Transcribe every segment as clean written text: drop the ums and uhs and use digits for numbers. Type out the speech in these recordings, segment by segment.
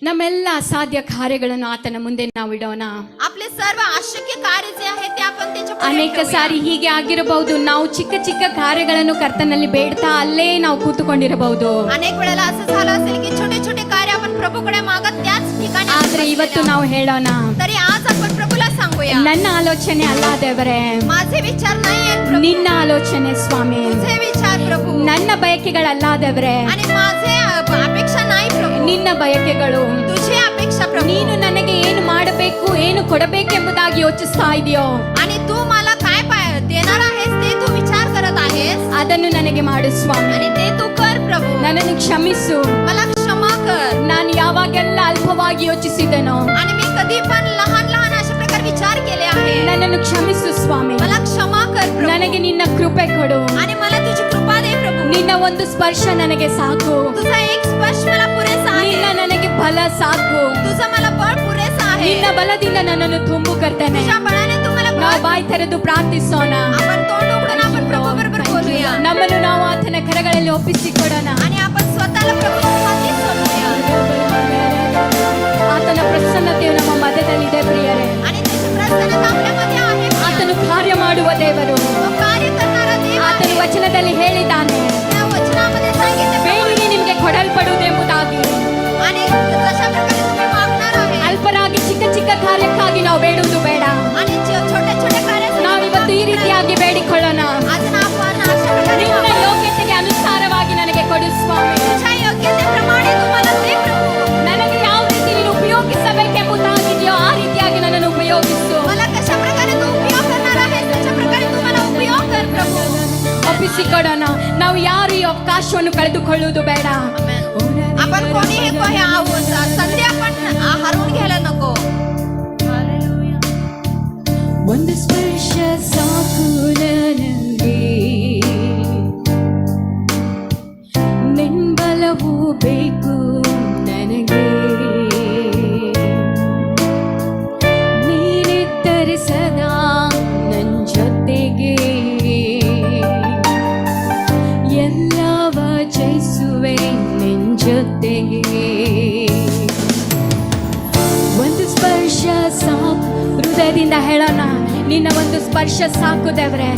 ನಮ್ಮೆಲ್ಲ ಅಸಾಧ್ಯ ಕಾರ್ಯಗಳನ್ನು ಆತನ ಮುಂದೆ ನಾವು ಇಡೋಣ. आपले सर्व अशक्य कार्य जे आहे ते आपण त्याच्या पुढे ಅನೇಕ ठेवूया. ಸಾರಿ ಹೀಗೆ ಆಗಿರಬಹುದು, ನಾವು ಚಿಕ್ಕ ಚಿಕ್ಕ ಕಾರ್ಯಗಳನ್ನು ಕರ್ತನಲ್ಲಿ ಬೇಡ್ತಾ ಅಲ್ಲೇ ನಾವು ಕೂತುಕೊಂಡಿರಬಹುದು. अनेक वेळेला असं झालं असेल की छोटे छोटे कार्य आपण प्रभूकडे मागत त्याच ठिकाणी ಆದ್ರೆ ಇವತ್ತು ನಾವು ಹೇಳೋಣ, तरी आज आपण प्रभूला सांगूया, ನನ್ನ ಆಲೋಚನೆ ಅಲ್ಲ ದೇವರೇ, माझे विचार नाही आहेत प्रभू, ನಿನ್ನ ಆಲೋಚನೆ ಸ್ವಾಮಿ. तुझे विचार प्रभू, ನನ್ನ ಬಯಕೆಗಳಲ್ಲ ದೇವರೇ, आणि माझे अपेक्षा नाही प्रभू, ನಿನ್ನ ಬಯಕೆಗಳು. तुझी अपेक्षा प्रभू. ನೀನು ನನಗೆ ಏನು ಮಾಡಬೇಕು, ಏನು ಕೊಡಬೇಕೆಂಬುದಾಗಿ ಯೋಚಿಸ್ತಾ ಇದೆಯೋ, आणि तू मला काय देणार आहेस ते तू विचार करत आहेस, ಅದನ್ನು ನನಗೆ ಮಾಡು ಸ್ವಾಮಿ. आणि ते तू कर प्रभू. ನನ್ನನ್ನು ಕ್ಷಮಿಸು. मला क्षमा कर. ನಾನು ಯಾವಾಗೆಲ್ಲ ಅಲ್ಪವಾಗಿ ಯೋಚಿಸಿದೆನೋ, आणि मी कधी पण लहान लहान अशा प्रकारे विचार केले आहे, ನನ್ನನ್ನು ಕ್ಷಮಿಸು ಸ್ವಾಮಿ. मला क्षमा कर प्रभू. ನನಗೆ ನಿನ್ನ ಕೃಪೆ ಕೊಡು. आणि मला तुझी कृपा दे प्रभू. ನಿನ್ನ ಒಂದು ಸ್ಪರ್ಶ ನನಗೆ ಸಾಕು. तुझा एक स्पर्श मला पुरेसा आहे, ನಿನ್ನ ನನಗೆ ಬಲ ಸಾಕು. तुझा मला बळ पुरेसा आहे, ನಿನ್ನ ಬಲದಿಂದ ನನ್ನನ್ನು ತುಂಬು ಕರ್ತನೆ. तुझ्या बळाने तू मला ನಾವು बळ. ಬಾಯಿ ತೆರೆದು ಪ್ರಾರ್ಥಿಸೋಣ. आपण तोंड उघडून आपण प्रभू बरोबर बोलूया, ನಮ್ಮನ್ನು ನಾವು ಆತನ ಕರಗಳಲ್ಲಿ ಒಪ್ಪಿಸಿಕೊಡೋಣ. आणि आपण स्वतःला प्रभूच्या हाती सोडूया, ಆತನ ಪ್ರಸನ್ನತೆಯು ನಮ್ಮ ಮಧ್ಯದಲ್ಲಿದೆ ಪ್ರಿಯರೇ. आणि त्याची प्रसन्नता आपल्यामध्ये आहे. ಆತನು ಕಾರ್ಯ ಮಾಡುವ ದೇವರು. तो कार्य करणारा देव आहे. ಆತನು ವಚನದಲ್ಲಿ ಹೇಳಿದ್ದಾನೆ, त्या वचनामध्ये सांगितले ಬೇಡಿರಿ ನಿಮಗೆ ಕೊಡಲ್ಪಡುವುದೆಂಬುದಾಗಿ. आणि जशा प्रकारे तुम्ही मागणार आहे, ಅಲ್ಪರಾಗಿ ಚಿಕ್ಕ ಚಿಕ್ಕ ಕಾರ್ಯಕ್ಕಾಗಿ ನಾವು ಬೇಡುವುದು ಬೇಡ. आणि छोटे छोटे कार्य ನಾವು ಇವತ್ತು ಈ ರೀತಿಯಾಗಿ ಬೇಡಿಕೊಳ್ಳೋಣ, आज आपण अशा प्रकारे ನಿನ್ನ ಯೋಗ್ಯತೆಗೆ ಅನುಸಾರವಾಗಿ ನನಗೆ ಕೊಡು ಸ್ವಾಮಿ. तुझ्या योग्यतेप्रमाणे तुम्हाला दे प्रभू. ನನಗೆ ಯಾವ ರೀತಿ ನೀನು ಉಪಯೋಗಿಸಬೇಕೆಂಬುದಾಗಿದೆಯೋ ಆ ರೀತಿಯಾಗಿ ನನ್ನನ್ನು ಉಪಯೋಗಿಸು. मला कशा प्रकारे तू उपयोग करणार आहेस त्याच्या प्रकारे तू मला उपयोग कर प्रभू. ಒಪ್ಪಿಸಿಕೊಡೋಣ. ನಾವು ಯಾರು ಈ ಅವಕಾಶವನ್ನು ಕಳೆದುಕೊಳ್ಳುವುದು ಬೇಡ. आपण कोणीही संधी आपण हरवून घ्यायला नको. ಒಂದು ಸ್ಪರ್ಶ ಸಾಕು ನನಗೆ, ನಿನ್ಬಲವೂ ಬೇಕು ನನಗೆ, ನೀನಿದ್ದರೆ ಸದಾ ನನ್ನ ಜೊತೆಗೆ, ಎಲ್ಲವ ಜಯಿಸುವೆ ನಿನ್ ಜೊತೆಗೆ. ಒಂದು ಸ್ಪರ್ಶ ಸಾಕು. ಹೃದಯದಿಂದ ಹೇಳೋಣ, ನಿನ್ನ ಒಂದು ಸ್ಪರ್ಶ ಸಾಕು ದೇವರೇ.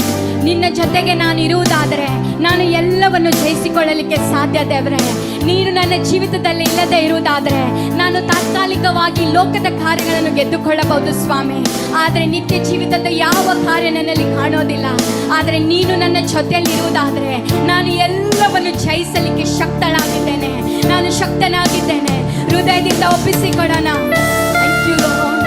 ನಿನ್ನ ಜೊತೆಗೆ ನಾನು ಇರುವುದಾದರೆ ನಾನು ಎಲ್ಲವನ್ನು ಜಯಿಸಿಕೊಳ್ಳಲಿಕ್ಕೆ ಸಾಧ್ಯ ದೇವರೇ. ನೀನು ನನ್ನ ಜೀವಿತದಲ್ಲಿ ಇಲ್ಲದೆ ಇರುವುದಾದರೆ ನಾನು ತಾತ್ಕಾಲಿಕವಾಗಿ ಲೋಕದ ಕಾರ್ಯಗಳನ್ನು ಗೆದ್ದುಕೊಳ್ಳಬಹುದು ಸ್ವಾಮಿ, ಆದರೆ ನಿತ್ಯ ಜೀವಿತದ ಯಾವ ಕಾರ್ಯ ನನ್ನಲ್ಲಿ ಕಾಣೋದಿಲ್ಲ. ಆದರೆ ನೀನು ನನ್ನ ಜೊತೆಯಲ್ಲಿ ಇರುವುದಾದರೆ ನಾನು ಎಲ್ಲವನ್ನು ಜಯಿಸಲಿಕ್ಕೆ ಶಕ್ತನಾಗಿದ್ದೇನೆ, ನಾನು ಶಕ್ತನಾಗಿದ್ದೇನೆ. ಹೃದಯದಿಂದ ಒಪ್ಪಿಸಿಕೊಡೋಣ. Thank you, Lord.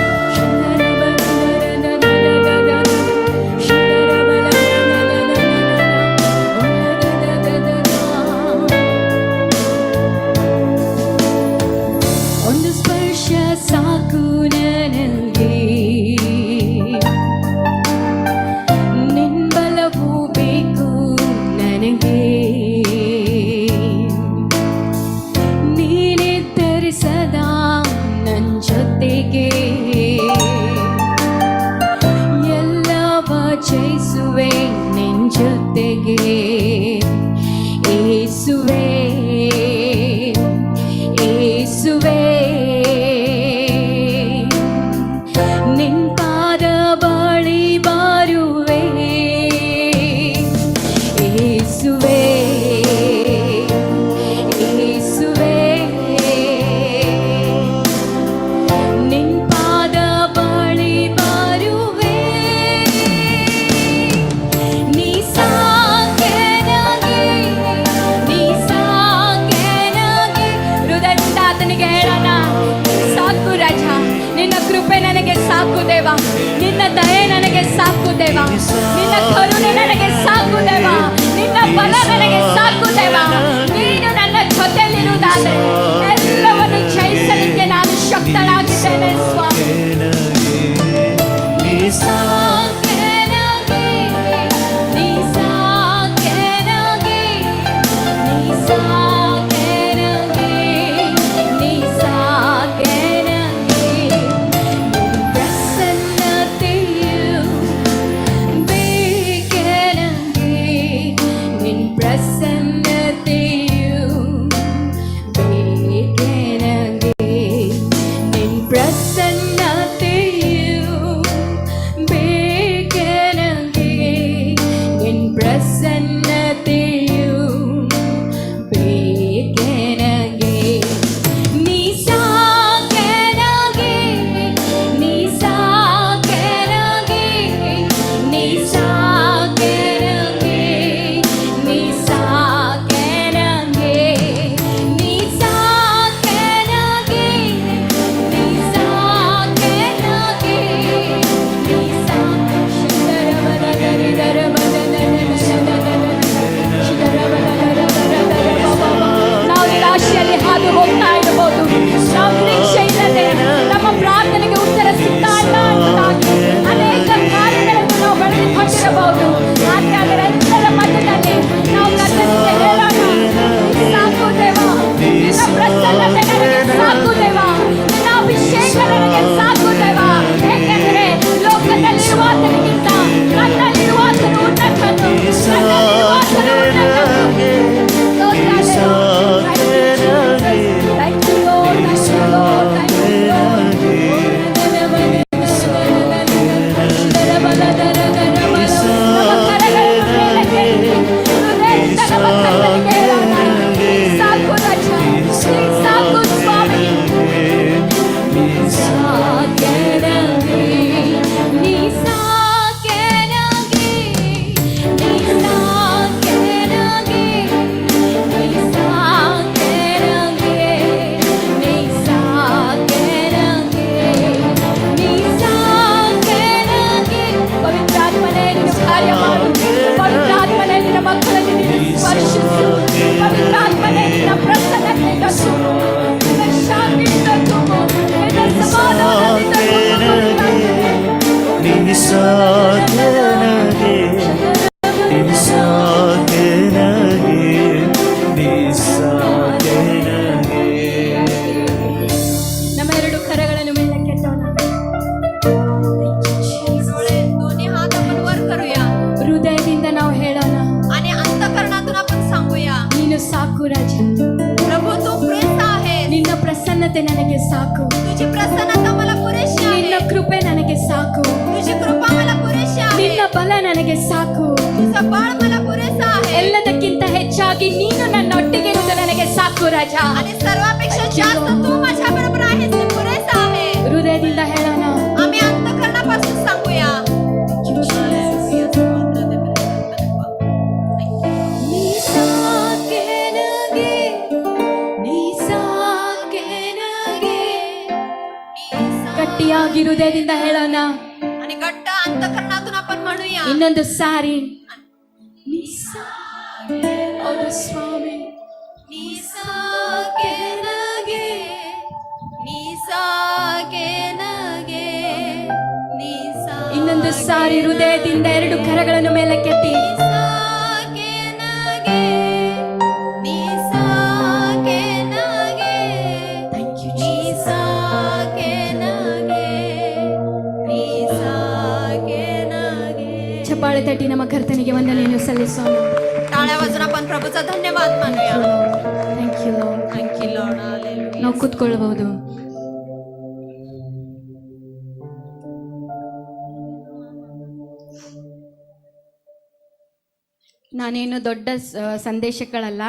ಒಂದು ಸ್ಪರ್ಶ ಸಾಕು ನನಗೆ, ನಿನ್ ಬಲವೂ ಬೇಕು ನನಗೆ, ನೀನಿದ್ದರೆ ಸದಾ ನನ್ನ ಜೊತೆಗೆ, ಎಲ್ಲವ ಜಯಿಸುವೆ ನಿನ್ ಜೊತೆಗೆ. ಏಸುವೆ ಏಸುವೆ, ನಿನ್ ಪಾದ ಬಳಿ ಬಾರುವೆ. ಏಸುವೆ ಏಸುವೆ, ನಿನ್ ಪಾದ ಬಳಿ ಬಾರುವೆ. ನೀ ಸಾಕೆ ನನಗೆ, ನೀ ಸಾ ಸಾಕು ರಾಜ. प्रभू तू पुरेसा आहे. ನಿನ್ನ ಪ್ರಸನ್ನತೆ ನನಗೆ ಸಾಕು. तुझी प्रसन्नता मला पुरेशी ನಿನ್ನ आहे. ಕೃಪೆ ನನಗೆ ಸಾಕು. तुझी कृपा मला पुरेशी आहे. ನಿನ್ನ ಬಲ ನನಗೆ ಸಾಕು. तुझं बळ मला पुरेसा आहे. ಎಲ್ಲದಕ್ಕಿಂತ ಹೆಚ್ಚಾಗಿ ನೀನು ನನ್ನೊಟ್ಟಿಗೆ ಇರುವುದು ನನಗೆ ಸಾಕು ರಾಜ. आणि सर्वापेक्षा जास्त तू माझ्या बरोबर आहेस ते पुरेसा आहे. ಹೃದಯದಿಂದ ಹೇಳೋಣ. आम्ही अंतःकरणापासून सांगूया. ನೀ ಸಾಕೆ ನನಗೆ, ನೀ ಸಾಕೆ ನನಗೆ. ಗಟ್ಟಿಯಾಗಿ ಹೃದಯದಿಂದ ಹೇಳೋಣ. आणि घट्ट अंतःकरणातून आपण म्हणूया. ಇನ್ನೊಂದು ಸಾರಿ ನೀ ಸಾಕೆ. ಹೌದು ಸ್ವಾಮಿ. ನೀ ಸಾಕೆ ನನಗೆ, ನೀ ಸಾಕೆ ನನಗೆ, ನೀ ಸಾಕೆ ಇನ್ನೊಂದು ಸಾರಿ ಹೃದಯದಿಂದ ಎರಡು ಕರಗಳನ್ನು ಮೇಲಕ್ಕೆತ್ತಿ ಸಾಕೆ ನನಗೆ, ನೀ ಸಾಕೆ ನನಗೆ, ನೀ ಸಾಕೆ ನನಗೆ, ನೀ ಸಾಕೆ ನನಗೆ. ಚಪ್ಪಾಳೆ ತಟ್ಟಿ ನಮ್ಮ ಕರ್ತನಿಗೆ ವಂದನೆಯನ್ನು ಸಲ್ಲಿಸೋಣ. टाळ्या वाजून आपण प्रभूचा धन्यवाद मानूया. Thank you Lord. Thank you, Lord. Hallelujah. ನಾವು ಕೂತ್ಕೊಳ್ಬಹುದು. ನಾನೇನು ದೊಡ್ಡ ಸಂದೇಶಗಳಲ್ಲ.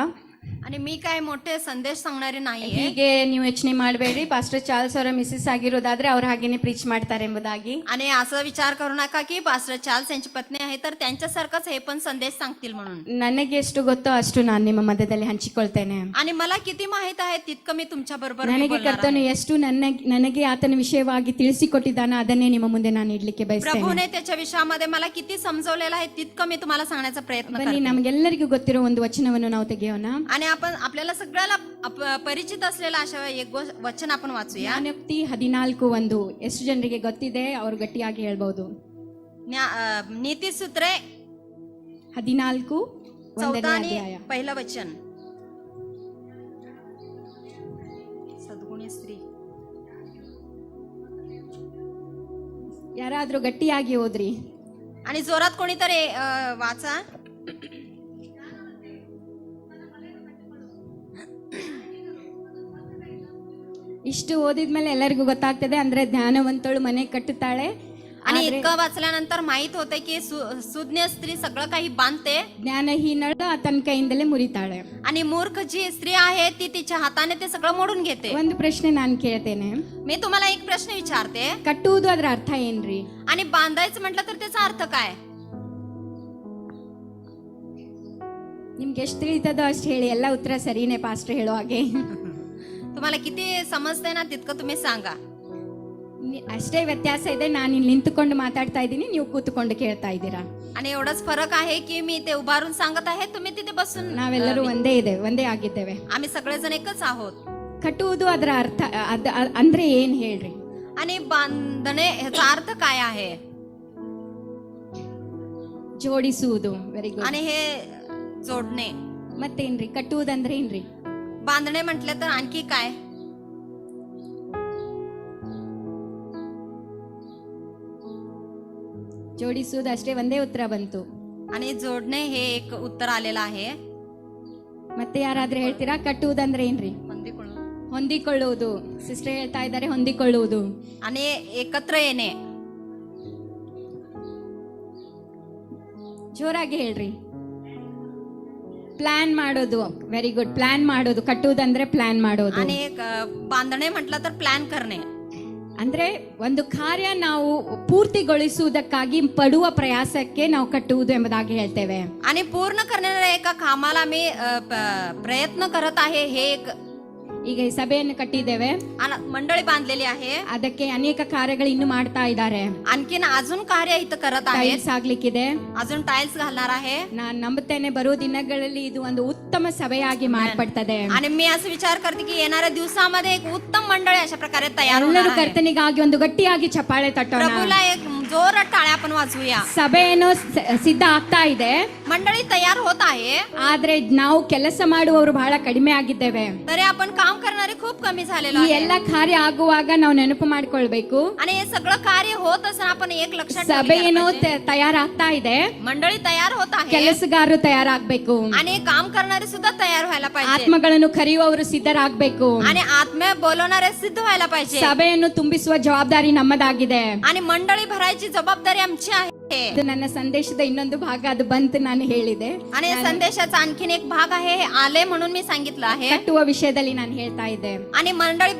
आणि मी काय मोठे संदेश सांगणारे नाहीये. ಹೀಗೆ ನೀವು ಯೋಚನೆ ಮಾಡಬೇಡಿ, ಪಾಸ್ಟರ್ ಚಾರ್ಲ್ಸ್ ಅವರ ಮಿಸ್ಸಸ್ ಆಗಿರೋದಾದ್ರೆ ಅವ್ರು ಹಾಗೇನೆ ಪ್ರೀಚ್ ಮಾಡ್ತಾರೆ ಎಂಬುದಾಗಿ. आणि असा विचार करू नका की पास्टर चार्ल्स यांची पत्नी आहे तर त्यांच्यासारखंच हे पण संदेश सांगतील म्हणून. ನನಗೆ ಎಷ್ಟು ಗೊತ್ತೋ ಅಷ್ಟು ನಾನು ನಿಮ್ಮ ಮಧ್ಯದಲ್ಲಿ ಹಂಚಿಕೊಳ್ತೇನೆ. आणि मला किती माहित आहे तितकं मी तुमच्या बरोबर ನನಗೆ ಕರ್ತನು ಎಷ್ಟು ನನಗೆ ಆತನ ವಿಷಯವಾಗಿ ತಿಳಿಸಿಕೊಟ್ಟಿದ್ದಾನೆ ಅದನ್ನೇ ನಿಮ್ಮ ಮುಂದೆ ನಾನು ಇಡ್ಲಿಕ್ಕೆ ಬಯಸ್ತೇನೆ. प्रभूने त्याच्या विषयामध्ये मला किती समजवलेलं आहे तितकं मी तुम्हाला सांगण्याचा प्रयत्न ಬನ್ನಿ, करते. ನಮಗೆಲ್ಲರಿಗೂ ಗೊತ್ತಿರೋ ಒಂದು ವಚನವನ್ನು ನಾವು ತೆಗೆಯೋಣ. आणि आपण आपल्याला सगळ्याला परिचित असलेला अशा एक वचन आपण वाचूया. ಜ್ಞಾನೋಕ್ತಿ 14:1. ಎಷ್ಟು ಜನರಿಗೆ ಗೊತ್ತಿದೆ ಅವರು ಗಟ್ಟಿಯಾಗಿ ಹೇಳ್ಬಹುದು. नीती सूत्रे 14:1 14 ಅಧ್ಯಾಯ. पहिलं वचन. सद्गुणी स्त्री. ಯಾರಾದ್ರೂ ಗಟ್ಟಿಯಾಗಿ ಓದ್ರಿ. आणि जोरात कोणीतरी वाचा. ಇಷ್ಟು ಓದಿದ್ಮೇಲೆ ಎಲ್ಲರಿಗೂ ಗೊತ್ತಾಗ್ತದೆ ಅಂದ್ರೆ ಜ್ಞಾನವಂತಳು ಮನೆ ಕಟ್ಟುತ್ತಾಳೆ. आणि इतकं वाचल्यानंतर माहित होते की सुज्ञ स्त्री सगळं काही बांधते. ಜ್ಞಾನಹೀನಳು ಆತನ ಕೈಯಿಂದಲೇ ಮುರಿತಾಳೆ. आणि मूर्ख जी स्त्री आहे ती तिच्या हाताने ते सगळं मोडून घेते. ಒಂದು ಪ್ರಶ್ನೆ ನಾನು ಕೇಳ್ತೇನೆ. मी तुम्हाला एक प्रश्न विचारते. ಕಟ್ಟುವುದು ಅದರ ಅರ್ಥ ಏನ್ರಿ? आणि बांधायचं म्हटलं तर त्याचा अर्थ काय? ನಿಮ್ಗೆ ಎಷ್ಟು ತಿಳಿತದೋ ಅಷ್ಟು ಹೇಳಿ, ಎಲ್ಲ ಉತ್ತರ ಸರಿನೇ ಪಾಸ್ಟರ್ ಹೇಳೋ ಹಾಗೆ. तुम्हाला किती समजते ना तितकं तुम्ही सांगा. ಅಷ್ಟೇ ವ್ಯತ್ಯಾಸ ಇದೆ, ನಾನು ಇಲ್ಲಿ ನಿಂತುಕೊಂಡು ಮಾತಾಡ್ತಾ ಇದ್ದೀನಿ, ನೀವು ಕೂತ್ಕೊಂಡು ಕೇಳ್ತಾ ಇದ್ದೀರಾ. आणि एवढाच फरक आहे की मी ते उभारून सांगत आहे, तुम्ही तिथे बसून. ನಾವೆಲ್ಲರೂ ಒಂದೇ ಆಗಿದ್ದೇವೆ. आम्ही सगळेजण एकच आहोत. ಕಟ್ಟುವುದು ಅದರ ಅರ್ಥ ಅಂದ್ರೆ ಏನ್ ಹೇಳ್ರಿ? आणि बांधणे ह्याचा अर्थ काय आहे? ಜೋಡಿಸುವುದು. Very good. आणि हे जोडणे. ಮತ್ತೇನ್ರಿ ಕಟ್ಟುವುದಂದ್ರೆ ಏನ್ರಿ? बांधणे म्हटले तर आणखी काय? ಜೋಡಿಸುವುದು ಅಷ್ಟೇ, ಒಂದೇ ಉತ್ತರ ಬಂತು. आणि जोडणे हे एक उत्तर आलेलं आहे. ಮತ್ತೆ ಯಾರಾದ್ರೂ ಹೇಳ್ತೀರಾ ಕಟ್ಟುವುದಂದ್ರೆ ಏನ್ರಿ? ಹೊಂದಿಕೊಳ್ಳುವುದು. ಸಿಸ್ಟರ್ ಹೇಳ್ತಾ ಇದ್ದಾರೆ ಹೊಂದಿಕೊಳ್ಳುವುದು. आणि एकत्र येणे. ಜೋರಾಗಿ ಹೇಳ್ರಿ. ಪ್ಲಾನ್ ಮಾಡೋದು. Very good. ಪ್ಲಾನ್ ಮಾಡೋದು. ಕಟ್ಟುವುದಂದ್ರೆ ಪ್ಲಾನ್ ಮಾಡೋದು. आणि बांधणे म्हटलं तर प्लॅन करणे. ಅಂದ್ರೆ ಒಂದು ಕಾರ್ಯ ನಾವು ಪೂರ್ತಿಗೊಳಿಸುವುದಕ್ಕಾಗಿ ಪಡುವ ಪ್ರಯಾಸಕ್ಕೆ ನಾವು ಕಟ್ಟುವುದು ಎಂಬುದಾಗಿ ಹೇಳ್ತೇವೆ. आणि पूर्ण करणाऱ्या एका कामाला मी प्रयत्न करत आहे हे एक. ಈಗ ಈ ಸಭೆಯನ್ನು ಕಟ್ಟಿದ್ದೇವೆ, मंडळी बांधलेली आहे. ಅದಕ್ಕೆ ಅನೇಕ ಕಾರ್ಯಗಳು ಇನ್ನು ಮಾಡ್ತಾ ಇದ್ದಾರೆ. आणखीन अजून कार्य इथं करत आहे. ಟೈಲ್ಸ್ ಆಗ್ಲಿಕ್ಕಿದೆ, अजून टाइल्स घालणार आहे. ನಾನು ನಂಬುತ್ತೇನೆ ಬರುವ ದಿನಗಳಲ್ಲಿ ಇದು ಒಂದು ಉತ್ತಮ ಸಭೆಯಾಗಿ ಮಾರ್ಪಡ್ತದೆ. आणि मी असं विचार करते की येणाऱ्या दिवसामध्ये एक उत्तम मंडळी अशा प्रकारे तयार ಎಲ್ಲರೂ होणार आहे. ಕರ್ತನಿಗಾಗಿ ಒಂದು ಗಟ್ಟಿಯಾಗಿ ಚಪ್ಪಾಳೆ ತಟ್ಟೋಣ. प्रभूला एक जोरात टाळ्या आपण वाजवूया. ಸಭೆ ಏನೋ ಸಿದ್ಧ ಆಗ್ತಾ ಇದೆ, मंडळी तयार होत आहे, ಆದ್ರೆ ನಾವು ಕೆಲಸ ಮಾಡುವವರು ಬಹಳ ಕಡಿಮೆ ಆಗಿದ್ದೇವೆ. तरी आपण काम करणारे खूप कमी झालेलो ಈ आहे. ಎಲ್ಲ ಕಾರ್ಯ ಆಗುವಾಗ ನಾವು ನೆನಪು ಮಾಡ್ಕೊಳ್ಬೇಕು, आणि हे सगळं कार्य होत असताना आपण एक लक्षात ಸಭೆ ठेवले ಏನೋ पाहिजे. तयाರಾಗ್ತಾ ಇದೆ, मंडळी तयार होत आहे ಕೆಲಸಗಾರರು ತಯಾರಾಗ್ಬೇಕು, आणि काम करणारे सुद्धा तयार व्हायला पाहिजे ಆತ್ಮಗಳನ್ನು ಕರೆಯುವವರು ಸಿದ್ಧರಾಗ್ಬೇಕು. आणि आत्म्या बोलवणारे सिद्ध व्हायला पाहिजे. ಸಭೆಯನ್ನು ತುಂಬಿಸುವ ಜವಾಬ್ದಾರಿ ನಮ್ಮದಾಗಿದೆ. आणि मंडळी भरायची जबाबदारी आमची आहे. ಇದು ನನ್ನ ಸಂದೇಶದ ಇನ್ನೊಂದು ಭಾಗ, ಅದು ಬಂತು ನಾನು ಹೇಳಿದೆ. आणि या संदेशाचा आणखीन एक भाग आहे, हे आले म्हणून मी सांगितलं आहे. ಕಟ್ಟುವ ವಿಷಯದಲ್ಲಿ ನಾನು ಹೇಳ್ತಾ ಇದ್ದೆ. आणि मंडळी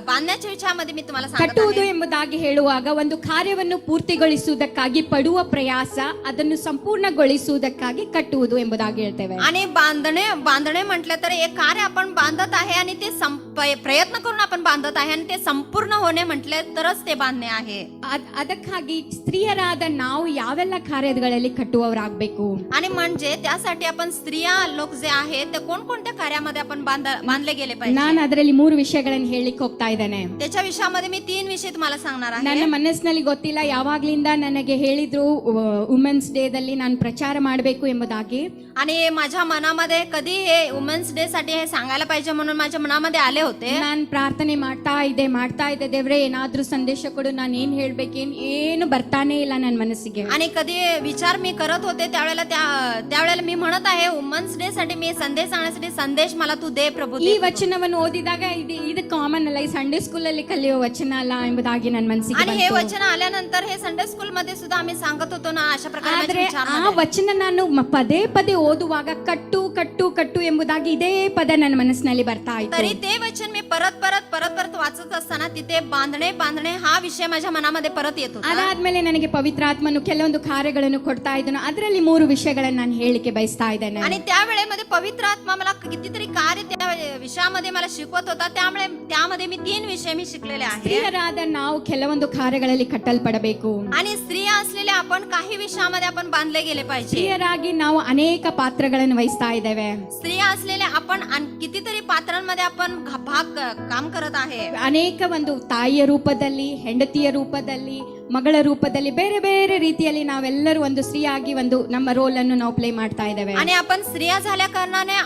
बांधण्याच्या विषयामध्ये मी तुम्हाला सांगत ಕಟ್ಟುವುದು आहे. ಎಂಬುದಾಗಿ ಹೇಳುವಾಗ ಒಂದು ಕಾರ್ಯವನ್ನು ಪೂರ್ತಿಗೊಳಿಸುವುದಕ್ಕಾಗಿ ಪಡುವ ಪ್ರಯಾಸ, ಅದನ್ನು ಸಂಪೂರ್ಣಗೊಳಿಸುವುದಕ್ಕಾಗಿ ಕಟ್ಟುವುದು ಎಂಬುದಾಗಿ ಹೇಳ್ತೇವೆ. आणि बांधणे म्हटलं तर एक कार्य आपण बांधत आहे आणि ते प्रयत्न करून आपण बांधत आहे आणि ते संपूर्ण होणे म्हटले तरच ते बांधणे आहे. ಅದಕ್ಕಾಗಿ ಸ್ತ್ರೀಯರಾದ ನಾವು ಯಾವೆಲ್ಲ ಕಾರ್ಯಗಳಲ್ಲಿ ಕಟ್ಟುವವರಾಗಬೇಕು. आणि म्हणजे त्यासाठी आपण स्त्रिया लोक जे आहेत ते कोणकोणत्या कार्यामध्ये आपण बांधले गेले पाहिजे. ನಾನು ಅದರಲ್ಲಿ 3 ವಿಷಯಗಳನ್ನು ಹೇಳಿಕ್ಕೆ ಹೋಗ್ತಾ ಇದ್ದೇನೆ. त्याच्या विषयामध्ये मी 3 विषय तुम्हाला सांगणार ನನ್ನ आहे. ಮನಸ್ಸಿನಲ್ಲಿ ಗೊತ್ತಿಲ್ಲ, ಯಾವಾಗ್ಲಿಂದ ನನಗೆ ಹೇಳಿದ್ರು ವುಮೆನ್ಸ್ ಡೇ ದಲ್ಲಿ ನಾನು ಪ್ರಚಾರ ಮಾಡಬೇಕು ಎಂಬುದಾಗಿ. आणि माझ्या मनामध्ये कधी हे ವುಮೆನ್ಸ್ डे साठी हे सांगायला पाहिजे म्हणून माझ्या मनामध्ये आले होते. ನಾನು ಪ್ರಾರ್ಥನೆ ಮಾಡ್ತಾ ಇದ್ದೆ, ದೇವ್ರೆ ಏನಾದ್ರೂ ಸಂದೇಶ ಕೊಡು, ನಾನು ಏನ್ ಹೇಳ್ಬೇಕೇನ್ ಏನು ಬರ್ತಾನೆ ಇಲ್ಲ ನನ್ನ ಮನಸ್ಸಿಗೆ. आणि कधी विचार मी करत होते त्यावेळेला मी म्हणत आहे ವುಮೆನ್ಸ್ डे साठी मी संदेश सांगण्यासाठी संदेश मला तू दे प्रभू. ಈ ವಚನವನ್ನು ಓದಿದಾಗ ಇದು ಕಾಮನ್ ಅಲ್ಲ, ಈ ಸಂಡೇ ಸ್ಕೂಲ್ ಅಲ್ಲಿ ಕಲಿಯುವ ವಚನ ಅಲ್ಲ ಎಂಬುದಾಗಿ ನನ್ನ ಮನಸ್ಸಿಗೆ आणि हे ಬಂತು. वचन आल्यानंतर हे संडे स्कूल मध्ये सुद्धा आम्ही सांगत होतो ना, अशा प्रकारे माझे ಆದ್ರೆ विचार ಆ मध्ये. ವಚನ ನಾನು ಪದೇ ಪದೇ ಓದುವಾಗ ಕಟ್ಟು ಕಟ್ಟು ಕಟ್ಟು ಎಂಬುದಾಗಿ ಇದೇ ಪದ ನನ್ನ ಮನಸ್ಸಿನಲ್ಲಿ ಬರ್ತಾ ಇತ್ತು. तरी ते वचन मी परत वाचत असताना तिथे बांधणे हा विषय माझ्या मनामध्ये परत येत होता. ಅದಾದ್ಮೇಲೆ ನನಗೆ ಪವಿತ್ರಾತ್ಮನು ಕೆಲವೊಂದು ಕಾರ್ಯಗಳನ್ನು ಕೊಡ್ತಾ ಇದ್ದನು. ಅದರಲ್ಲಿ 3 ವಿಷಯಗಳನ್ನು ನಾನು ಹೇಳಿಕೆ ಬಯಸ್ತಾ ಇದ್ದೇನೆ. आणि त्या वेळेमध्ये पवित्र आत्मा मला कितीतरी कार्य त्या विषयामध्ये मला शिकवत होता. त्यामुळे त्यामध्ये मी 3 विषय मी शिकलेले आहे. ಸ್ತ್ರೀಯರಾದ ನಾವು ಕೆಲವೊಂದು ಕಾರ್ಯಗಳಲ್ಲಿ ಕಟ್ಟಲ್ಪಡಬೇಕು. आणि स्त्रिया असलेल्या आपण काही विषयामध्ये आपण बांधले गेले पाहिजे. ಸ್ತ್ರೀಯರಾಗಿ ನಾವು ಅನೇಕ ಪಾತ್ರಗಳನ್ನು ವಹಿಸ್ತಾ ಇದ್ದೇವೆ. स्त्रिया असलेल्या आपण कितीतरी पात्रांमध्ये आपण काम करत आहे. ಅನೇಕ ಒಂದು ತಾಯಿಯ ರೂಪದಲ್ಲಿ, ಹೆಂಡತಿಯ ರೂಪದಲ್ಲಿ, ಮಗಳ ರೂಪದಲ್ಲಿ, ಬೇರೆ ಬೇರೆ ರೀತಿಯಲ್ಲಿ ನಾವೆಲ್ಲರೂ ಒಂದು ಸ್ತ್ರೀಯಾಗಿ ಒಂದು ನಮ್ಮ ರೋಲ್ ಅನ್ನು ನಾವು ಪ್ಲೇ ಮಾಡ್ತಾ ಇದ್ದೇವೆ. आणि आपण स्त्रिया झाल्या कारणाने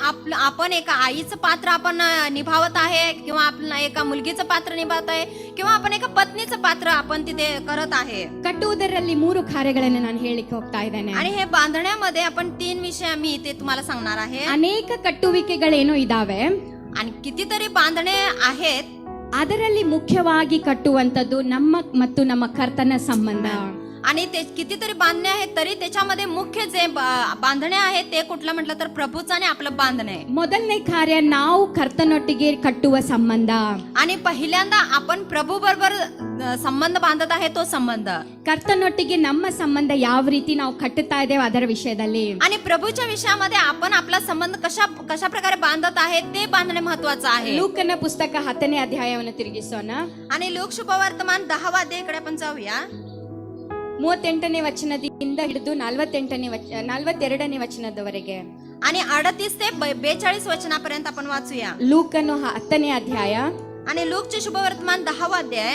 आपण एका आईचं पात्र आपण निभावत आहे, किंवा आपण एका मुलगीचं पात्र निभावत आहे, किंवा आपण एका पत्नीचं पात्र आपण तिथे करत आहे. ಕಟ್ಟುವುದರಲ್ಲಿ 3 ಕಾರ್ಯಗಳನ್ನು ನಾನು ಹೇಳಿಕ್ಕೆ ಹೋಗ್ತಾ ಇದ್ದೇನೆ. आणि हे बांधण्यामध्ये आपण 3 विषय मी इथे तुम्हाला सांगणार आहे. ಅನೇಕ ಕಟ್ಟುವಿಕೆಗಳೇನೋ ಇದಾವೆ, आणि कितीतरी बांधणे आहेत. ಅದರಲ್ಲಿ ಮುಖ್ಯವಾಗಿ ಕಟ್ಟುವಂತದ್ದು ನಮ್ಮ ಮತ್ತು ನಮ್ಮ ಕರ್ತನ ಸಂಬಂಧ. आणि ते कितीतरी बांधणे आहेत, तरी त्याच्यामध्ये मुख्य जे बांधणे आहेत ते कुठलं म्हटलं तर प्रभूचं आणि आपलं बांधणे. ಮೊದಲನೇ ಕಾರ್ಯ ನಾವು ಕರ್ತನೊಟ್ಟಿಗೆ ಕಟ್ಟುವ ಸಂಬಂಧ. आणि पहिल्यांदा आपण प्रभू बरोबर संबंध बांधत आहे, तो संबंध. ಕರ್ತನೊಟ್ಟಿಗೆ ನಮ್ಮ ಸಂಬಂಧ ಯಾವ ರೀತಿ ನಾವು ಕಟ್ಟುತ್ತಾ ಇದ್ದೇವೆ ಅದರ ವಿಷಯದಲ್ಲಿ. आणि प्रभूच्या विषयामध्ये आपण आपला संबंध कशा प्रकारे बांधत आहे ते बांधणे महत्वाचं आहे. ಲೂಕನ ಪುಸ್ತಕ 10ನೇ ಅಧ್ಯಾಯವನ್ನು ತಿರುಗಿಸೋಣ. आणि लोक शुभवर्तमान 10वा अध्यायाकडे आपण जाऊया. 38ನೇ ವಚನದಿಂದ ಹಿಡಿದು 42ನೇ ವಚನದವರೆಗೆ. आणि 38 ते 42 वचनापर्यंत आपण वाचूया. ಲೂಕನು 10ನೇ ಅಧ್ಯಾಯ आणि लोकचे शुभवर्तमान 10वा अध्याय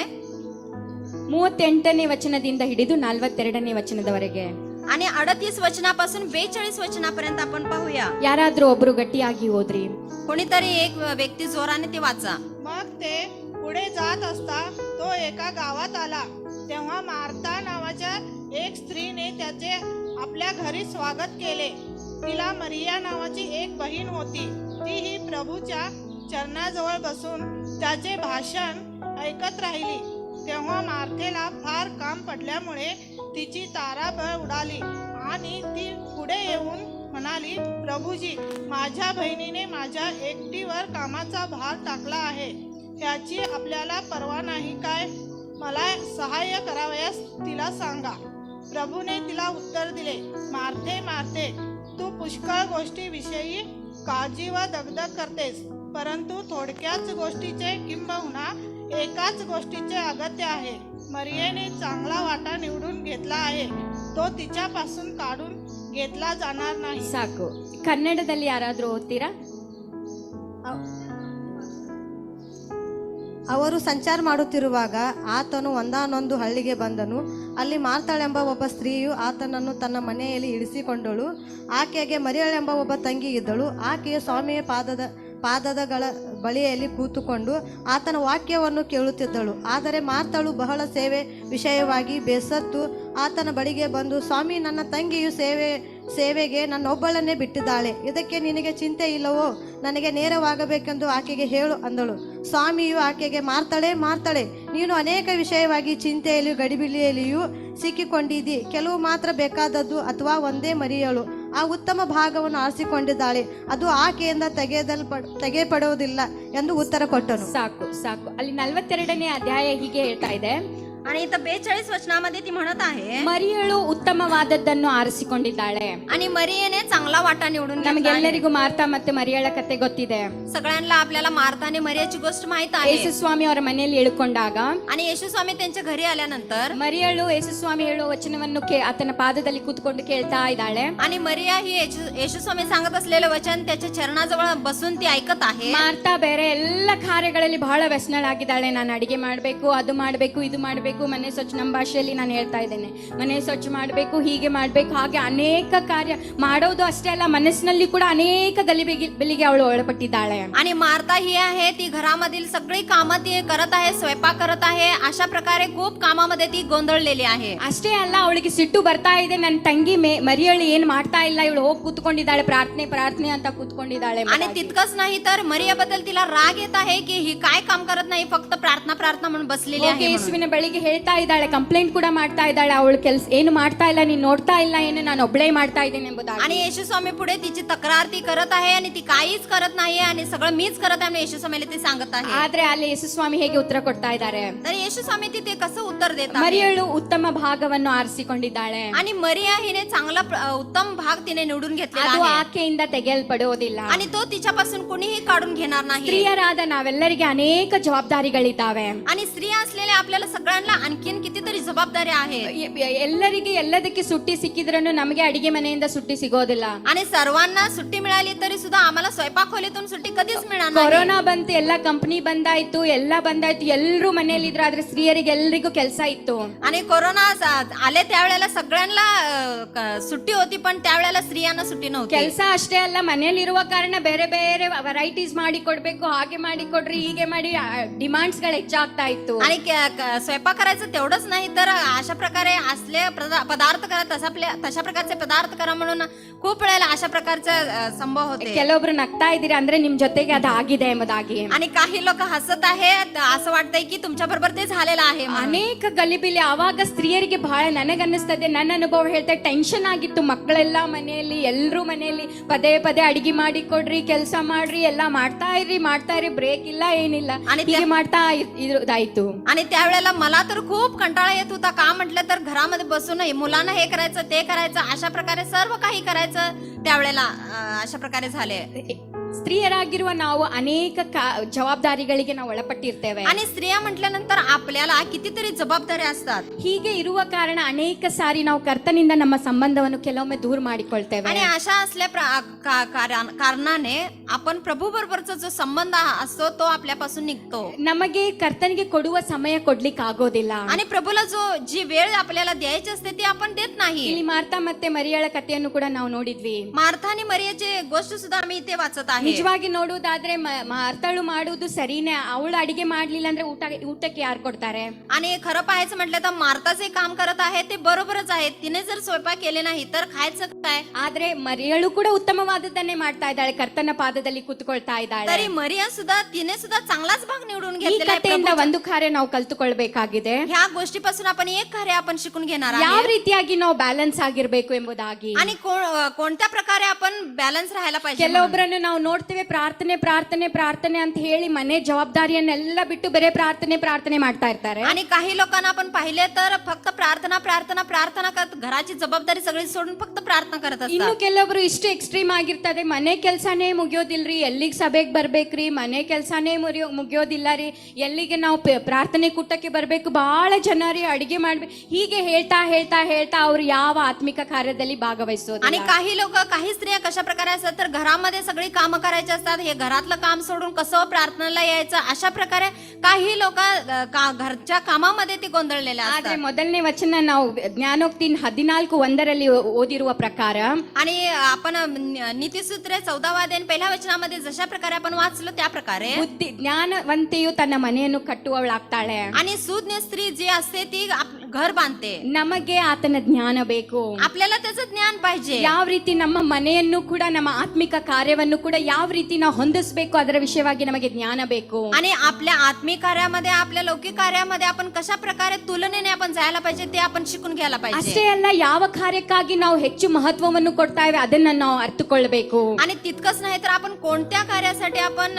38ನೇ ವಚನದಿಂದ ಹಿಡಿದು 42ನೇ ವಚನದವರೆಗೆ. आणि 38 वचनापासून 42 वचनापर्यंत आपण पाहूया. ಯಾರಾದ್ರೂ ಒಬ್ರು ಗಟ್ಟಿಯಾಗಿ ಓದ್ರಿ. कोणीतरी एक व्यक्ती जोराने ते वाचा. मग ते पुढे जात असता तो एका गावात आला. तेव्हा मार्था नावाच्या एक स्त्रीने त्याचे आपल्या घरी स्वागत केले. तिला मरिया नावाची एक बहीण होती. ती ही प्रभूच्या चरणाजवळ बसून त्याचे भाषण ऐकत राहिली. तेव्हा मार्थेला फार काम पडल्यामुळे तिची तारांबळ उडाली आणि ती पुढे येऊन म्हणाली, प्रभूजी, माझ्या बहिणीने माझ्या एकटीवर कामाचा भार टाकला आहे. त्याची आपल्याला पर्वा नाही काय? मला सहाय्य करावयास तिला सांगा. प्रभूने तिला उत्तर दिले, मार्थे मार्थे, तू पुष्कळ गोष्टीविषयी काळजी व दगदग करतेस, परंतु थोडक्याच गोष्टीचे किंबहुना एकाच गोष्टीचे अगत्य आहे. मरियेने चांगला वाटा निवडून घेतला आहे, तो तिच्यापासून काढून घेतला जाणार नाही. ಸಾಕು. ಕನ್ನಡದಲ್ಲಿ ಯಾರಾದ್ರೂ ಓದ್ತೀರಾ? ಅವರು ಸಂಚಾರ ಮಾಡುತ್ತಿರುವಾಗ ಆತನು ಒಂದಾನೊಂದು ಹಳ್ಳಿಗೆ ಬಂದನು. ಅಲ್ಲಿ ಮಾರ್ತಾಳೆಂಬ ಒಬ್ಬ ಸ್ತ್ರೀಯು ಆತನನ್ನು ತನ್ನ ಮನೆಯಲ್ಲಿ ಇಳಿಸಿಕೊಂಡಳು. ಆಕೆಗೆ ಮರಿಯಳೆಂಬ ಒಬ್ಬ ತಂಗಿ ಇದ್ದಳು. ಆಕೆಯು ಸ್ವಾಮಿಯ ಪಾದಗಳ ಬಳಿಯಲ್ಲಿ ಕೂತುಕೊಂಡು ಆತನ ವಾಕ್ಯವನ್ನು ಕೇಳುತ್ತಿದ್ದಳು. ಆದರೆ ಮಾರ್ತಳು ಬಹಳ ಸೇವೆ ವಿಷಯವಾಗಿ ಬೇಸತ್ತು ಆತನ ಬಳಿಗೆ ಬಂದು, ಸ್ವಾಮಿ, ನನ್ನ ತಂಗಿಯು ಸೇವೆಗೆ ನನ್ನೊಬ್ಬಳನ್ನೇ ಬಿಟ್ಟಿದ್ದಾಳೆ. ಇದಕ್ಕೆ ನಿನಗೆ ಚಿಂತೆ ಇಲ್ಲವೋ? ನನಗೆ ನೇರವಾಗಬೇಕೆಂದು ಆಕೆಗೆ ಹೇಳು ಅಂದಳು. ಸ್ವಾಮಿಯು ಆಕೆಗೆ, ಮಾರ್ತಳೆ, ನೀನು ಅನೇಕ ವಿಷಯವಾಗಿ ಚಿಂತೆಯಲ್ಲಿಯೂ ಗಡಿಬಿಡಿಯಲ್ಲಿಯೂ ಸಿಕ್ಕಿಕೊಂಡಿದ್ದಿ. ಕೆಲವು ಮಾತ್ರ ಬೇಕಾದದ್ದು, ಅಥವಾ ಒಂದೇ ಮರಿಯಳು ಆ ಉತ್ತಮ ಭಾಗವನ್ನು ಆರಿಸಿಕೊಂಡಿದ್ದಾಳೆ, ಅದು ಆಕೆಯಿಂದ ತೆಗೆಯಪಡುವುದಿಲ್ಲ ಎಂದು ಉತ್ತರ ಕೊಟ್ಟನು. ಸಾಕು ಸಾಕು. ಅಲ್ಲಿ 42ನೇ ಅಧ್ಯಾಯ ಹೀಗೆ ಹೇಳ್ತಾ ಇದೆ. आणि इथं 42 वचनामध्ये ती म्हणत आहे, ಮರಿಯಳು ಉತ್ತಮವಾದದ್ದನ್ನು ಆರಿಸಿಕೊಂಡಿದ್ದಾಳೆ. आणि मरियेने चांगला वाटा निवडून घेतला आहे. ನಮಗೆಲ್ಲರಿಗೂ ಮಾರ್ತಾ ಮತ್ತೆ ಮರಿಯಳ ಕತೆ ಗೊತ್ತಿದೆ. सगळ्यांना आपल्याला मार्था आणि मरियाची गोष्ट माहित आहे. ಯೇಸು ಸ್ವಾಮಿ ಅವರ ಮನೆಯಲ್ಲಿ ಇಳ್ಕೊಂಡಾಗ आणि येशू स्वामी त्यांच्या घरी आल्यानंतर ಮರಿಯಳು ಯೇಸು ಸ್ವಾಮಿ ಹೇಳುವ ವಚನವನ್ನು ಆತನ ಪಾದದಲ್ಲಿ ಕೂತ್ಕೊಂಡು ಕೇಳ್ತಾ ಇದ್ದಾಳೆ. आणि मरिया ही येशू स्वामी सांगत असलेले वचन त्याच्या चरणाजवळ बसून ती ऐकत आहे. ಮಾರ್ತಾ ಬೇರೆ ಎಲ್ಲ ಕಾರ್ಯಗಳಲ್ಲಿ ಬಹಳ ವ್ಯಸನಳಾಗಿದ್ದಾಳೆ. ನಾನು ಅಡಿಗೆ ಮಾಡಬೇಕು, ಅದು ಮಾಡಬೇಕು, ಇದು ಮಾಡಬೇಕು, ಮನೆ ಸ್ವಚ್ಛ, ನಮ್ಮ ಭಾಷೆಯಲ್ಲಿ ನಾನು ಹೇಳ್ತಾ ಇದ್ದೇನೆ, ಮನೆ ಸ್ವಚ್ಛ ಮಾಡಬೇಕು, ಹೀಗೆ ಮಾಡಬೇಕು, ಹಾಗೆ ಅನೇಕ ಕಾರ್ಯ ಮಾಡೋದು ಅಷ್ಟೇ ಅಲ್ಲ, ಮನಸ್ಸಿನಲ್ಲಿ ಕೂಡ ಅನೇಕ ಗಲಿಬಿಲಿಗೆ ಅವಳು ಒಳಪಟ್ಟಿದ್ದಾಳೆ. आणि मार्था ही आहे, ती घरामधील सगळी कामं ती करत आहे, स्वयंपाक करत आहे, अशा प्रकारे खूप कामामध्ये ती गोंधळलेली आहे. ಅಷ್ಟೇ ಅಲ್ಲ, ಅವಳಿಗೆ ಸಿಟ್ಟು ಬರ್ತಾ ಇದೆ, ನನ್ನ ತಂಗಿ ಮರಿಯಳು ಏನ್ ಮಾಡ್ತಾ ಇಲ್ಲ, ಇವಳು ಹೋಗಿ ಕೂತ್ಕೊಂಡಿದ್ದಾಳೆ, ಪ್ರಾರ್ಥನೆ ಅಂತ ಕೂತ್ಕೊಂಡಿದ್ದಾಳೆ. आणि तितकंच नाही तर मरियाबद्दल तिला राग येत आहे की ही काय काम करत नाही, फक्त प्रार्थना म्हणून बसलेली आहे. ಯೇಸುವಿನ ಬಳಿಗೆ ಹೇಳ್ತಾ ಇದ್ದಾಳೆ, ಕಂಪ್ಲೇಂಟ್ ಕೂಡ ಮಾಡ್ತಾ ಇದ್ದಾಳೆ, ಅವಳು ಕೆಲಸ ಏನು ಮಾಡ್ತಾ ಇಲ್ಲ, ನೀನ್ ನೋಡ್ತಾ ಇಲ್ಲ ಏನು, ನಾನು ಒಬ್ಳೇ ಮಾಡ್ತಾ ಇದ್ದೇನೆ ಎಂಬುದಾಗಿ. आणि येशू स्वामी पुढे तिची तक्रार ती करत आहे आणि ती काहीच करत नाहीये आणि सगळं मीच करत आहे, येशू स्वामीला ती सांगत आहे. ಆದ್ರೆ ಅಲ್ಲಿ ಯೇಸು ಸ್ವಾಮಿ ಹೇಗೆ ಉತ್ತರ ಕೊಡ್ತಾ ಇದ್ದಾರೆ? तर येशू स्वामी तिथे कसं उत्तर देतात? ಮರಿಯಳು ಉತ್ತಮ ಭಾಗವನ್ನು ಆರಿಸಿಕೊಂಡಿದ್ದಾಳೆ. आणि मरिया हिने चांगला उत्तम भाग तिने निवडून घेतलेला ಅದು आहे ಆಕೆಯಿಂದ ತೆಗೆಯಲ್ಪಡುವುದಿಲ್ಲ. आणि तो तिच्यापासून कुणीही काढून घेणार नाही. ಸ್ತ್ರೀಯರಾದ ನಾವೆಲ್ಲರಿಗೆ ಅನೇಕ ಜವಾಬ್ದಾರಿಗಳಿದ್ದಾವೆ. आणि स्त्रिया असलेल्या आपल्याला सगळ्यांना आणखीन कितीतरी जबाबदारी आहे. ಎಲ್ಲರಿಗೆ ಎಲ್ಲದಕ್ಕೆ ಸುಟ್ಟಿ ಸಿಕ್ಕಿದ್ರೂ ನಮಗೆ ಅಡಿಗೆ ಮನೆಯಿಂದ ಸುಟ್ಟಿ ಸಿಗೋದಿಲ್ಲ. आणि सर्वांना सुट्टी मिळाली तरी सुद्धा आम्हाला स्वयंपाक खोलीतून सुट्टी कधीच मिळणार नाही. ಕೊರೋನಾ ಬಂತು, ಎಲ್ಲ ಕಂಪನಿ ಬಂದಾಯ್ತು, ಎಲ್ಲ ಬಂದಾಯ್ತು, ಎಲ್ಲರೂ ಮನೆಯಲ್ಲಿ ಇದ್ರು, ಆದ್ರೆ ಸ್ತ್ರೀಯರಿಗೆ ಎಲ್ರಿಗೂ ಕೆಲಸ ಇತ್ತು. आणि कोरोना आले त्यावेळेला सगळ्यांना सुट्टी होती, पण त्यावेळेला स्त्रियांना सुट्टी नव्हती. ಕೆಲಸ ಅಷ್ಟೇ ಅಲ್ಲ, ಮನೆಯಲ್ಲಿ ಇರುವ ಕಾರಣ ಬೇರೆ ಬೇರೆ ವೆರೈಟೀಸ್ ಮಾಡಿ ಕೊಡ್ಬೇಕು, ಹಾಗೆ ಮಾಡಿ ಕೊಡ್ರಿ, ಹೀಗೆ ಮಾಡಿ ಡಿಮಾಂಡ್ಸ್ ಗಳು ಹೆಚ್ಚಾಗ್ತಾ ಇತ್ತು. आणि स्वयंपाक करायचं तेवढंच नाही तर अशा प्रकारे असले पदार्थ करा, तशा प्रकारचे पदार्थ करा म्हणून खूप वेळेला अशा प्रकारचे संभव होते. ಕೆಲವೊಬ್ರು ನಗ್ತಾ ಇದ್ದೀರಾ ಅಂದ್ರೆ ನಿಮ್ ಜೊತೆಗೆ ಅದು ಆಗಿದೆ ಎಂಬುದಾಗಿ. आणि काही लोक हसत आहेत, असं वाटतंय की तुमच्या बरोबर ते झालेलं आहे. ಅನೇಕ ಗಲಿಬಿಲಿ ಆವಾಗ ಸ್ತ್ರೀಯರಿಗೆ ಬಹಳ, ನನಗನ್ನಿಸ್ತದೆ, ನನ್ನ ಅನುಭವ ಹೇಳ್ತಾ, ಟೆನ್ಷನ್ ಆಗಿತ್ತು. ಮಕ್ಕಳೆಲ್ಲ ಮನೆಯಲ್ಲಿ, ಎಲ್ರೂ ಮನೆಯಲ್ಲಿ ಪದೇ ಪದೇ ಅಡಿಗೆ ಮಾಡಿ ಕೊಡ್ರಿ, ಕೆಲಸ ಮಾಡ್ರಿ, ಎಲ್ಲ ಮಾಡ್ತಾ ಇರ್ರಿ, ಬ್ರೇಕ್ ಇಲ್ಲ, ಏನಿಲ್ಲ, ಹೀಗೆ ಮಾಡ್ತಾ ಇದಾಯ್ತು. आणि त्यावेळेला मला तर खूप कंटाळा येत होता. का म्हटलं तर घरामध्ये बसून मुलांना हे करायचं, ते करायचं, अशा प्रकारे सर्व काही करायचं. त्यावेळेला अशा प्रकारे झाले. ಸ್ತ್ರೀಯರಾಗಿರುವ ನಾವು ಅನೇಕ ಜವಾಬ್ದಾರಿಗಳಿಗೆ ನಾವು ಒಳಪಟ್ಟಿರ್ತೇವೆ. आणि स्त्रिया म्हटल्यानंतर आपल्याला कितीतरी जबाबदारी असतात. ಹೀಗೆ ಇರುವ ಕಾರಣ ಅನೇಕ ಸಾರಿ ನಾವು ಕರ್ತನಿಂದ ನಮ್ಮ ಸಂಬಂಧವನ್ನು ಕೆಲವೊಮ್ಮೆ ದೂರ ಮಾಡಿಕೊಳ್ತೇವೆ. आणि अशा असल्या कारणाने आपण प्रभू बरोबरचा जो संबंध असतो तो आपल्यापासून निघतो. ನಮಗೆ ಕರ್ತನಿಗೆ ಕೊಡುವ ಸಮಯ ಕೊಡ್ಲಿಕ್ಕೆ ಆಗೋದಿಲ್ಲ. आणि प्रभूला जी वेळ आपल्याला द्यायची असते ती आपण देत नाही. ಇಲ್ಲಿ ಮಾರ್ತಾ ಮತ್ತೆ ಮರಿಯಳ ಕಥೆಯನ್ನು ಕೂಡ ನಾವು ನೋಡಿದ್ವಿ. मार्था आणि मरियाची गोष्ट सुद्धा आम्ही इथे वाचत आहे. ನಿಜವಾಗಿ ನೋಡುವುದಾದ್ರೆ ಮಾರ್ತಳು ಮಾಡುವುದು ಸರಿನೇ. ಅವಳು ಅಡಿಗೆ ಮಾಡ್ಲಿಲ್ಲ ಅಂದ್ರೆ ಊಟಕ್ಕೆ ಯಾರು ಕೊಡ್ತಾರೆ? आणि खरं पाहायचं म्हटलं तर मार्था जे काम करत आहे ते बरोबरच आहे. तिने जर स्वयंपाक केले नाही तर खायचं काय? ಆದ್ರೆ ಮರಿಯಳು ಕೂಡ ಉತ್ತಮವಾದದ್ದನ್ನೇ ಮಾಡ್ತಾ ಇದ್ದಾಳೆ, ಕರ್ತನ ಪಾದದಲ್ಲಿ ಕೂತ್ಕೊಳ್ತಾ ಇದ್ದಾಳೆ. तरी मरिया सुद्धा तिने सुद्धा चांगलाच भाग निवडून ಈ घेतलेला आहे. ಕಥೆಯಿಂದ ಒಂದು ಕಾರ್ಯ ನಾವು ಕಲ್ತುಕೊಳ್ಬೇಕಾಗಿದೆ. ह्या गोष्टीपासून आपण एक कार्य आपण शिकून घेणार ಯಾವ आहे. ರೀತಿಯಾಗಿ ನಾವು ಬ್ಯಾಲೆನ್ಸ್ ಆಗಿರ್ಬೇಕು ಎಂಬುದಾಗಿ. आणि कोणत्या प्रकारे आपण बॅलन्स राहायला पाहिजे. ಕೆಲವೊಬ್ಬರನ್ನು ನಾವು ನೋಡ್ತೇವೆ, ಪ್ರಾರ್ಥನೆ ಅಂತ ಹೇಳಿ ಮನೆ ಜವಾಬ್ದಾರಿಯನ್ನೆಲ್ಲ ಬಿಟ್ಟು ಬರೇ ಪ್ರಾರ್ಥನೆ ಮಾಡ್ತಾ ಇರ್ತಾರೆ. आणि काही लोकांना आपण पाहिले तर फक्त प्रार्थना करत घराची जबाबदारी सगळी सोडून फक्त प्रार्थना करत ಇನ್ನು असतात. ಕೆಲವೊಬ್ರು ಇಷ್ಟು ಎಕ್ಸ್ಟ್ರೀಮ್ ಆಗಿರ್ತದೆ, ಮನೆ ಕೆಲಸನೇ ಮುಗಿಯೋದಿಲ್ರಿ, ಎಲ್ಲಿಗೆ ಸಭೆಗೆ ಬರ್ಬೇಕ್ರಿ, ಮನೆ ಕೆಲಸನೇ ಮುಗಿಯೋದಿಲ್ಲ ರೀ, ಎಲ್ಲಿಗೆ ನಾವು ಪ್ರಾರ್ಥನೆ ಕೂಟಕ್ಕೆ ಬರ್ಬೇಕು, ಬಹಳ ಜನ ರೀ ಅಡಿಗೆ ಮಾಡ್ಬೇಕು, ಹೀಗೆ ಹೇಳ್ತಾ ಅವ್ರು ಯಾವ ಆತ್ಮಿಕ ಕಾರ್ಯದಲ್ಲಿ ಭಾಗವಹಿಸೋದು. आणि काही लोक, काही स्त्रिया कशा प्रकारे असतात तर घरामध्ये सगळी कामं करायचे असतात, हे घरातलं काम सोडून कसं प्रार्थनेला यायचं, अशा प्रकारे काही लोक घरच्या कामामध्ये ते गोंधळलेले ಆದ್ರೆ असतात. ಮೊದಲನೇ ವಚನ ನಾವು ಜ್ಞಾನೋಕ್ತಿ 14:1 ಓದಿರುವ ಪ್ರಕಾರ आणि आपण नीतिसूत्रे 14वा अध्याय पहिल्या वचनामध्ये जशा प्रकारे आपण वाचलो त्या प्रकारे ಬುದ್ಧಿ ಜ್ಞಾನವಂತೆಯು ತನ್ನ ಮನೆಯನ್ನು ಕಟ್ಟುವವಳಾಗ್ತಾಳೆ. आणि सुज्ञ स्त्री जी असते ती घर बांधते. ನಮಗೆ ಆತನ ಜ್ಞಾನ ಬೇಕು. आपल्याला त्याचं ज्ञान पाहिजे. ಯಾವ ರೀತಿ ನಮ್ಮ ಮನೆಯನ್ನು ಕೂಡ ನಮ್ಮ ಆತ್ಮಿಕ ಕಾರ್ಯವನ್ನು ಕೂಡ ಯಾವ ರೀತಿ ನಾವು ಹೊಂದಿಸಬೇಕು ಅದರ ವಿಷಯವಾಗಿ ನಮಗೆ ಜ್ಞಾನ ಬೇಕು. आणि आपल्या आत्मिक कार्यामध्ये आपल्या लौकिक कार्यामध्ये आपण कशा प्रकारे तुलनेने आपण जायला पाहिजे ते आपण शिकून घ्यायला पाहिजे. ಅಷ್ಟೇ ಅಲ್ಲ, ಯಾವ ಕಾರ್ಯಕ್ಕಾಗಿ ನಾವು ಹೆಚ್ಚು ಮಹತ್ವವನ್ನು ಕೊಡ್ತಾ ಇವೆ ಅದನ್ನ ನಾವು ಅರ್ಥಕೊಳ್ಳಬೇಕು. आणि तितकंच नाही तर आपण कोणत्या कार्यासाठी आपण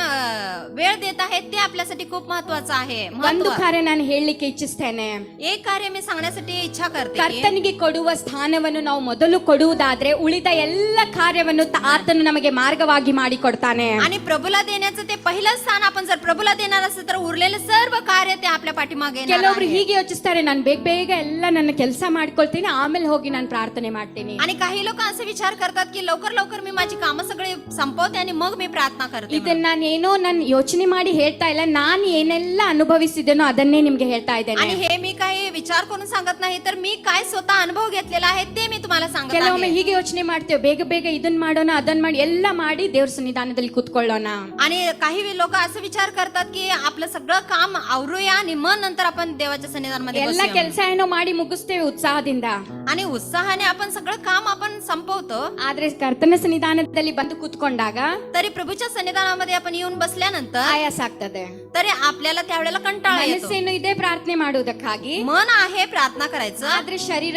वेळ देत आहे ते आपल्यासाठी खूप महत्वाचं आहे. ಒಂದು ಕಾರ್ಯ ನಾನು ಹೇಳಲಿಕ್ಕೆ ಇಚ್ಛಿಸ್ತೇನೆ. एक कार्य मी सांगण्यासाठी इच्छा करते. ಕರ್ತನಿಗೆ ಕೊಡುವ ಸ್ಥಾನವನ್ನು ನಾವು ಮೊದಲು ಕೊಡುವುದಾದ್ರೆ ಉಳಿದ ಎಲ್ಲ ಕಾರ್ಯವನ್ನು ಆತನು ನಮಗೆ ಮಾರ್ಗವಾಗಿ ಮಾಡಿ ಕೊಡ್ತಾನೆ. आणि प्रभूला देण्याचं ते पहिलं स्थान आपण जर प्रभूला देणार असेल तर उरलेले सर्व कार्य ते आपल्या पाठीमागे येणार ಕೆಲವೊಬ್ರು आहे. ಹೀಗೆ ಯೋಚಿಸ್ತಾರೆ, ನಾನು ಬೇಗ ಬೇಗ ಎಲ್ಲ ನನ್ನ ಕೆಲಸ ಮಾಡ್ಕೊಳ್ತೀನಿ, ಆಮೇಲೆ ಹೋಗಿ ನಾನು ಪ್ರಾರ್ಥನೆ ಮಾಡ್ತೀನಿ. आणि काही लोक असे विचार करतात की लवकर लवकर मी माझी कामं सगळी संपवते आणि मग मी प्रार्थना करते. ಇದನ್ನ ನಾನೇನೋ ನಾನು ಯೋಚನೆ ಮಾಡಿ ಹೇಳ್ತಾ ಇಲ್ಲ, ನಾನು ಏನೆಲ್ಲ ಅನುಭವಿಸಿದ್ದೇನೋ ಅದನ್ನೇ ನಿಮ್ಗೆ ಹೇಳ್ತಾ ಇದ್ದೇನೆ. आणि हे मी काही विचार करून सांगत नाही तर मी काय स्वतः अनुभव घेतलेला आहे ते मी तुम्हाला सांगत ಕೆಲವೊಮ್ಮೆ आहे. ಹೀಗೆ ಯೋಚನೆ ಮಾಡ್ತೇವೆ, ಬೇಗ ಬೇಗ ಇದನ್ನ ಮಾಡೋಣ ಅದನ್ನ ಮಾಡಿ ಎಲ್ಲ ಮಾಡಿ ದೇವ್ರ ಸನ್ನಿಧಾನದಲ್ಲಿ ಕೂತ್ಕೊಳ್ಳೋಣ. आणि काही लोक असं विचार करतात की आपलं सगळं काम आवरूया आणि मग नंतर आपण देवाच्या सन्निधानामध्ये ಎಲ್ಲ बसूया. ಕೆಲಸ ಏನೋ ಮಾಡಿ ಮುಗಿಸ್ತೇವೆ ಉತ್ಸಾಹದಿಂದ. आणि उत्साहाने आपण सगळं काम आपण संपवतो. ಆದ್ರೆ ಕರ್ತನ ಸನ್ನಿಧಾನದಲ್ಲಿ ಬಂದು ಕೂತ್ಕೊಂಡಾಗ तरी प्रभूच्या सन्निधानामध्ये आपण येऊन बसल्यानंतर ಆಯಾಸ ಆಗ್ತದೆ. तरी आपल्याला त्यावेळेला कंटाळा येतो. ಮನಸ್ಸೇನು ಇದೆ ಪ್ರಾರ್ಥನೆ ಮಾಡುವುದಕ್ಕಾಗಿ, मन आहे प्रार्थना करायचं, ಆದ್ರೆ ಶರೀರ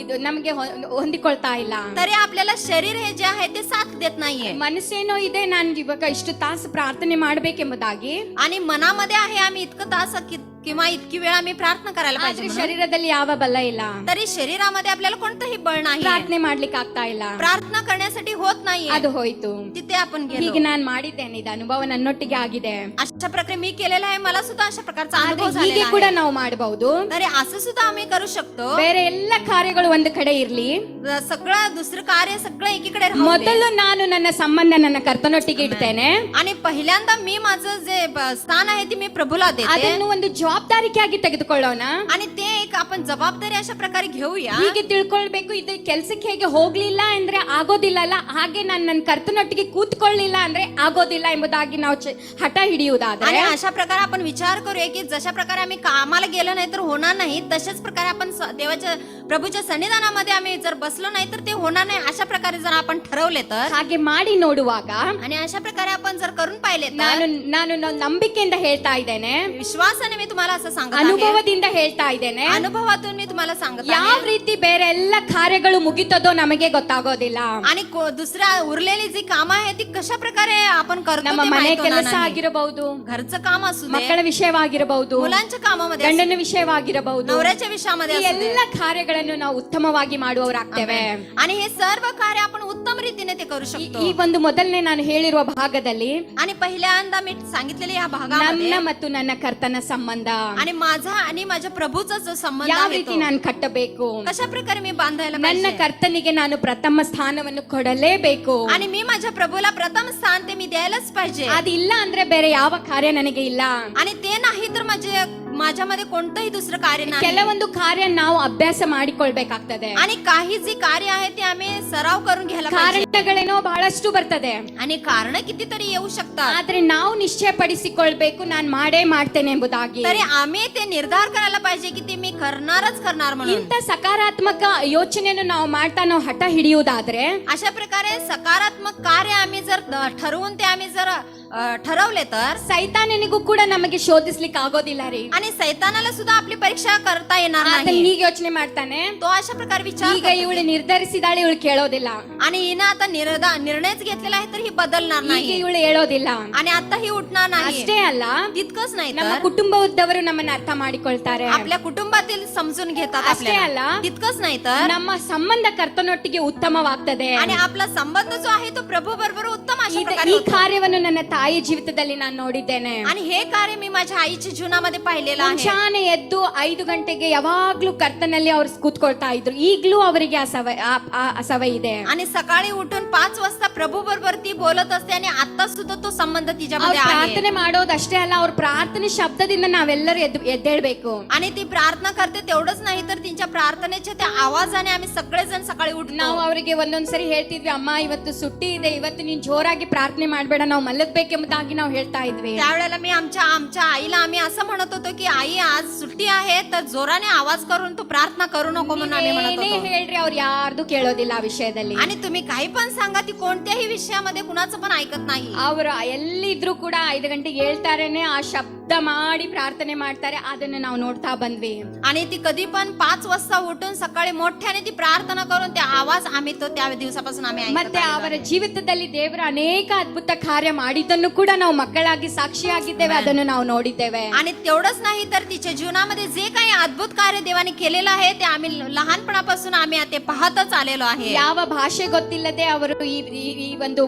ಇದು ನಮಗೆ ಹೊಂದಿಕೊಳ್ತಾ ಇಲ್ಲ. तरी आपल्याला शरीर हे जे आहे ते साथ देत नाहीये. ಮನಸ್ಸೇನೋ ಇದೆ, ನಾನು ಇವಾಗ ಇಷ್ಟು ತಾಸು ಪ್ರಾರ್ಥನೆ ಮಾಡ್ಬೇಕೆಂಬುದಾಗಿ, आणि मनामध्ये आहे आम्ही इतकं तास किंवा इतकी वेळा मी प्रार्थना करायला ಆದ್ರೆ पाहिजे म्हणून. ಶರೀರದಲ್ಲಿ ಯಾವ ಬಲ ಇಲ್ಲ, तरी शरीरामध्ये आपल्याला कोणतंही बळ नाही, ಪ್ರಾರ್ಥನೆ ಮಾಡ್ಲಿಕ್ಕೆ ಆಗ್ತಾ ಇಲ್ಲ. प्रार्थना करण्यासाठी होत नाहीये. ಅದು ಹೋಯ್ತು. तिथे आपण गेलो. ಹೀಗೆ ನಾನು ಮಾಡಿದ್ದೇನೆ, ಇದು ಅನುಭವ ನನ್ನೊಟ್ಟಿಗೆ ಆಗಿದೆ. अशा प्रकारे मी केलेला आहे, मला सुद्धा अशा प्रकारचा ಆದ್ರೆ अनुभव ಹೀಗೆ झालेला ಕೂಡ आहे. ನಾವು ಮಾಡಬಹುದು. तरी असं सुद्धा आम्ही करू शकतो. ಬೇರೆ ಎಲ್ಲ ಕಾರ್ಯಗಳು ಒಂದು ಕಡೆ ಇರ್ಲಿ, सगळं दुसरं कार्य सगळं एकीकडे राहू दे. ಮೊದಲು ನಾನು ನನ್ನ ಸಂಬಂಧ ನನ್ನ ಕರ್ತನೊಟ್ಟಿಗೆ ಇಡ್ತೇನೆ. आणि पहिल्यांदा मी माझं जे स्थान आहे ते मी प्रभूला देते. ಅದನ್ನು ಒಂದು ಜವಾಬ್ದಾರಿಯಾಗಿ ತೆಗೆದುಕೊಳ್ಳೋಣ. आणि ते एक आपण जबाबदारी अशा प्रकारे घेऊया. ಹೀಗೆ ತಿಳ್ಕೊಳ್ಬೇಕು, ಇದು ಕೆಲ್ಸಕ್ಕೆ ಹೇಗೆ ಹೋಗ್ಲಿಲ್ಲ ಅಂದ್ರೆ ಆಗೋದಿಲ್ಲ ಅಲ್ಲ, ಹಾಗೆ ನಾನು ನನ್ನ ಕರ್ತನೊಟ್ಟಿಗೆ ಕೂತ್ಕೊಳ್ಳಿಲ್ಲ ಅಂದ್ರೆ ಆಗೋದಿಲ್ಲ ಎಂಬುದಾಗಿ ನಾವು ಹಠ ಹಿಡಿಯುವುದಾದ್ರೆ, आणि अशा प्रकारे आपण विचार करूया की जशा प्रकारे आम्ही कामाला गेलो नाही तर होणार नाही, तशाच प्रकारे आपण देवाच्या प्रभूच्या सन्निधानामध्ये आम्ही जर बसलो नाही तर ते होणार नाही, अशा प्रकारे जर आपण ठरवले तर, ಹಾಗೆ ಮಾಡಿ ನೋಡುವಾಗ आणि अशा प्रकारे आपण जर करून पाहिले ನಾನು तर, ನಾನು ನಂಬಿಕೆಯಿಂದ ಹೇಳ್ತಾ ಇದ್ದೇನೆ, विश्वासाने मी तुम्हाला असं सांगत आहे, ಅನುಭವದಿಂದ ಹೇಳ್ತಾ ಇದ್ದೇನೆ, अनुभवातून मी तुम्हाला सांगत ಯಾವ आहे. ರೀತಿ ಬೇರೆ ಎಲ್ಲ ಕಾರ್ಯಗಳು ಮುಗಿತದೋ ನಮಗೆ ಗೊತ್ತಾಗೋದಿಲ್ಲ. आणि दुसऱ्या उरलेली जी कामं आहेत ती कशा प्रकारे आपण करतो ನಮ್ಮ ते ಮನೆ माहित होणार ಕೆಲಸ नाही. ಆಗಿರಬಹುದು, घरचं काम असू दे, ಮಕ್ಕಳ ವಿಷಯವಾಗಿರಬಹುದು, मुलांच्या कामामध्ये असू ಗಂಡನ दे, ವಿಷಯವಾಗಿರಬಹುದು, नवऱ्याच्या विषयामध्ये ಈ असू दे. ಎಲ್ಲ ಕಾರ್ಯಗಳನ್ನು ನಾವು ಉತ್ತಮವಾಗಿ ಮಾಡುವವರಾಗ್ತೇವೆ. आणि हे सर्व कार्य आपण उत्तम रीतीने ते करू ಈ शकतो. ಒಂದು ಮೊದಲನೇ ನಾನು ಹೇಳಿರುವ ಭಾಗದಲ್ಲಿ आणि पहिल्यांदा मी सांगितलेले या ನನ್ನ भागामध्ये ಮತ್ತು ನನ್ನ ಕರ್ತನ ಸಂಬಂಧ आणि माझा आणि माझ्या प्रभूचा जो संबंध ಯಾವ आहे ರೀತಿ तो ನಾನು ಕಟ್ಟಬೇಕು, कशा प्रकारे मी बांधायला ನನ್ನ पाहिजे. ಕರ್ತನಿಗೆ ನಾನು ಪ್ರಥಮ ಸ್ಥಾನವನ್ನು ಕೊಡಲೇಬೇಕು. आणि मी माझ्या प्रभूला प्रथम स्थान ते मी द्यायलाच पाहिजे. ಅದಿಲ್ಲ ಅಂದ್ರೆ ಬೇರೆ ಯಾವ ಕಾರ್ಯ ನನಗೆ ಇಲ್ಲ. आणि ते नाही तर माझ्यामध्ये कोणतंही दुसरं कार्य नाही. ಕೆಲವೊಂದು ಕಾರ್ಯ ನಾವು ಅಭ್ಯಾಸ ಮಾಡಿಕೊಳ್ಬೇಕಾಗ್ತದೆ. आणि काही जी कार्य आहे ते आम्ही सराव करून घ्यायला पाहिजे. ಕಾರಣಗಳೇನೋ ಬಹಳಷ್ಟು ಬರ್ತದೆ, आणि कारण कितीतरी येऊ शकतात, ಆದ್ರೆ ನಾವು ನಿಶ್ಚಯಪಡಿಸಿಕೊಳ್ಬೇಕು ನಾನು ಮಾಡೇ ಮಾಡ್ತೇನೆ ಎಂಬುದಾಗಿ. तरी आम्ही ते निर्धार करायला पाहिजे की ते मी करणारच करणार म्हणून. ಇಂಥ ಸಕಾರಾತ್ಮಕ ಯೋಚನೆಯನ್ನು ನಾವು ಮಾಡ್ತಾ ನಾವು ಹಠ ಹಿಡಿಯುವುದಾದ್ರೆ, अशा प्रकारे सकारात्मक कार्य आम्ही जर ठरवून ते आम्ही जर ठरवले तर, ಸೈತಾನನಿಗೂ ಕೂಡ ನಮಗೆ ಶೋಧಿಸ್ಲಿಕ್ಕೆ ಆಗೋದಿಲ್ಲ ರೀ. आणि सैतानाला सुद्धा आपली परीक्षा करता येणार ಆತನ नाही. ಹೀಗೆ ಯೋಚನೆ ಮಾಡ್ತಾನೆ, तो अशा प्रकारे विचार ಈಗ करतो. ಇವಳು ನಿರ್ಧರಿಸಿದಾಳೆ, ಇವಳು ಕೇಳೋದಿಲ್ಲ. आणि हिनं आता निर्णयच घेतलेला आहे तर ही बदलणार ಈಗ नाही ಇವಳು ಹೇಳೋದಿಲ್ಲ. आणि आता ही उठणार नाही. ಅಷ್ಟೇ ಅಲ್ಲ, तितकंच नाही ನಮ್ಮ तर ಕುಟುಂಬದವರು ನಮ್ಮನ್ನ ಅರ್ಥ ಮಾಡಿಕೊಳ್ತಾರೆ. आपल्या कुटुंबातील समजून घेतात ಅಷ್ಟೇ आपल्याला. ಅಲ್ಲ, तितकंच नाही तर ನಮ್ಮ ಸಂಬಂಧ ಕರ್ತನೊಟ್ಟಿಗೆ ಉತ್ತಮವಾಗ್ತದೆ. आणि आपला संबंध जो आहे तो प्रभू बरोबर उत्तम अशा ಈ प्रकारे होतो. ಕಾರ್ಯವನ್ನು ನನ್ನ ತಾಯಿ ಜೀವಿತದಲ್ಲಿ ನಾನು ನೋಡಿದ್ದೇನೆ. आणि हे कार्य मी माझ्या आईच्या जीवनामध्ये पाहिलेलं आहे. ಮುಂಜಾನೆ ಎದ್ದು 5 ಗಂಟೆಗೆ ಯಾವಾಗ್ಲೂ ಕರ್ತನಲ್ಲಿ ಅವ್ರು ಕೂತ್ಕೊಳ್ತಾ ಇದ್ರು. ಈಗ್ಲೂ ಅವರಿಗೆ ಆ ಸವಯ ಇದೆ. आणि सकाळी उठून 5 वाजता प्रभू बरोबर ती बोलत असते आणि आता सुद्धा तो संबंध ಅವ್ರು तिच्यामध्ये आहे ಪ್ರಾರ್ಥನೆ ಮಾಡೋದಷ್ಟೇ ಅಲ್ಲ, ಅವ್ರ ಪ್ರಾರ್ಥನೆ ಶಬ್ದದಿಂದ ನಾವೆಲ್ಲರೂ ಎದ್ದೇಳ್ಬೇಕು. आणि ती प्रार्थना करते तेवढंच नाही तर तिच्या प्रार्थनेच्या त्या आवाजाने आम्ही सगळेजण सकाळी उठतो. ನಾವು ಅವರಿಗೆ ಒಂದೊಂದ್ಸರಿ ಹೇಳ್ತಿದ್ವಿ, ಅಮ್ಮ ಇವತ್ತು ಸುಟ್ಟಿ ಇದೆ, ಇವತ್ತು ನೀನ್ ಜೋರಾಗಿ ಪ್ರಾರ್ಥನೆ ಮಾಡ್ಬೇಡ, ನಾವು ಮಲಗಬೇಕೆಂಬುದಾಗಿ ನಾವು ಹೇಳ್ತಾ ಇದ್ವಿ. त्यावेळेला मी आमच्या आईला आम्ही असं म्हणत होतो की आई आज सुट्टी आहे तर जोराने आवाज करून तू प्रार्थना करू नको म्हणून आम्ही म्हणत ಏನೇ होतो. ಹೇಳ್ರಿ ಅವ್ರು ಯಾರ್ದು ಕೇಳೋದಿಲ್ಲ ಆ ವಿಷಯದಲ್ಲಿ. आणि तुम्ही काही पण सांगा ती कोणत्याही विषयामध्ये कुणाचं पण ऐकत नाही. ಅವರು ಎಲ್ಲಿದ್ರು ಕೂಡ 5 ಗಂಟೆಗೆ ಹೇಳ್ತಾರೇನೆ, ಆ ಶಬ್ದ ಮಾಡಿ ಪ್ರಾರ್ಥನೆ ಮಾಡ್ತಾರೆ, ಅದನ್ನ ನಾವು ನೋಡ್ತಾ ಬಂದ್ವಿ. आणि ती कधी पण 5 वाजता उठून सकाळी मोठ्याने ती प्रार्थना करून त्या आवाज आम्ही तो त्या दिवसापासून आम्ही ऐकत ಮತ್ತೆ आलेलो ಅವರ आहे. ಜೀವಿತದಲ್ಲಿ ದೇವರ ಅನೇಕ ಅದ್ಭುತ ಕಾರ್ಯ ಮಾಡಿದ್ದನ್ನು ಕೂಡ ನಾವು ಮಕ್ಕಳಾಗಿ ಸಾಕ್ಷಿಯಾಗಿದ್ದೇವೆ, ಅದನ್ನು ನಾವು ನೋಡಿದ್ದೇವೆ. आणि तेवढंच नाही तर तिच्या जीवनामध्ये जे काही अद्भुत कार्य देवाने केलेलं आहे ते आम्ही लहानपणापासून आम्ही ते पाहतच आलेलो आहे. ಯಾವ ಭಾಷೆ ಗೊತ್ತಿಲ್ಲದೆ ಅವರು ಈ ಒಂದು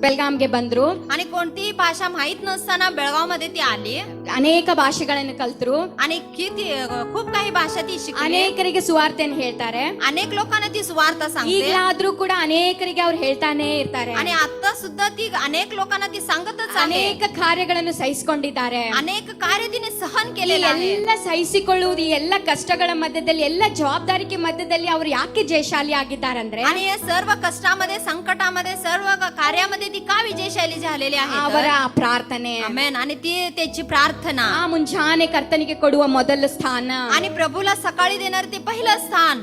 ಬೆಲ್ಗಾಂಗೆ ಬಂದ್ರು. आणि कोणतीही भाषा माहित नसताना बेळगाव मध्ये ती आली ಅನೇಕ ಭಾಷೆಗಳನ್ನು ಕಲ್ತರು. आणि किती खूप काही भाषा ती शिकली. ಅನೇಕರಿಗೆ ಸುವಾರ್ತೆಯನ್ನು ಹೇಳ್ತಾರೆ. अनेक लोकांना ती सुवार्ता सांगते ಈಗಲಾದ್ರೂ ಕೂಡ ಅನೇಕರಿಗೆ ಅವ್ರು ಹೇಳ್ತಾನೆ ಇರ್ತಾರೆ. आणि आता सुद्धा ती अनेक लोकांना ती सांगतच आहे. ಅನೇಕ ಕಾರ್ಯಗಳನ್ನು ಸಹಿಸಿಕೊಂಡಿದ್ದಾರೆ. अनेक कार्य तिने सहन ಈ केलेलं आहे. ಎಲ್ಲ ಸಹಿಸಿಕೊಳ್ಳುವುದು, ಈ ಎಲ್ಲ ಕಷ್ಟಗಳ ಮಧ್ಯದಲ್ಲಿ, ಎಲ್ಲ ಜವಾಬ್ದಾರಿಕೆ ಮಧ್ಯದಲ್ಲಿ ಅವರು ಯಾಕೆ ಜಯಶಾಲಿ ಆಗಿದ್ದಾರಂದ್ರೆ आणि या सर्व कष्टामध्ये संकटामध्ये सर्व कार्यामध्ये ती का विजयशाली झालेली ಅವರ आहे. ಪ್ರಾರ್ಥನೆ, आमेन. आणि ती त्याची प्रार्थना ಆ ಮುಂಜಾನೆ ಕರ್ತನಿಗೆ ಕೊಡುವ ಮೊದಲ ಸ್ಥಾನ, आणि प्रभूला सकाळी देणार ते पहिलं स्थान.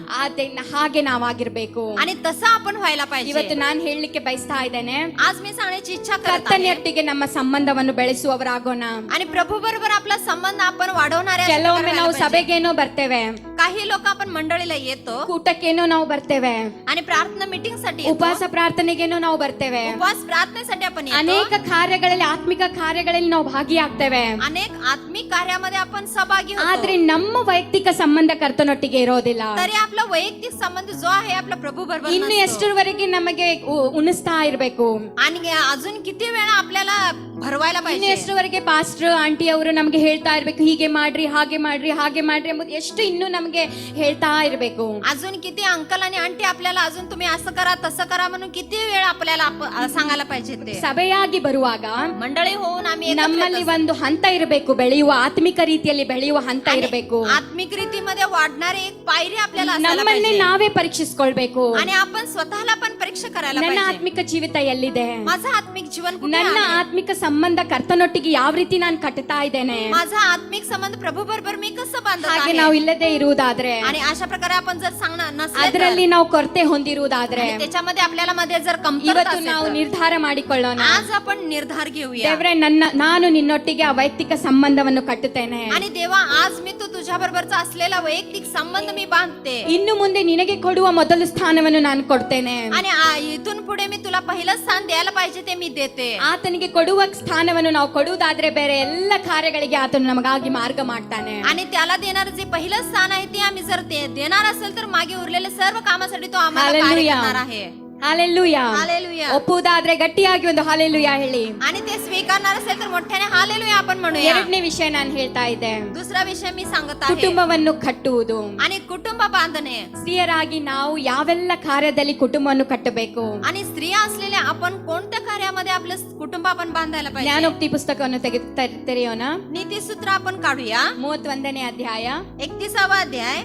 ಹಾಗೆ ನಾವಾಗಿರ್ಬೇಕು. आणि तसं आपण व्हायला ಇವತ್ತು पाहिजे. ನಾನು ಹೇಳಲಿಕ್ಕೆ ಬಯಸ್ತಾ ಇದ್ದೇನೆ, आज मी सांगण्याची इच्छा करत आहे. ಕರ್ತನಿಯೊಟ್ಟಿಗೆ ನಮ್ಮ ಸಂಬಂಧವನ್ನು ಬೆಳೆಸುವವರಾಗೋಣ. आणि प्रभू बरोबर आपला संबंध आपण वाढवणारे अशा ಕೆಲವೊಮ್ಮೆ प्रकारे ನಾವು व्हायला पाहिजे. ಸಭೆಗೇನೋ ಬರ್ತೇವೆ, काही लोक आपण मंडळीला येतो ಕೂಟಕ್ಕೇನೋ ನಾವು ಬರ್ತೇವೆ, आणि प्रार्थना मीटिंग साठी येतो. ಉಪವಾಸ ಪ್ರಾರ್ಥನೆಗೇನೋ ನಾವು ಬರ್ತೇವೆ, उपवास प्रार्थनेसाठी आपण येतो. ಅನೇಕ ಕಾರ್ಯಗಳಲ್ಲಿ, ಆತ್ಮಿಕ ಕಾರ್ಯಗಳಲ್ಲಿ ನಾವು ಭಾಗಿಯಾಗ್ತೇವೆ. अनेक आत्मिक कार्यामध्ये आपण सहभागी ಆದ್ರೆ होतो. ನಮ್ಮ ವೈಯಕ್ತಿಕ ಸಂಬಂಧ ಕರ್ತನೊಟ್ಟಿಗೆ ಇರೋದಿಲ್ಲ. तरी आपला वैयक्तिक संबंध जो आहे आपला प्रभू बरोबर ಇನ್ನು नसतो. ಎಷ್ಟರವರೆಗೆ ನಮಗೆ ಉಣಿಸ್ತಾ ಇರ್ಬೇಕು, आणि अजून किती वेळा आपल्याला भरवायला ಇನ್ನು पाहिजे. ಎಷ್ಟರವರೆಗೆ ಪಾಸ್ಟರ್ ಆಂಟಿ ಅವರು ನಮಗೆ ಹೇಳ್ತಾ ಇರ್ಬೇಕು, ಹೀಗೆ ಮಾಡ್ರಿ, ಹಾಗೆ ಮಾಡ್ರಿ, ಹಾಗೆ ಮಾಡ್ರಿ ಎಂಬುದು ಎಷ್ಟು ಇನ್ನು ನಮಗೆ ಹೇಳ್ತಾ ಇರ್ಬೇಕು. अजून किती अंकल आणि आंटी आपल्याला अजून तुम्ही असं करा तसं करा म्हणून किती वेळ आपल्याला सांगायला पाहिजे. ते ಸಭೆಯಾಗಿ ಬರುವಾಗ मंडळी होऊन आम्ही एकत्र ನಮ್ಮಲ್ಲಿ येतो. ಒಂದು ಹಂತ ಇರಬೇಕು, ಬೆಳೆಯುವ ಆತ್ಮಿಕ ರೀತಿಯಲ್ಲಿ ಬೆಳೆಯುವ ಹಂತ आणि ಇರಬೇಕು. आत्मिक रीतीमध्ये वाढणारी एक पायरी आपल्याला असायला ನಮ್ಮನ್ನೇ पाहिजे. ನಾವೇ ಪರೀಕ್ಷಿಸ್ಕೊಳ್ಬೇಕು. आणि आपण स्वतःला पण परीक्षा करायला ನನ್ನ पाहिजे. ಆತ್ಮಿಕ ಜೀವಿತ ಎಲ್ಲಿದೆ, माझं आत्मिक जीवन कुठे ನನ್ನ आहे? ಆತ್ಮಿಕ ಸಂಬಂಧ ಕರ್ತನೊಟ್ಟಿಗೆ ಯಾವ ರೀತಿ ನಾನು ಕಟ್ಟುತ್ತಾ ಇದ್ದೇನೆ. माझा आत्मिक संबंध प्रभू बरोबर मी कसं बांधत ಹಾಗೆ आहे? ನಾವು ಇಲ್ಲದೆ ಇರುವುದಾದ್ರೆ, आणि अशा प्रकारे आपण जर सांगणार नसले ಅದರಲ್ಲಿ ನಾವು ಕೊರತೆ ಹೊಂದಿರುವುದಾದ್ರೆ, आणि त्याच्यामध्ये आपल्याला मध्ये जर कमतरता ಇವತ್ತು असेल ನಾವು तर ನಿರ್ಧಾರ ಮಾಡಿಕೊಳ್ಳೋಣ, आज आपण निर्धार घेऊया. ದೇವರೇ ನಾನು ನಿನ್ನೊಟ್ಟಿಗೆ ಆ ವೈಯಕ್ತಿಕ ಸಂಬಂಧವನ್ನು ಕಟ್ಟುತ್ತೇನೆ. आणि देवा आज मी तो तुझ्या बरोबरचा असलेला वैयक्तिक संबंध मी बांधते. ಇನ್ನು ಮುಂದೆ ನಿನಗೆ ಕೊಡುವ ಮೊದಲ ಸ್ಥಾನವನ್ನು ನಾನು ಕೊಡ್ತೇನೆ. आणि इथून पुढे मी तुला पहिलं स्थान द्यायला पाहिजे ते मी देते. ಆತನಿಗೆ ಕೊಡುವ ಸ್ಥಾನವನ್ನು ನಾವು ಕೊಡುವುದಾದ್ರೆ ಬೇರೆ ಎಲ್ಲ ಕಾರ್ಯಗಳಿಗೆ ಆತನು ನಮಗಾಗಿ ಮಾರ್ಗ ಮಾಡ್ತಾನೆ. आणि त्याला देणारं जे पहिलं स्थान आहे ते आम्ही जर देणार असेल तर मागे उरलेल्या सर्व कामासाठी तो आम्हाला कार्य हालेलुया. करणार आहे. ಹಾಲೆಲೂಯಾ. हालेलुया. ಒಪ್ಪುವುದಾದ್ರೆ ಗಟ್ಟಿಯಾಗಿ ಒಂದು ಹಾಲೆಲೂಯಾ ಹೇಳಿ. आणि ते स्वीकारणार असेल तर मोठ्याने हालेलुया आपण म्हणूया. ಎರಡನೇ ವಿಷಯ ನಾನು ಹೇಳ್ತಾ ಇದ್ದೆ, दुसरा विषय मी सांगत आहे. ಕುಟುಂಬವನ್ನು ಕಟ್ಟುವುದು. आणि कुटुंब बांधणे. ಸ್ತ್ರೀಯರಾಗಿ ನಾವು ಯಾವೆಲ್ಲ ಕಾರ್ಯದಲ್ಲಿ ಕುಟುಂಬವನ್ನು ಕಟ್ಟಬೇಕು. आणि स्त्रिया असलेल्या आपण कोणत्या कार्यामध्ये आपलं कुटुंब आपण बांधायला पाहिजे. ಜ್ಞಾನೋಕ್ತಿ ಪುಸ್ತಕವನ್ನು ತೆರೆಯೋಣ. नीतिसूत्र आपण काढूया. 31ನೇ ಅಧ್ಯಾಯ 31वा अध्याय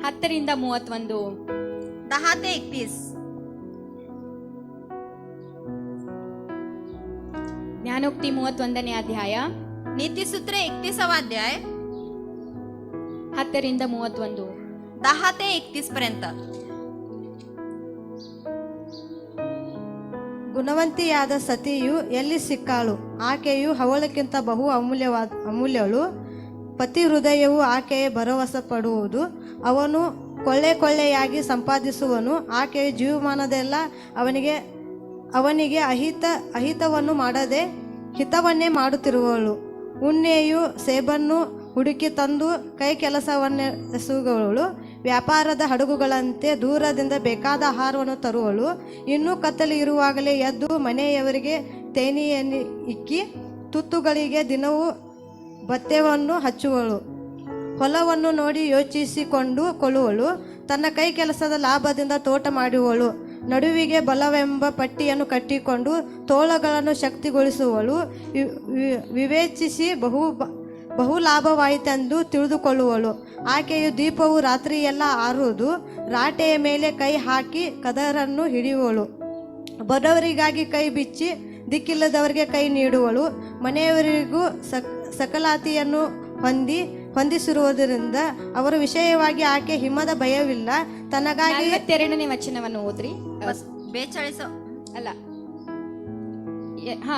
10 ರಿಂದ 31. 10 ते 31. ಜ್ಞಾನೋಕ್ತಿ 31ನೇ ಅಧ್ಯಾಯ नीतिसूत्र 31वा अध्याय 10 ರಿಂದ 31. 10 ते 31 पर्यंत. ಗುಣವಂತಿಯಾದ ಸತಿಯು ಎಲ್ಲಿ ಸಿಕ್ಕಾಳು? ಆಕೆಯು ಹವಳಕ್ಕಿಂತ ಬಹು ಅಮೂಲ್ಯಳು. ಪತಿ ಹೃದಯವು ಆಕೆಯ ಭರವಸೆ ಪಡುವುದು. ಅವನು ಕೊಳ್ಳೆಯಾಗಿ ಸಂಪಾದಿಸುವನು. ಆಕೆಯ ಜೀವಮಾನದೆಲ್ಲ ಅವನಿಗೆ ಅಹಿತವನ್ನು ಮಾಡದೆ ಹಿತವನ್ನೇ ಮಾಡುತ್ತಿರುವಳು. ಉಣ್ಣೆಯು ಸೇಬನ್ನು ಹುಡುಕಿ ತಂದು ಕೈ ಕೆಲಸವನ್ನೆಸುವಳು. ವ್ಯಾಪಾರದ ಹಡಗುಗಳಂತೆ ದೂರದಿಂದ ಬೇಕಾದ ಆಹಾರವನ್ನು ತರುವಳು. ಇನ್ನೂ ಕತ್ತಲು ಇರುವಾಗಲೇ ಎದ್ದು ಮನೆಯವರಿಗೆ ತೇನಿಯನ್ನು ಇಕ್ಕಿ ತುತ್ತುಗಳಿಗೆ ದಿನವೂ ಭತ್ಯವನ್ನು ಹಚ್ಚುವಳು. ಹೊಲವನ್ನು ನೋಡಿ ಯೋಚಿಸಿಕೊಂಡು ಕೊಳ್ಳುವಳು. ತನ್ನ ಕೈ ಕೆಲಸದ ಲಾಭದಿಂದ ತೋಟ ಮಾಡುವಳು. ನಡುವಿಗೆ ಬಲವೆಂಬ ಪಟ್ಟಿಯನ್ನು ಕಟ್ಟಿಕೊಂಡು ತೋಳಗಳನ್ನು ಶಕ್ತಿಗೊಳಿಸುವಳು. ವಿವೇಚಿಸಿ ಬಹು ಲಾಭವಾಯಿತೆಂದು ತಿಳಿದುಕೊಳ್ಳುವಳು. ಆಕೆಯು ದೀಪವು ರಾತ್ರಿಯೆಲ್ಲ ಆರುವುದು. ರಾಟೆಯ ಮೇಲೆ ಕೈ ಹಾಕಿ ಕದರನ್ನು ಹಿಡಿಯುವಳು. ಬಡವರಿಗಾಗಿ ಕೈ ಬಿಚ್ಚಿ ದಿಕ್ಕಿಲ್ಲದವರಿಗೆ ಕೈ ನೀಡುವಳು. ಮನೆಯವರಿಗೂ ಸಕಲಾತಿಯನ್ನು ಹೊಂದಿಸಿರುವುದರಿಂದ ಅವರ ವಿಷಯವಾಗಿ ಆಕೆ ಹಿಮದ ಭಯವಿಲ್ಲ. ತನಗಾಗಿ 42ನೇ ವಚನವನ್ನು ಓದ್ರಿ. 42 ಅಲ್ಲ,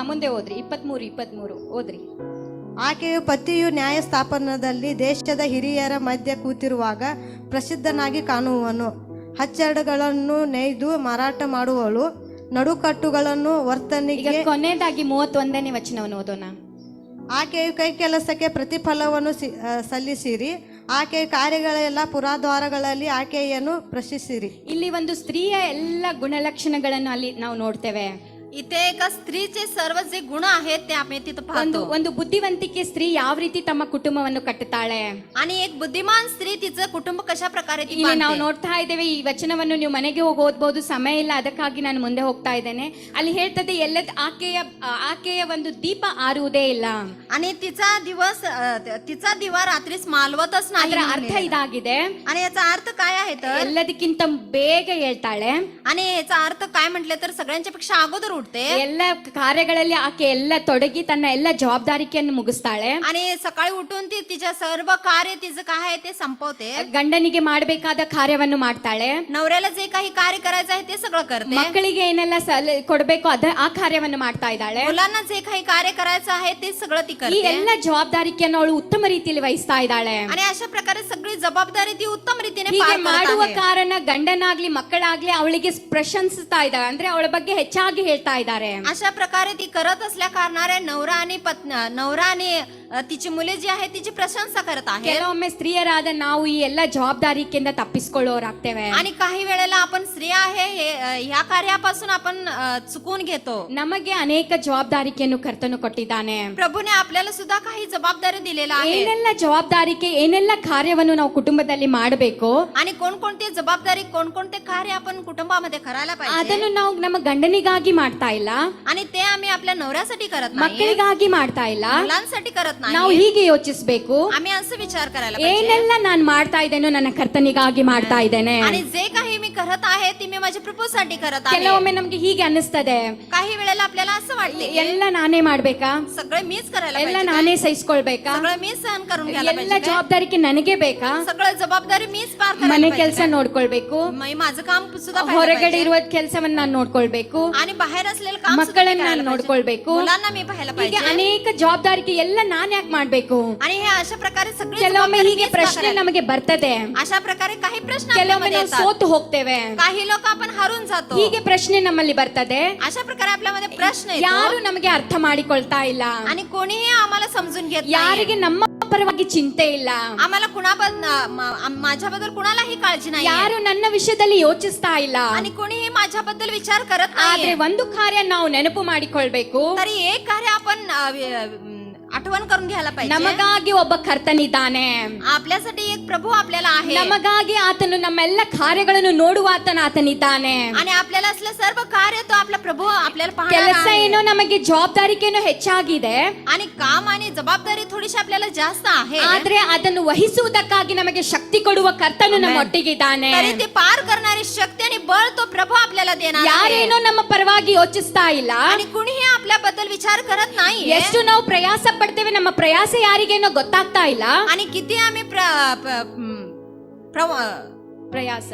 ಮುಂದೆ ಓದ್ರಿ. 23 ಓದ್ರಿ. ಆಕೆಯು ಪತಿಯು ನ್ಯಾಯಸ್ಥಾಪನದಲ್ಲಿ ದೇಶದ ಹಿರಿಯರ ಮಧ್ಯೆ ಕೂತಿರುವಾಗ ಪ್ರಸಿದ್ಧನಾಗಿ ಕಾಣುವನು. ಹಚ್ಚೆರಡುಗಳನ್ನು ನೇಯ್ದು ಮಾರಾಟ ಮಾಡುವಳು. ನಡುಕಟ್ಟುಗಳನ್ನು ಈಗ ವರ್ತನೆಗೆ. ಕೊನೆಯದಾಗಿ 31ನೇ ವಚನವನ್ನು ಓದೋಣ. ಆಕೆಯು ಕೈ ಕೆಲಸಕ್ಕೆ ಪ್ರತಿಫಲವನ್ನು ಸಲ್ಲಿಸಿರಿ. ಆಕೆಯ ಕಾರ್ಯಗಳೆಲ್ಲ ಪುರಾದ್ವಾರಗಳಲ್ಲಿ ಆಕೆಯನ್ನು ಪ್ರಶ್ನಿಸಿರಿ. ಇಲ್ಲಿ ಒಂದು ಸ್ತ್ರೀಯ ಎಲ್ಲ ಗುಣಲಕ್ಷಣಗಳನ್ನು ಅಲ್ಲಿ ನಾವು ನೋಡ್ತೇವೆ. इथे एका स्त्रीचे सर्व जे गुण आहेत ते आम्ही तिथं ಒಂದು पाहतो. ಒಂದು ಬುದ್ಧಿವಂತಿಕೆ ಸ್ತ್ರೀ ಯಾವ ರೀತಿ ತಮ್ಮ ಕುಟುಂಬವನ್ನು ಕಟ್ಟುತ್ತಾಳೆ. आणि एक बुद्धिमान स्त्री तिचं कुटुंब कशा प्रकारे ती ಇಲ್ಲಿ ನಾವು बांधते. ನೋಡ್ತಾ ಇದ್ದೇವೆ. ಈ ವಚನವನ್ನು ನೀವು ಮನೆಗೆ ಹೋಗಿ ಓದ್ಬೋದು, ಸಮಯ ಇಲ್ಲ, ಅದಕ್ಕಾಗಿ ನಾನು ಮುಂದೆ ಹೋಗ್ತಾ ಇದ್ದೇನೆ. ಅಲ್ಲಿ ಹೇಳ್ತದೆ ಆಕೆಯ ಒಂದು ದೀಪ ಆರುವುದೇ ಇಲ್ಲ. आणि तिचा दिवा रात्रीच मालवतच नाही. ಅದರ ಅರ್ಥ ಇದಾಗಿದೆ, आणि याचा अर्थ काय आहे तर, ಎಲ್ಲದಕ್ಕಿಂತ ಬೇಗ ಹೇಳ್ತಾಳೆ. आणि याचा अर्थ काय म्हटले तर सगळ्यांच्या पेक्षा अगोदर उठते. ಎಲ್ಲ ಕಾರ್ಯಗಳಲ್ಲಿ ಆಕೆ ಎಲ್ಲ ತೊಡಗಿ ತನ್ನ ಎಲ್ಲ ಜವಾಬ್ದಾರಿಕೆಯನ್ನು ಮುಗಿಸ್ತಾಳೆ. आणि सकाळी उठून ती तिच्या सर्व कार्य तिचं काय आहे ते संपवते. ಗಂಡನಿಗೆ ಮಾಡಬೇಕಾದ ಕಾರ್ಯವನ್ನು ಮಾಡ್ತಾಳೆ. नवऱ्याला जे काही कार्य करायचं आहे ते सगळं करते. ಮಕ್ಕಳಿಗೆ ಏನೆಲ್ಲ ಕೊಡಬೇಕು ಆ ಕಾರ್ಯವನ್ನು ಮಾಡ್ತಾ ಇದ್ದಾಳೆ. मुलांना जे काही कार्य करायचं आहे ते सगळं ती ಈ करते. ಎಲ್ಲ ಜವಾಬ್ದಾರಿಕೆಯನ್ನು ಅವಳು ಉತ್ತಮ ರೀತಿಯಲ್ಲಿ ವಹಿಸ್ತಾ ಇದ್ದಾಳೆ. आणि अशा प्रकारे सगळी जबाबदारी ती उत्तम रीतीने ಹೀಗೆ पार करत ಮಾಡುವ आहे. ಕಾರಣ ಗಂಡನಾಗ್ಲಿ ಮಕ್ಕಳಾಗ್ಲಿ ಅವಳಿಗೆ ಪ್ರಶಂಸಿಸ್ತಾ ಇದ್ದಾಳೆ, ಅಂದ್ರೆ ಅವಳ ಬಗ್ಗೆ ಹೆಚ್ಚಾಗಿ ಹೇಳ್ತಾ ಇದ್ದಾರೆ. अशा प्रकारे ती करत असल्या कारणाने नवरा आणि तिची मुले जी आहे तिची प्रशंसा करत आहे. ಕೆಲವೊಮ್ಮೆ ಸ್ತ್ರೀಯರಾದ ನಾವು ಈ ಎಲ್ಲ ಜವಾಬ್ದಾರಿಕೆಯಿಂದ ತಪ್ಪಿಸಿಕೊಳ್ಳೋರಾಗ್ತೇವೆ. आणि काही वेळेला आपण स्त्रिया आहे ह्या कार्यापासून आपण चुकून घेतो. ನಮಗೆ ಅನೇಕ ಜವಾಬ್ದಾರಿಕೆಯನ್ನು ಕರ್ತನು ಕೊಟ್ಟಿದ್ದಾನೆ. प्रभूने आपल्याला सुद्धा काही जबाबदारी दिलेला आहे. ಏನೆಲ್ಲ ಜವಾಬ್ದಾರಿಕೆ, ಏನೆಲ್ಲ ಕಾರ್ಯವನ್ನು ನಾವು ಕುಟುಂಬದಲ್ಲಿ ಮಾಡಬೇಕು, आणि कोणकोणती जबाबदारी कोणकोणते कार्य आपण कुटुंबामध्ये करायला पाहिजे. ಅದನ್ನು ನಾವು ನಮ್ಮ ಗಂಡನಿಗಾಗಿ ಮಾಡ್ತಾ ಇಲ್ಲ, आणि ते आम्ही आपल्या नवऱ्यासाठी करत नाही, ಮಕ್ಕಳಿಗಾಗಿ ಮಾಡ್ತಾ ಇಲ್ಲ. मुलांसाठी करत ನಾವು नाही. ಹೀಗೆ ಯೋಚಿಸಬೇಕು, आम्ही असं विचार करायला पाहिजे. ಏನೆಲ್ಲ ನಾನು ಮಾಡ್ತಾ ಇದ್ದೇನೋ ನನ್ನ ಕರ್ತನಿಗಾಗಿ ಮಾಡ್ತಾ ಇದ್ದೇನೆ. आणि जे काही मी करत आहे ते मी माझ्या प्रभूसाठी करत आहे. ಕೆಲವೊಮ್ಮೆ ನಮ್ಗೆ ಹೀಗೆ ಅನ್ನಿಸ್ತದೆ, काही वेळेला आपल्याला असं वाटते ಎಲ್ಲ ನಾನೇ ಮಾಡ್ಬೇಕಾ, सगळे मीच करायला ಎಲ್ಲ पाहिजे, ನಾನೇ ಸಹಿಸ್ಕೊಳ್ಬೇಕಾ, सगळं मीच सहन करून घ्यायला ಎಲ್ಲ पाहिजे, ಜವಾಬ್ದಾರಿಕೆ ನನಗೆ ಬೇಕಾ, सगळं जबाबदारी मीच पार ಮನೆ करायला ಕೆಲಸ पाहिजे. ನೋಡ್ಕೊಳ್ಬೇಕು, माझं काम सुद्धा पाहायला ಹೊರಗಡೆ पाहिजे. ಇರುವ ಕೆಲಸವನ್ನ ನಾನು ನೋಡ್ಕೊಳ್ಬೇಕು, आणि बाहेर असलेलं काम सुद्धा मी ಮಕ್ಕಳನ್ನ करायला ನಾನು पाहिजे. ನೋಡ್ಕೊಳ್ಬೇಕು. मुलांना मी पाहायला ಹೀಗೆ पाहिजे. ಅನೇಕ ಜವಾಬ್ದಾರಿಕೆ ಎಲ್ಲ ನಾನು ಯಾಕೆ ಮಾಡ್ಬೇಕು. आणि हे अशा प्रकारे सगळी ಕೆಲವೊಮ್ಮೆ जबाबदारी ಹೀಗೆ मीच का ಪ್ರಶ್ನೆ करायला? ನಮಗೆ ಬರ್ತದೆ. अशा प्रकारे काही प्रश्न ಕೆಲವೊಮ್ಮೆ आपल्यामध्ये ನಾವು येतात. ಸೋತು ಹೋಗ್ತೇವೆ. काही लोक आपण हरून जातो. ಹೀಗೆ ಪ್ರಶ್ನೆ ನಮ್ಮಲ್ಲಿ ಬರ್ತದೆ. अशा प्रकारे आपल्यामध्ये प्रश्न ಯಾರು येतो ನಮಗೆ ಅರ್ಥ ಮಾಡಿಕೊಳ್ತಾ ಇಲ್ಲ, आणि कोणीही आम्हाला समजून घेत नाही. ಯಾರಿಗೆ ನಮ್ಮ ಪರವಾಗಿ ಚಿಂತೆ ಇಲ್ಲ, आम्हाला माझ्याबद्दल कुणालाही काळजी नाही ಯಾರು ನನ್ನ ವಿಷಯದಲ್ಲಿ ಯೋಚಿಸ್ತಾ ಇಲ್ಲ. आणि कोणीही माझ्याबद्दल विचार करत ಆದ್ರೆ नाही. ಒಂದು ಕಾರ್ಯ ನಾವು ನೆನಪು ಮಾಡಿಕೊಳ್ಬೇಕು, तरी एक कार्य आपण आठवण करून घ्यायला पाहिजे. ನಮಗಾಗಿ ಒಬ್ಬ ಕರ್ತನಿದ್ದಾನೆ. आपल्यासाठी एक प्रभू आपल्याला आहे ನಮಗಾಗಿ ಆತನು ನಮ್ಮೆಲ್ಲ ಕಾರ್ಯಗಳನ್ನು ನೋಡುವ ಆತನಿದ್ದಾನೆ. आणि आपल्याला असलं सर्व कार्य तो आपला प्रभू आपल्याला पाहणार ಕೆಲಸ आहे. ಏನೋ ನಮಗೆ ಜವಾಬ್ದಾರಿಕೆನೋ ಹೆಚ್ಚಾಗಿದೆ, आणि काम आणि जबाबदारी थोडीशी आपल्याला जास्त आहे. ಆದ್ರೆ ಅದನ್ನು ವಹಿಸುವುದಕ್ಕಾಗಿ ನಮಗೆ ಶಕ್ತಿ ಕೊಡುವ ಕರ್ತನು ನಮ್ಮ ಒಟ್ಟಿಗಿದ್ದಾನೆ. तरी ते पार करणारी शक्ती आणि बळ तो प्रभू आपल्याला देणार आहे. ಯಾರೇನೋ ನಮ್ಮ ಪರವಾಗಿ ಯೋಚಿಸ್ತಾ ಇಲ್ಲ, आणि कुणीही आपल्याबद्दल विचार करत नाही. ಎಷ್ಟು ನಾವು ಪ್ರಯಾಸ ಪಡ್ತೇವೆ, ನಮ್ಮ ಪ್ರಯಾಸ ಯಾರಿಗೇನೋ ಗೊತ್ತಾಗ್ತಾ ಇಲ್ಲ. आणि किती आम्ही ಪ್ರಯಾಸ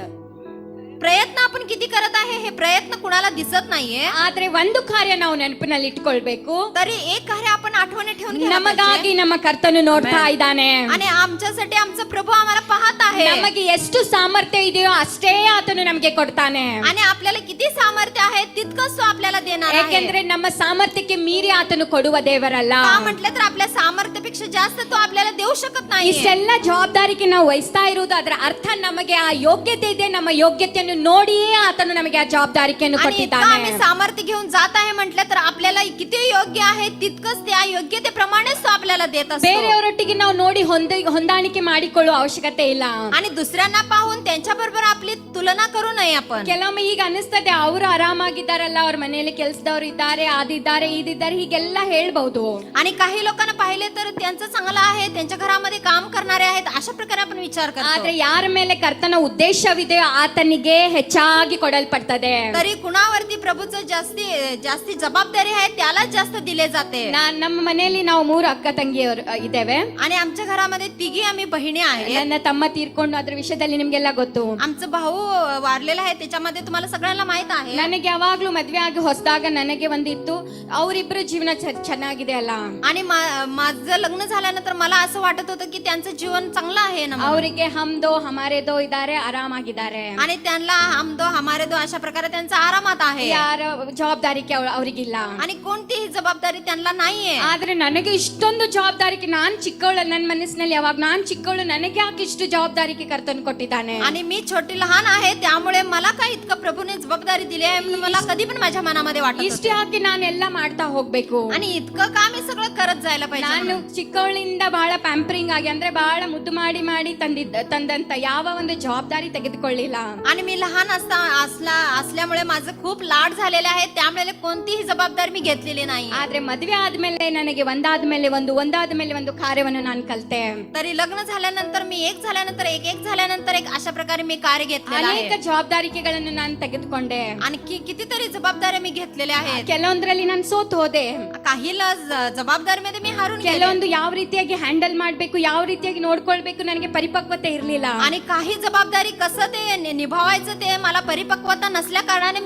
प्रयत्न आपण किती करत आहे हे प्रयत्न कुणाला दिसत नाहीये. ಆದ್ರೆ ಒಂದು ಕಾರ್ಯ ನಾವು ನೆನಪಿನಲ್ಲಿ ಇಟ್ಕೊಳ್ಬೇಕು, तरी एक कार्य आपण आठवणी ठेवून घ्यायला ನಮಗಾಗಿ पाहिजे. ನಮ್ಮ ಕರ್ತನು ನೋಡ್ತಾ ಇದ್ದಾನೆ. आणि आमच्यासाठी आमचा प्रभू आम्हाला पाहत आहे. ನಮಗೆ ಎಷ್ಟು ಸಾಮರ್ಥ್ಯ ಇದೆಯೋ ಅಷ್ಟೇ ಆತನು ನಮಗೆ ಕೊಡ್ತಾನೆ. आणि आपल्याला किती सामर्थ्य आहे तितकंच तो आपल्याला देणार आहे. ಯಾಕೆಂದ್ರೆ ನಮ್ಮ ಸಾಮರ್ಥ್ಯಕ್ಕೆ ಮೀರಿ ಆತನು ಕೊಡುವ ದೇವರಲ್ಲ. का म्हटलं तर आपल्या सामर्थ्यापेक्षा जास्त तो आपल्याला देऊ शकत नाही. ಇಷ್ಟೆಲ್ಲ ಜವಾಬ್ದಾರಿಗೆ ನಾವು ವಹಿಸ್ತಾ ಇರುವುದು ಅದರ ಅರ್ಥ ನಮಗೆ ಆ ಯೋಗ್ಯತೆ ಇದೆ. ನಮ್ಮ ಯೋಗ್ಯತೆಯನ್ನು ನೋಡಿಯೇ ಆತನು ನಮಗೆ ಆ ಜವಾಬ್ದಾರಿಕೆಯನ್ನು आणि इतकं ಕೊಟ್ಟಿದ್ದಾನೆ. आम्ही सामर्थ्य घेऊन जात आहे म्हटलं तर आपल्या आपल्याला किती योग्य आहे तितकंच त्या योग्यतेप्रमाणेच तो आपल्याला देत असतो. ಬೇರೆಯವರೊಟ್ಟಿಗೆ ನಾವು ನೋಡಿ ಹೊಂದಾಣಿಕೆ ಮಾಡಿಕೊಳ್ಳುವ ಅವಶ್ಯಕತೆ ಇಲ್ಲ. आणि दुसऱ्यांना पाहून त्यांच्या बरोबर आपली तुलना करू नये आपण. ಕೆಲವೊಮ್ಮೆ ಈಗ ಅನಿಸ್ತದೆ ಅವರು ಆರಾಮಾಗಿದ್ದಾರಲ್ಲ, ಅವ್ರ ಮನೆಯಲ್ಲಿ ಕೆಲಸದವ್ರು ಇದ್ದಾರೆ, ಅದಿದ್ದಾರೆ ಇದಿದ್ದಾರೆ ಹೀಗೆಲ್ಲ ಹೇಳ್ಬಹುದು. आणि काही लोकांना पाहिले तर त्यांचं चांगलं आहे, त्यांच्या घरामध्ये काम करणारे आहेत, अशा प्रकारे आपण विचार ಆದ್ರೆ करतो. ಯಾರ ಮೇಲೆ ಕರ್ತನ ಉದ್ದೇಶವಿದೆಯೋ ಆತನಿಗೆ ಹೆಚ್ಚಾಗಿ ಕೊಡಲ್ಪಡ್ತದೆ. तरी कुणावरती प्रभूचं जास्ती जबाबदारी आहे त्यालाच जास्त दिले जाते. ನಮ್ಮ ಮನೆಯಲ್ಲಿ ನಾವು 3 ಅಕ್ಕ ತಂಗಿಯವರು ಇದ್ದೇವೆ. आणि आमच्या घरामध्ये तिघी आम्ही बहिणी आहे. ನನ್ನ ತಮ್ಮ ತೀರ್ಕೊಂಡು ಅದ್ರ ವಿಷಯದಲ್ಲಿ ನಿಮ್ಗೆಲ್ಲ ಗೊತ್ತು. आमचं भाऊ वारलेला आहे, त्याच्यामध्ये तुम्हाला सगळ्यांना माहित आहे. ನನಗೆ ಯಾವಾಗ್ಲೂ ಮದ್ವೆ ಆಗಿ ಹೊಸದಾಗ ನನಗೆ ಒಂದಿತ್ತು, ಅವರಿಬ್ರು ಜೀವನ ಚೆನ್ನಾಗಿದೆ ಅಲ್ಲ. आणि माझं लग्न झाल्यानंतर मला असं वाटत होतं की त्यांचं जीवन चांगलं आहे ना, ಅವರಿಗೆ ಹಮ್ದೋ ಹಮಾರೆದೋ ಇದ್ದಾರೆ, ಆರಾಮಾಗಿದ್ದಾರೆ. आणि त्यांना हमदो हमारे दो अशा प्रकारे त्यांचा आरामात आहे. ಯಾರ ಜವಾಬ್ದಾರಿಕೆ ಅವರಿಗಿಲ್ಲ. आणि कोणतीही जबाबदारी त्यांना नाहीये. ಆದ್ರೆ ನನಗೆ ಇಷ್ಟೊಂದು ಜವಾಬ್ದಾರಿಕೆ, ನಾನ್ ಚಿಕ್ಕವಳು, ನನ್ನ ಮನಸ್ಸಿನಲ್ಲಿ ಯಾವಾಗ ನಾನ್ ಚಿಕ್ಕವಳು, ನನಗೆ ಯಾಕೆ ಇಷ್ಟು ಜವಾಬ್ದಾರಿಕೆ ಕರ್ತನ್ ಕೊಟ್ಟಿದ್ದಾನೆ. आणि मी छोटी लहान आहे त्यामुळे मला काय इतकं प्रभूने जबाबदारी दिली आहे म्हणून मला कधी पण माझ्या मनामध्ये वाटत ಇಷ್ಟು होते. ಯಾಕೆ ನಾನೆಲ್ಲ ಮಾಡ್ತಾ ಹೋಗ್ಬೇಕು. आणि इतकं काम मी सगळं करत जायला पाहिजे ನಾನು म्हणून. ಚಿಕ್ಕವಳಿಂದ ಬಹಳ ಪ್ಯಾಂಪರಿಂಗ್ ಆಗಿ ಅಂದ್ರೆ ಬಹಳ ಮುದ್ದು ಮಾಡಿ ತಂದಂತ ಯಾವ ಒಂದು ಜವಾಬ್ದಾರಿ ತೆಗೆದುಕೊಳ್ಳಿಲ್ಲ. आणि मी लहान असल्यामुळे माझं खूप लाड झालेले आहे, त्यामुळे कोणतीही जबाबदारी मी घेतलेली नाही. ಆದ್ರೆ ಮದ್ವೆ ಆದ್ಮೇಲೆ ನನಗೆ ಒಂದಾದ್ಮೇಲೆ ಒಂದು ಕಾರ್ಯವನ್ನು ನಾನು ಕಲ್ತೆ. तरी लग्न झाल्यानंतर मी एक झाल्यानंतर एक अशा प्रकारे मी कार्य घेतलेलं ಅನೇಕ आहे. ಜವಾಬ್ದಾರಿಕೆಗಳನ್ನು ನಾನು ತೆಗೆದುಕೊಂಡೆ. आणि कितीतरी जबाबदाऱ्या मी घेतलेल्या आहेत. ಕೆಲವೊಂದ್ರಲ್ಲಿ ನಾನು ಸೋತು ಹೋದೆ. काही जबाबदारीमध्ये मी हारून गेले. ಕೆಲವೊಂದು ಯಾವ ರೀತಿಯಾಗಿ ಹ್ಯಾಂಡಲ್ ಮಾಡ್ಬೇಕು, ಯಾವ ರೀತಿಯಾಗಿ ನೋಡ್ಕೊಳ್ಬೇಕು ನನಗೆ ಪರಿಪಕ್ವತೆ ಇರ್ಲಿಲ್ಲ. आणि काही जबाबदारी कसं ते निभावायचं ते मला परिपक्वता नसल्या कारणाने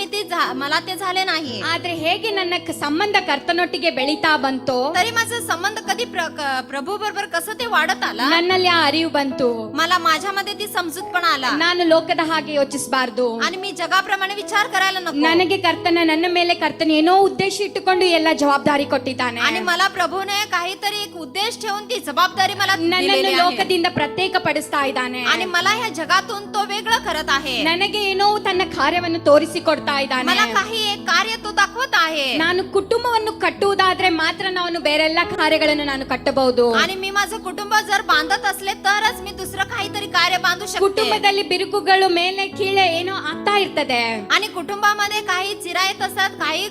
मला ते झाले नाही. ಆದ್ರೆ ಹೇಗೆ ನನ್ನ ಸಂಬಂಧ ಕರ್ತನೊಟ್ಟಿಗೆ ಬೆಳೀತಾ ಬಂತೋ, तरी माझा संबंध कधी प्रभू बरोबर कसं ते वाढत आला, ನನ್ನಲ್ಲಿ ಆ ಅರಿವು ಬಂತು. मला माझ्यामध्ये ती समजूतपणा आला. ನಾನು ಲೋಕದ ಹಾಗೆ ಯೋಚಿಸಬಾರ್ದು. आणि मी जगाप्रमाणे विचार करायला नको. ನನಗೆ ನನ್ನ ಮೇಲೆ ಕರ್ತನ ಏನೋ ಉದ್ದೇಶ ಇಟ್ಟುಕೊಂಡು ಎಲ್ಲ ಜವಾಬ್ದಾರಿ ಕೊಟ್ಟಿದ್ದಾನೆ. आणि मला प्रभूने काहीतरी एक उद्देश ठेवून ती जबाबदारी मला ನನ್ನನ್ನು दिलेली आहे. ಲೋಕದಿಂದ ಪ್ರತ್ಯೇಕ ಪಡಿಸ್ತಾ ಇದ್ದಾನೆ. आणि मला ह्या जगातून तो वेगळं करत आहे. ನನಗೆ ಏನೋ ತನ್ನ ಕಾರ್ಯವನ್ನು ತೋರಿಸಿಕೊಡ್ತಾ ಇದ್ದಾನೆ. मला काही एक कार्य तो दाखवत आहे. ನಾನು ಕುಟುಂಬವನ್ನು ಕಟ್ಟುವುದಾದ್ರೆ ಮಾತ್ರ ನಾನು ಬೇರೆಲ್ಲ ಕಾರ್ಯಗಳನ್ನು ನಾನು ಕಟ್ಟಬಹುದು. आणि मी माझं कुटुंब जर बांधत असले तरच मी दुसरं काहीतरी कार्य बांधू शकते. ಕುಟುಂಬದಲ್ಲಿ ಬಿರುಕುಗಳು ಮೇಲೆ ಕೀಳೆ ಏನೋ ಆಗ್ತಾ ಇರ್ತದೆ. आणि कुटुंबामध्ये काही चिरा येत असतात, काही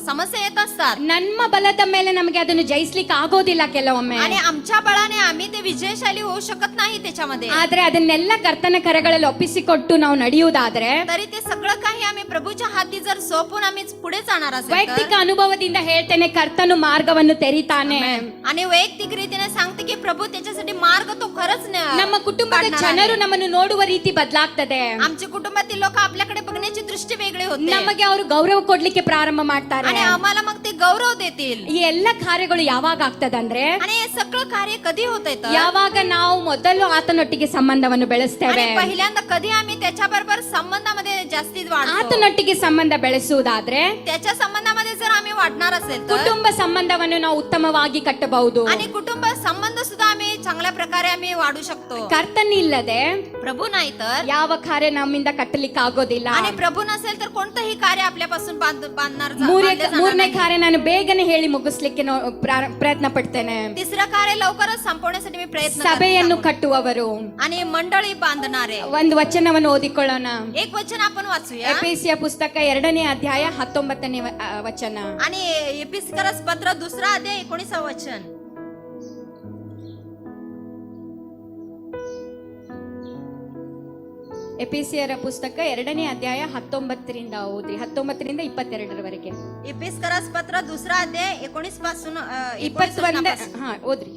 समस्या येत असतात. ನಮ್ಮ ಬಲದ ಮೇಲೆ ನಮಗೆ ಅದನ್ನು ಜಯಿಸ್ಲಿಕ್ಕೆ ಆಗೋದಿಲ್ಲ ಕೆಲವೊಮ್ಮೆ. आणि आमच्या बळाने आम्ही ते विजयशाली होऊ शकत नाही त्याच्यामध्ये. ಆದ್ರೆ ಅದನ್ನೆಲ್ಲ ಕರ್ತನ ಕರಗಳಲ್ಲಿ ಒಪ್ಪಿಸಿಕೊಟ್ಟು ನಾವು ನಡೆಯುವುದಾದ್ರೆ, तरी ते सगळं काही आम्ही प्रभूच्या हाती जर सोपून आम्ही पुढे जाणार असेल ವೈಯಕ್ತಿಕ तर, ಅನುಭವದಿಂದ ಹೇಳ್ತೇನೆ, ಕರ್ತನು ಮಾರ್ಗವನ್ನು ತೆರೀತಾನೆ. आणि वैयक्तिक रीतीने सांगते की प्रभू त्याच्यासाठी मार्ग तो खरंच ನಮ್ಮ ಕುಟುಂಬದ काढणार ಜನರು आहे. ನಮ್ಮನ್ನು ನೋಡುವ ರೀತಿ ಬದಲಾಗ್ತದೆ. आमच्या कुटुंबातील लोक आपल्याकडे बघण्याची दृष्टी वेगळी होते. ನಮಗೆ ಅವರು ಗೌರವ ಕೊಡ್ಲಿಕ್ಕೆ ಪ್ರಾರಂಭ ಮಾಡ್ತಾರೆ. आणि आम्हाला मग ते गौरव देतील. ಈ ಎಲ್ಲ ಕಾರ್ಯಗಳು ಯಾವಾಗ ಆಗ್ತದಂದ್ರೆ, आणि हे सगळं कार्य कधी होत येतं, ಯಾವಾಗ ನಾವು ಮೊದಲು ಆತನೊಟ್ಟಿಗೆ ಸಂಬಂಧವನ್ನು ಬೆಳೆಸ್ತೇವೆ. आणि पहिल्यांदा कधी आम्ही त्याच्या बरोबर संबंधामध्ये जास्ती वाढतो. ಆತನೊಟ್ಟಿಗೆ ಸಂಬಂಧ ಬೆಳೆಸುವುದಾದ್ರೆ, त्याच्या संबंधामध्ये जर आम्ही वाढणार असेल तर, ಕುಟುಂಬ ಸಂಬಂಧವನ್ನು ನಾವು ಉತ್ತಮವಾಗಿ ಕಟ್ಟಬಹುದು. आणि कुटुंब संबंध सुद्धा आम्ही चांगल्या प्रकारे आम्ही वाढू शकतो. ಕರ್ತನಿಲ್ಲದೆ प्रभू नाही तर, ಯಾವ ಕಾರ್ಯ ನಮ್ಮಿಂದ ಕಟ್ಟಲಿಕ್ಕೆ ಆಗೋದಿಲ್ಲ. आणि प्रभू नसेल तर कोणतंही कार्य आपल्यापासून बांधणार ಮೂರನೇ नाही. ಕಾರ್ಯ ನಾನು ಬೇಗನೆ ಹೇಳಿ ಮುಗಿಸ್ಲಿಕ್ಕೆ ಪ್ರಯತ್ನ ಪಡ್ತೇನೆ. तिसरं कार्य लवकरच संपवण्यासाठी मी प्रयत्न ಸಭೆಯನ್ನು करते. ಕಟ್ಟುವವರು. आणि मंडळी बांधणारे ಒಂದು ವಚನವನ್ನು ಓದಿಕೊಳ್ಳೋಣ. एक वचन आपण वाचूया. ಎಫೆಸಿಯ ಪುಸ್ತಕ 2ನೇ ಅಧ್ಯಾಯ 19ನೇ ವಚನ. आणि एपिस्करस पत्र 2रा अध्याय 19व वचन. ಎಫೆಸಿಯರ ಪುಸ್ತಕ 2ನೇ ಅಧ್ಯಾಯ 19ರಿಂದ ಓದ್ರಿ, 19ರಿಂದ 22ರವರೆಗೆ. एपिस्करस पत्र 2रा अध्याय 19 पासून 21 ಹಾ ಓದ್ರಿ.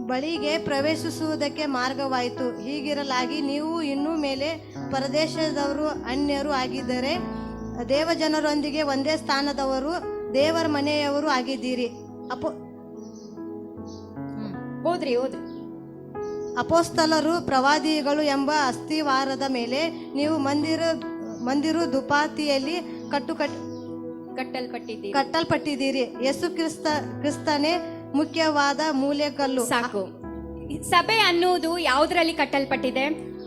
ಬಳಿಗೆ ಪ್ರವೇಶಿಸುವುದಕ್ಕೆ ಮಾರ್ಗವಾಯಿತು. ಹೀಗಿರಲಾಗಿ ನೀವು ಇನ್ನೂ ಮೇಲೆ ಪರದೇಶದವರು, ಅನ್ಯರು ಆಗಿದ್ದರೆ ದೇವಜನರೊಂದಿಗೆ ಒಂದೇ ಸ್ಥಾನದವರು, ದೇವರ ಮನೆಯವರು ಆಗಿದ್ದೀರಿ. ಓದ್ರಿ. ಅಪೋಸ್ತಲರು, ಪ್ರವಾದಿಗಳು ಎಂಬ ಅಸ್ತಿವಾರದ ಮೇಲೆ ನೀವು ಮಂದಿರು ದುಪಾತಿಯಲ್ಲಿ ಕಟ್ಟಲ್ಪಟ್ಟಿದ್ದೀರಿ. ಯೇಸು ಕ್ರಿಸ್ತನೇ ಮುಖ್ಯವಾದ ಮೂಲೆಕಲ್ಲು. ಸಾಕು. ಸಭೆ ಅನ್ನುವುದು ಯಾವುದರಲ್ಲಿ ಕಟ್ಟಲ್ಪಟ್ಟಿದೆ?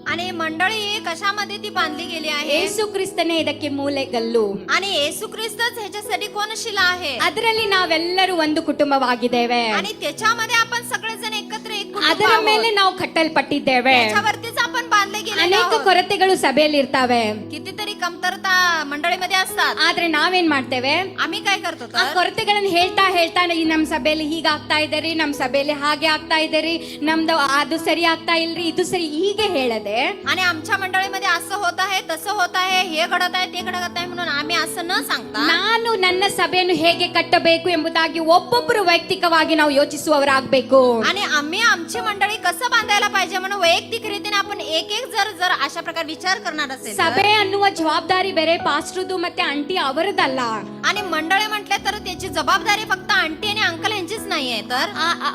आणि मंडळी कशामध्ये ती बांधली गेली आहे ಯೇಸು ಕ್ರಿಸ್ತನೇ ಇದಕ್ಕೆ ಮೂಲೆಗಲ್ಲು. आणि येशू ख्रिस्तच ह्याच्यासाठी कोनशिला आहे ಅದರಲ್ಲಿ ನಾವೆಲ್ಲರೂ ಒಂದು ಕುಟುಂಬವಾಗಿದ್ದೇವೆ. आणि त्याच्यामध्ये आपण सगळेजण एकत्र एक कुटुंब ಅದರ आहोत. ಮೇಲೆ ನಾವು ಕಟ್ಟಲ್ಪಟ್ಟಿದ್ದೇವೆ. त्याच्यावरतीच आपण बांधले गेले ಅನೇಕ ಕೊರತೆಗಳು ಸಭೆಯಲ್ಲಿ ಇರ್ತಾವೆ. कितीतरी कमतरता मंडळीमध्ये असतात. ಆದ್ರೆ ನಾವೇನ್ ಮಾಡ್ತೇವೆ, आम्ही काय करतो ಆ तर ಕೊರತೆಗಳನ್ನು ಹೇಳ್ತಾ ಈ ನಮ್ ಸಭೆಯಲ್ಲಿ ಹೀಗಾಗ್ತಾ ಇದ್ದೀರಿ, ನಮ್ ಸಭೆಯಲ್ಲಿ ಹಾಗೆ ಆಗ್ತಾ ಇದ್ದೀರಿ, ನಮ್ದು ಅದು ಸರಿ ಆಗ್ತಾ ಇಲ್ರಿ, ಇದು ಸರಿ ಹೀಗೆ ಹೇಳದೆ आणि आमच्या मंडळीमध्ये असं होत आहे तसं होत आहे हे घडत आहे ते घडत आहे म्हणून आम्ही असं न सांगता ನಾನು ನನ್ನ ಸಭೆಯನ್ನು ಹೇಗೆ ಕಟ್ಟಬೇಕು ಎಂಬುದಾಗಿ ಒಬ್ಬೊಬ್ಬರು ವೈಯಕ್ತಿಕವಾಗಿ ನಾವು ಯೋಚಿಸುವವರಾಗಬೇಕು. आणि आम्ही आमची मंडळी कसं बांधायला पाहिजे म्हणून वैयक्तिक रीतीने आपण एक एक जर अशा प्रकारे विचार करणार असेल तर- ಸಭೆ ಅನ್ನುವ ಜವಾಬ್ದಾರಿ ಬೇರೆ ಪಾಸ್ಟ್ರದು ಮತ್ತೆ ಆಂಟಿ ಅವರದಲ್ಲ. आणि मंडळी म्हटले तर त्याची जबाबदारी फक्त आंटी आणि अंकल यांचीच नाहीये तर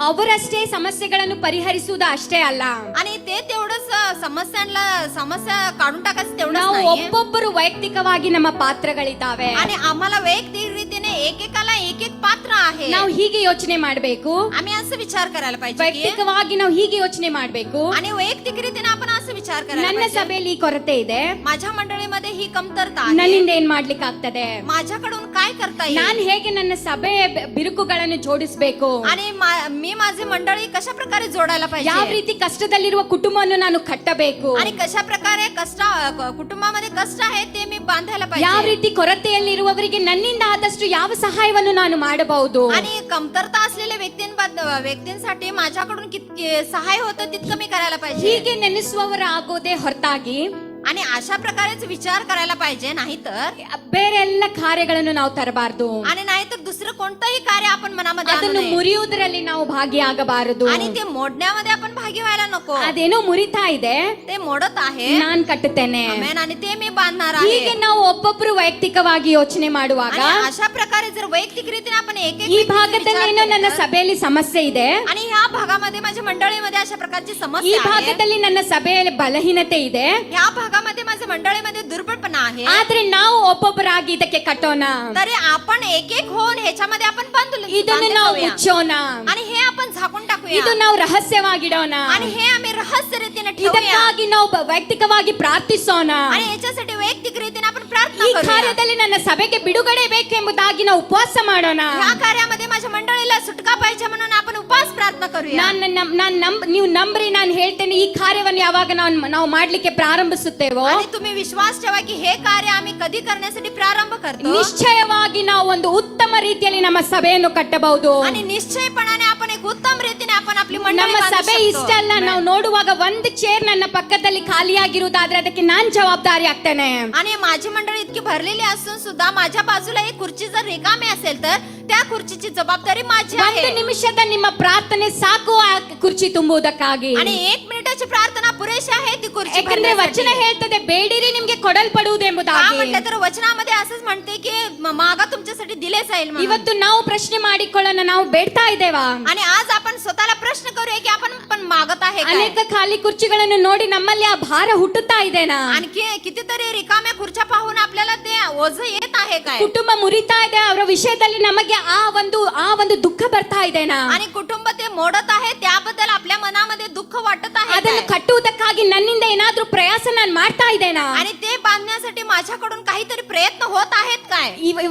ಅವರಷ್ಟೇ ಸಮಸ್ಯೆಗಳನ್ನು ಪರಿಹರಿಸುವುದು ಅಷ್ಟೇ ಅಲ್ಲ. आणि ते तेवढंच समस्या काढून टाकायचं तेवढंच ನಾವು नाहीये. ಒಬ್ಬೊಬ್ಬರು ವೈಯಕ್ತಿಕವಾಗಿ ನಮ್ಮ ಪಾತ್ರಗಳಿದ್ದಾವೆ. आणि आम्हाला वैयक्तिक रीतीने एकेकाला एक एक पात्र आहे. ನಾವು ಹೀಗೆ ಯೋಚನೆ ಮಾಡಬೇಕು. आम्ही असं विचार करायला पाहिजे की- ವೈಯಕ್ತಿಕವಾಗಿ ನಾವು ಹೀಗೆ ಯೋಚನೆ ಮಾಡಬೇಕು. आणि वैयक्तिक रीतीने आपण असं विचार करायला ನನ್ನ पाहिजे. ಸಭೆಯಲ್ಲಿ ಈ ಕೊರತೆ ಇದೆ, माझ्या मंडळीमध्ये ही कमतरता आहे. ನನ್ನಿಂದ ಏನ್ ಮಾಡ್ಲಿಕ್ಕೆ ಆಗ್ತದೆ, माझ्याकडून काय करता येईल ನಾನು ಹೇಗೆ ನನ್ನ ಸಭೆ ಬಿರುಕುಗಳನ್ನು ಜೋಡಿಸಬೇಕು, आणि मी माझी मंडळी कशा प्रकारे जोडायला ಯಾವ पाहिजे ರೀತಿ ಕಷ್ಟದಲ್ಲಿರುವ ಕುಟುಂಬವನ್ನು ನಾನು ಕಟ್ಟಬೇಕು, आणि कशा प्रकारे कुटुंबामध्ये कष्ट आहे ते मी बांधायला ಯಾವ पाहिजे ರೀತಿ ಕೊರತೆಯಲ್ಲಿರುವವರಿಗೆ ನನ್ನಿಂದ ಆದಷ್ಟು ಯಾವ ಸಹಾಯವನ್ನು ನಾನು ಮಾಡಬಹುದು. आणि कमतरता असलेल्या व्यक्तींसाठी माझ्याकडून किती सहाय होतं तितकं मी करायला पाहिजे ಹೀಗೆ ನೆನೆಸುವವರ ಆಗೋದೇ ಹೊರತಾಗಿ आणि अशा प्रकारेच विचार करायला पाहिजे नाहीतर ಬೇರೆ ಎಲ್ಲ ಕಾರ್ಯಗಳನ್ನು ನಾವು ತರಬಾರದು. आणि नाहीतर दुसरं कोणतंही कार्य आपण मनामध्ये आणू ಅದನ್ನು नये. ಮುರಿಯುವುದರಲ್ಲಿ ನಾವು ಭಾಗಿಯಾಗಬಾರದು. आणि ते मोडण्यामध्ये आपण भागी व्हायला नको. ಅದೇನೋ ಮುರಿತಾ ಇದೆ, ते मोडत आहे ನಾನ್ ಕಟ್ಟುತ್ತೇನೆ. आमेन. आणि ते मी बांधणार आहे. ಹೀಗೆ ನಾವು ಒಬ್ಬೊಬ್ಬರು ವೈಯಕ್ತಿಕವಾಗಿ ಯೋಚನೆ ಮಾಡುವಾಗ आणि अशा प्रकारे जर वैयक्तिक रीतीने आपण एक एक ಈ व्यक्तीचा ಭಾಗದಲ್ಲಿ ಏನೋ विचार ನನ್ನ केला तर- ಸಭೆಯಲ್ಲಿ ಸಮಸ್ಯೆ ಇದೆ, आणि ह्या भागामध्ये माझ्या मंडळीमध्ये अशा प्रकारची ಈ समस्या आहे. ಭಾಗದಲ್ಲಿ ನನ್ನ ಸಭೆಯಲ್ಲಿ ಬಲಹೀನತೆ ಇದೆ. ह्या भागामध्ये माझ्या मंडळीमध्ये दुर्बळपणा आहे. ಆದ್ರೆ ನಾವು ಒಬ್ಬೊಬ್ಬರಾಗಿ ಇದಕ್ಕೆ ಕಟ್ಟೋಣ, तरी आपण एक एक होऊन ह्याच्यामध्ये आपण ಇದನ್ನು ನಾವು ಮುಚ್ಚೋಣ, आणि हे आपण झाकून टाकूया ಇದು ನಾವು ರಹಸ್ಯವಾಗಿಡೋಣ. आणि हे आम्ही रहस्य रीतीने ठेवूया ಇದಕ್ಕಾಗಿ ನಾವು ವೈಯಕ್ತಿಕವಾಗಿ ಪ್ರಾರ್ಥಿಸೋಣ. आणि याच्यासाठी वैयक्तिक रीतीने आपण प्रार्थना ಈ करूया. ಕಾರ್ಯದಲ್ಲಿ ನನ್ನ ಸಭೆಗೆ ಬಿಡುಗಡೆ ಬೇಕೆಂಬುದಾಗಿ ನಾವು ಉಪವಾಸ ಮಾಡೋಣ. ह्या कार्यामध्ये माझ्या मंडळीला सुटका पाहिजे म्हणून आपण उपवास प्रार्थना करूया. ನೀವು ನಂಬ್ರಿ, ನಾನು ಹೇಳ್ತೇನೆ, ಈ ಕಾರ್ಯವನ್ನು ಯಾವಾಗ ನಾವು ಮಾಡ್ಲಿಕ್ಕೆ ಪ್ರಾರಂಭಿಸುತ್ತೇವೋ आणि तुम्ही विश्वास ठेवा की हे कार्य आम्ही कधी करण्यासाठी प्रारंभ करतो ನಿಶ್ಚಯವಾಗಿ ನಾವು ಒಂದು ಉತ್ತಮ ರೀತಿಯಲ್ಲಿ ನಮ್ಮ ಸಭೆಯನ್ನು ಕಟ್ಟಬಹುದು. आणि निश्चयपणाने आपण एक उत्तम रीतीने आपण आपली मंडळी ನಮ್ಮ बांधू ಸಭೆ शकतो. ಇಷ್ಟ ಅಲ್ಲ, ನಾವು ನೋಡುವಾಗ ಒಂದು ಚೇರ್ ನನ್ನ ಪಕ್ಕದಲ್ಲಿ ಖಾಲಿಯಾಗಿರುವುದಾದ್ರೆ ಅದಕ್ಕೆ ನಾನ್ ಜವಾಬ್ದಾರಿ ಆಗ್ತೇನೆ. आणि माझी मंडळी इतकी भरलेली असून सुद्धा माझ्या बाजूला एक खुर्ची जर रिकामी असेल तर त्या खुर्चीची जबाबदारी माझी ಒಂದು आहे. ನಿಮಿಷದ ನಿಮ್ಮ ಪ್ರಾರ್ಥನೆ ಸಾಕು ಆ ಕುರ್ಚಿ ತುಂಬುವುದಕ್ಕಾಗಿ. आणि 1 मिनिटाची प्रार्थना पुरेशी आहे ती खुर्ची ಯಾಕಂದ್ರೆ ವಚನ भरण्यासाठी. ಹೇಳ್ತದೆ, ಬೇಡಿರಿ ನಿಮ್ಗೆ ಕೊಡಲ್ಪಡುವುದು का ಎಂಬುದಾಗಿ. म्हटलं तर वचनामध्ये असंच म्हणते की मागा तुमच्यासाठी दिले जाईल म्हणून. ಇವತ್ತು ನಾವು ಪ್ರಶ್ನೆ ಮಾಡಿಕೊಳ್ಳೋಣ, ನಾವು ಬೇಡ್ತಾ ಇದ್ದೇವಾ? आणि आज आपण स्वतःला प्रश्न करूया की आपण पण मागत आहे काय? ಅನೇಕ ಖಾಲಿ ಕುರ್ಚಿಗಳನ್ನು ನೋಡಿ ನಮ್ಮಲ್ಲಿ ಆ ಭಾರ ಹುಟ್ಟುತ್ತಾ ಇದೆನಾ? आणखी कितीतरी रिकाम्या खुर्च्या पाहून आपल्याला ते ओझ येत आहे काय? ಕುಟುಂಬ ಮುರಿತಾ ಇದೆ, ಅವರ ವಿಷಯದಲ್ಲಿ ನಮಗೆ ಆ ಒಂದು ದುಃಖ ಬರ್ತಾ ಇದೆನಾ? आणि कुटुंब ते मोडत आहे त्याबद्दल आपल्या मनामध्ये दुःख वाटत आहे ಅದನ್ನು काय? ಕಟ್ಟುವುದಕ್ಕಾಗಿ ನನ್ನಿಂದ ಏನಾದ್ರೂ ಪ್ರಯಾಸ ನಾನು ಮಾಡ್ತಾ ಇದ್ದೇನಾ? आणि ते बांधण्यासाठी माझ्याकडून काहीतरी प्रयत्न होत आहेत काय?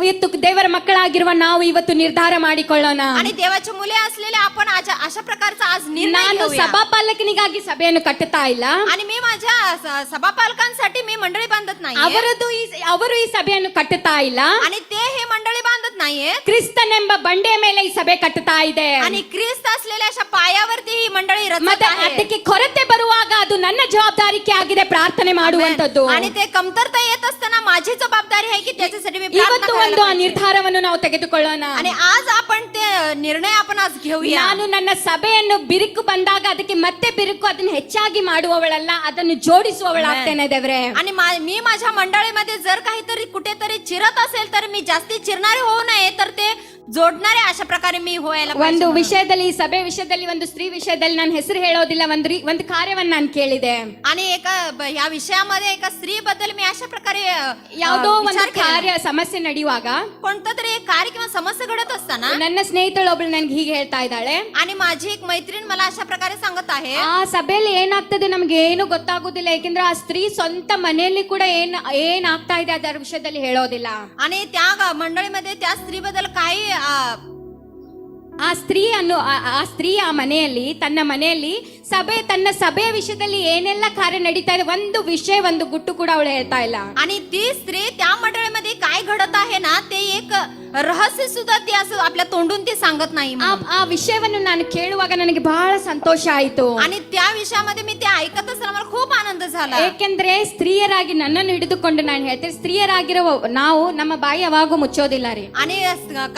ಇವತ್ತು ದೇವರ ಮಕ್ಕಳಾಗಿರುವ ನಾವು ಇವತ್ತು ನಿರ್ಧಾರ ಮಾಡಿಕೊಳ್ಳೋಣ. आणि देवाची मुले असलेले आपण अशा प्रकारचा आज निर्णय ನಾನು घेऊया. ಸಭಾಪಾಲಕನಿಗಾಗಿ ಸಭೆಯನ್ನು ಕಟ್ಟುತ್ತಾ ಇಲ್ಲ, आणि मी माझ्या सभापालकांसाठी मी मंडळी बांधत नाही ಅವರು ಈ ಸಭೆಯನ್ನು ಕಟ್ಟುತ್ತಾ ಇಲ್ಲ. आणि ते हे मंडळी बांधत नाहीये. ಕ್ರಿಸ್ತನೆಂಬ ಬಂಡೆಯ ಮೇಲೆ ಈ ಸಭೆ ಕಟ್ಟುತ್ತಾ ಇದೆ. आणि ख्रिस्त असलेल्या अशा पायावरती ही मंडळी रचत ಮತ್ತೆ आहे. ಅದಕ್ಕೆ ಕೊರತೆ ಬರುವಾಗ ಅದು ನನ್ನ ಜವಾಬ್ದಾರಿಕೆ ಆಗಿದೆ ಪ್ರಾರ್ಥನೆ ಮಾಡುವಂತದ್ದು. आणि ते कमतरता येत असताना माझी जबाबदारी आहे की त्याच्यासाठी मी प्रार्थना ಇವತ್ತು करायला ಒಂದು ಆ पाहिजे. ನಿರ್ಧಾರವನ್ನು ನಾವು ತೆಗೆದುಕೊಳ್ಳೋಣ. आणि आज आपण ते निर्णय आपण आज घेऊया. ನಾನು ನನ್ನ ಸಭೆಯನ್ನು ಬಿರುಕು ಬಂದಾಗ ಅದಕ್ಕೆ ಮತ್ತೆ ಬಿರುಕು ಅದನ್ನು ಹೆಚ್ಚಾಗಿ ಮಾಡುವವಳಲ್ಲ, ಅದನ್ನು ಜೋಡಿಸುವವಳಾಗ್ತೇನೆ ದೇವ್ರೆ. आणि मी माझ्या मंडळीमध्ये जर काहीतरी कुठेतरी चिरत असेल तर मी जास्ती चिरणारे होऊ नये तर ते जोडणारे अशा प्रकारे मी व्हायला ಒಂದು पाहिजे. ವಿಷಯದಲ್ಲಿ ಈ ಸಭೆ ವಿಷಯದಲ್ಲಿ ಒಂದು ಸ್ತ್ರೀ ವಿಷಯದಲ್ಲಿ ನಾನು ಹೆಸರು ಹೇಳೋದಿಲ್ಲ, ಒಂದು ಕಾರ್ಯವನ್ನ ನಾನು ಕೇಳಿದೆ. आणि या विषयामध्ये एका स्त्री बद्दल मी अशा प्रकारे ಯಾವುದೋ ಒಂದು विचार केला. ಕಾರ್ಯ ಸಮಸ್ಯೆ ನಡೆಯುವಾಗ कोणतं तरी एक कार्य किंवा समस्या घडत असताना ನನ್ನ ಸ್ನೇಹಿತಳೊಬ್ಳು ನನ್ಗೆ ಹೀಗೆ ಹೇಳ್ತಾ ಇದ್ದಾಳೆ, आणि माझी एक मैत्रीण मला अशा प्रकारे सांगत आहे, ಆ ಸಭೆಯಲ್ಲಿ ಏನಾಗ್ತದೆ ನಮ್ಗೆ ಏನು ಗೊತ್ತಾಗುದಿಲ್ಲ, ಯಾಕೆಂದ್ರೆ ಆ ಸ್ತ್ರೀ ಸ್ವಂತ ಮನೆಯಲ್ಲಿ ಕೂಡ ಏನಾಗ್ತಾ ಇದೆ ಅದರ ವಿಷಯದಲ್ಲಿ ಹೇಳೋದಿಲ್ಲ. आणि त्या मंडळीमध्ये त्या स्त्रीबद्दल काही ಆ ಸ್ತ್ರೀ ಆ ಮನೆಯಲ್ಲಿ ತನ್ನ ಮನೆಯಲ್ಲಿ ತನ್ನ ಸಭೆಯ ವಿಷಯದಲ್ಲಿ ಏನೆಲ್ಲ ಕಾರ್ಯ ನಡೀತಾ ಇದೆ ಒಂದು ಗುಟ್ಟು ಕೂಡ ಅವಳು ಹೇಳ್ತಾ ಇಲ್ಲ. आणि ती स्त्री त्या मंडळीमध्ये काय घडत आहे ना ते एक रहस्य सुद्धा ती असं आपल्या तोंडून ती सांगत नाही. ಆ ವಿಷಯವನ್ನು ನಾನು ಕೇಳುವಾಗ ನನಗೆ ಬಹಳ ಸಂತೋಷ ಆಯಿತು. आणि त्या विषयामध्ये मी ते ऐकत असताना मला खूप आनंद झाला. ಏಕೆಂದ್ರೆ ಸ್ತ್ರೀಯರಾಗಿ ನನ್ನನ್ನು ಹಿಡಿದುಕೊಂಡು ನಾನು ಹೇಳ್ತೇನೆ, ಸ್ತ್ರೀಯರಾಗಿರೋ ನಾವು ನಮ್ಮ ಬಾಯಿ ಯಾವಾಗೂ ಮುಚ್ಚೋದಿಲ್ಲ ರೀ. आणि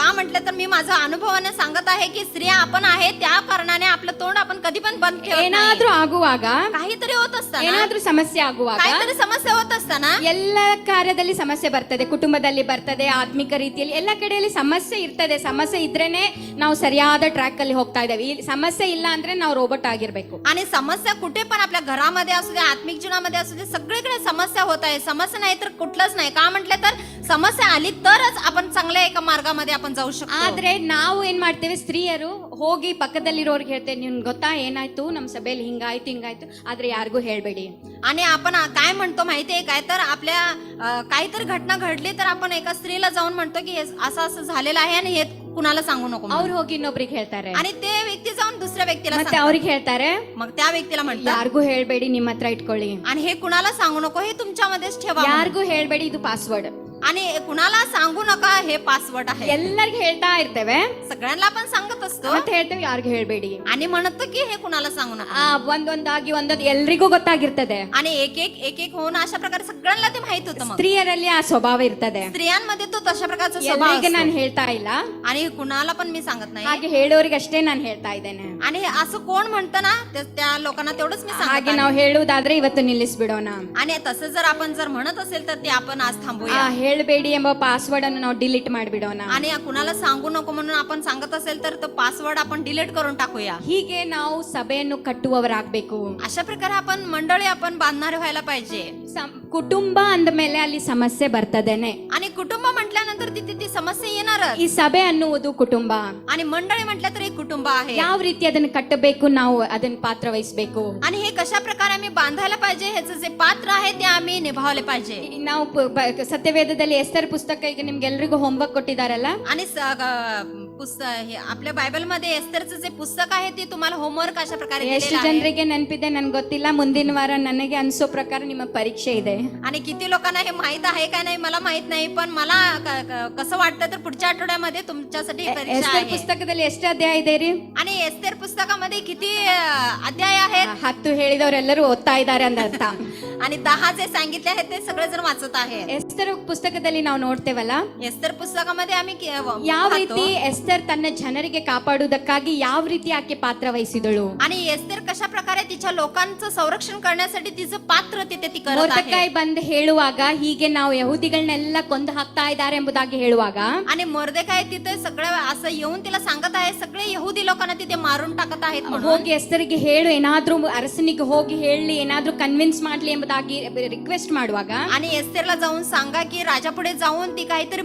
का म्हटलं तर मी माझा अनुभवाने सांगत आहे की स्त्रिया आपण आहे त्या कारणाने आपलं तोंड आपण कधी पण बंद ठेवत नाही. ಏನಾದ್ರೂ ಆಗುವಾಗ, काहीतरी होत असताना, ಏನಾದ್ರೂ ಸಮಸ್ಯೆ ಆಗುವಾಗ, काहीतरी समस्या होत असताना ಎಲ್ಲ ಕಾರ್ಯದಲ್ಲಿ ಸಮಸ್ಯೆ ಬರ್ತದೆ, ಕುಟುಂಬದಲ್ಲಿ ಬರ್ತದೆ, ಆತ್ಮಿಕ ರೀತಿಯಲ್ಲಿ ಎಲ್ಲ ಕಡೆಯಲ್ಲಿ ಸಮಸ್ಯೆ ಇರ್ತದೆ. ಸಮಸ್ಯೆ ಇದ್ರೇನೆ ನಾವು ಸರಿಯಾದ ಟ್ರ್ಯಾಕ್ ಅಲ್ಲಿ ಹೋಗ್ತಾ ಇದ್ದೇವೆ. ಈ ಸಮಸ್ಯೆ ಇಲ್ಲ ಅಂದ್ರೆ ನಾವು ರೋಬೋಟ್ ಆಗಿರ್ಬೇಕು. आणि समस्या कुठे पण आपल्या घरामध्ये असू दे, आत्मिक जीवनामध्ये असू दे, सगळीकडे समस्या होत आहे. समस्या नाही तर कुठलंच नाही. का म्हटलं तर समस्या आली तरच आपण चांगल्या एका मार्गामध्ये आपण जाऊ शकतो. ಆದ್ರೆ ನಾವು ಏನ್ ಮಾಡ್ತೇವೆ, ಸ್ತ್ರೀಯರು ಹೋಗಿ ಪಕ್ಕದಲ್ಲಿರೋರ್ಗೆ ಹೇಳ್ತೇವೆ, ನಿಮ್ಗೆ ಗೊತ್ತಾ ಏನಾಯ್ತು ನಮ್ಮ ಸಭೆಯಲ್ಲಿ ಹಿಂಗಾಯ್ತು, ಆದ್ರೆ ಯಾರಿಗೂ ಹೇಳ್ಬೇಡಿ. आणि आपण काय म्हणतो माहितीये काय, तर आपल्या काहीतरी घटना घडली तर आपण एका स्त्रीला जाऊन म्हणतो की असं असं झालेलं आहे आणि हे कुणाला सांगू नको म्हणून. ಅವ್ರು ಹೋಗಿ ಇನ್ನೊಬ್ರಿಗೆ ಹೇಳ್ತಾರೆ, आणि ते व्यक्ती जाऊन दुसऱ्या व्यक्तीला ಮತ್ತೆ सांगतात. ಅವ್ರಿಗೆ ಹೇಳ್ತಾರೆ, मग त्या व्यक्तीला म्हणतात ಯಾರಿಗೂ ಹೇಳ್ಬೇಡಿ, ನಿಮ್ಮ ಹತ್ರ ಇಟ್ಕೊಳ್ಳಿ, आणि हे कुणाला सांगू नको, हे तुमच्यामध्येच ठेवा म्हणून. ಯಾರಿಗೂ ಹೇಳ್ಬೇಡಿ, ಇದು ಪಾಸ್ವರ್ಡ್. आणि कुणाला सांगू नका, हे पासवर्ड आहे. ಎಲ್ಲರಿಗೂ ಹೇಳ್ತಾ ಇರ್ತೇವೆ, सगळ्यांना आपण सांगत असतो ಮತ್ತೆ ಹೇಳ್ತೇವೆ ಯಾರಿಗೂ ಹೇಳ್ಬೇಡಿ. आणि म्हणतो की हे कुणाला सांगू नका. ಒಂದೊಂದಾಗಿ ಎಲ್ರಿಗೂ ಗೊತ್ತಾಗಿರ್ತದೆ. आणि एक एक होऊन अशा प्रकारे सगळ्यांना ते माहित होतं. मग ಸ್ತ್ರೀಯರಲ್ಲಿ ಆ ಸ್ವಭಾವ ಇರ್ತದೆ. स्त्रियांमध्ये तो तशा प्रकारचा स्वभाव ಎಲ್ಲರಿಗೆ असतो. ನಾನು ಹೇಳ್ತಾ ಇಲ್ಲ, आणि कुणाला पण मी सांगत नाही. ಹಾಗೆ ಹೇಳೋರಿಗೆ ಅಷ್ಟೇ ನಾನು ಹೇಳ್ತಾ ಇದ್ದೇನೆ. आणि असं कोण म्हणतं ना त्या लोकांना तेवढंच मी सांगत ಹಾಗೆ आहे. ನಾವು ಹೇಳುವುದಾದ್ರೆ ಇವತ್ತು ನಿಲ್ಲಿಸ್ಬಿಡೋಣ. आणि तसं जर आपण जर म्हणत असेल तर ते आपण आज ಆ थांबूया. ಹೇಳ್ಬೇಡಿ ಎಂಬ ಪಾಸ್ವರ್ಡ್ ಅನ್ನು ನಾವು ಡಿಲೀಟ್ ಮಾಡಿಬಿಡೋಣ. आणि कुणाला सांगू नको म्हणून आपण सांगत असेल तर तो पासवर्ड आपण डिलीट करून टाकूया. ಹೀಗೆ ನಾವು ಸಭೆಯನ್ನು ಕಟ್ಟುವವರಾಗಬೇಕು. अशा प्रकारे आपण मंडळी आपण बांधणारे व्हायला पाहिजे. ಕುಟುಂಬ ಅಂದ ಮೇಲೆ ಅಲ್ಲಿ ಸಮಸ್ಯೆ ಬರ್ತದೇನೆ. आणि कुटुंब म्हटल्यानंतर तिथे ती समस्या येणारच. ಈ ಸಭೆ ಅನ್ನುವುದು ಕುಟುಂಬ. आणि मंडळी म्हटलं तर एक कुटुंब आहे. ಯಾವ ರೀತಿ ಅದನ್ನು ಕಟ್ಟಬೇಕು, ನಾವು ಅದನ್ನ ಪಾತ್ರ ವಹಿಸಬೇಕು. आणि हे कशा प्रकारे आम्ही बांधायला पाहिजे, ह्याचं जे पात्र आहे ते आम्ही निभावले पाहिजे. ನಾವು ಸತ್ಯವೇದದಲ್ಲಿ ಎಸ್ತರ್ ಪುಸ್ತಕ ಈಗ ನಿಮ್ಗೆಲ್ರಿಗೂ ಹೋಮ್ವರ್ಕ್ ಕೊಟ್ಟಿದಾರಲ್ಲ, आणि आपल्या बायबल मध्ये एस्तरचं जे पुस्तक आहे ते तुम्हाला होमवर्क अशा प्रकारे ಎಷ್ಟು दिलेलं आहे. ಜನರಿಗೆ ನೆನಪಿದೆ ನನ್ಗೆ ಗೊತ್ತಿಲ್ಲ. ಮುಂದಿನ ವಾರ ನನಗೆ ಅನ್ಸೋ ಪ್ರಕಾರ ನಿಮ್ಮ ಪರೀಕ್ಷೆ ಇದೆ. आणि किती लोकांना हे माहित आहे का नाही मला माहित नाही, पण मला कसं वाटतं तर पुढच्या आठवड्यामध्ये तुमच्यासाठी परीक्षा ಎಸ್ತರ್ आहे. ಪುಸ್ತಕದಲ್ಲಿ ಎಷ್ಟು ಅಧ್ಯಾಯ ಇದೆ ರೀ? आणि एस्तेर पुस्तकामध्ये किती अध्याय आहेत? 10 ಹೇಳಿದವರೆಲ್ಲರೂ ಓದ್ತಾ ಇದ್ದಾರೆ ಅಂತ ಅರ್ಥ. आणि 10 जे सांगितले आहेत ते सगळेजण वाचत आहेत. ಎಸ್ತರ್ ಪುಸ್ತಕದಲ್ಲಿ ನಾವು ನೋಡ್ತೇವಲ್ಲ, एस्तेर पुस्तकामध्ये आम्ही ಯಾವ पाहतो. ರೀತಿ ಎಸ್ತರ್ ತನ್ನ ಜನರಿಗೆ ಕಾಪಾಡುವುದಕ್ಕಾಗಿ ಯಾವ ರೀತಿ ಆಕೆ ಪಾತ್ರ ವಹಿಸಿದಳು. आणि एस्तेर कशा प्रकारे तिच्या लोकांचं संरक्षण करण्यासाठी तिचं पात्र तिथे ती करत ಮೊರ್ದೆಕೈ आहे. ಬಂದು ಹೇಳುವಾಗ, ಹೀಗೆ ನಾವು ಯಹೂದಿಗಳನ್ನೆಲ್ಲ ಕೊಂದು ಹಾಕ್ತಾ ಇದ್ದಾರೆ ಎಂಬುದಾಗಿ ಹೇಳುವಾಗ, आणि मोर्देकाय तिथे सगळं असं येऊन तिला सांगत आहे सगळे यहुदी लोकांना तिथे मारून टाकत आहेत म्हणून. ಹೋಗಿ ಎಸ್ತರಿಗೆ ಹೇಳು, ಏನಾದ್ರೂ ಅರಸನಿಗೆ ಹೋಗಿ ಹೇಳಿ, ಏನಾದ್ರೂ ಕನ್ವಿನ್ಸ್ ಮಾಡ್ಲಿ ಎಂಬುದಾಗಿ ರಿಕ್ವೆಸ್ಟ್ ಮಾಡುವಾಗ, आणि एस्तेरला जाऊन सांगा की राजा पुढे जाऊन ती काहीतरी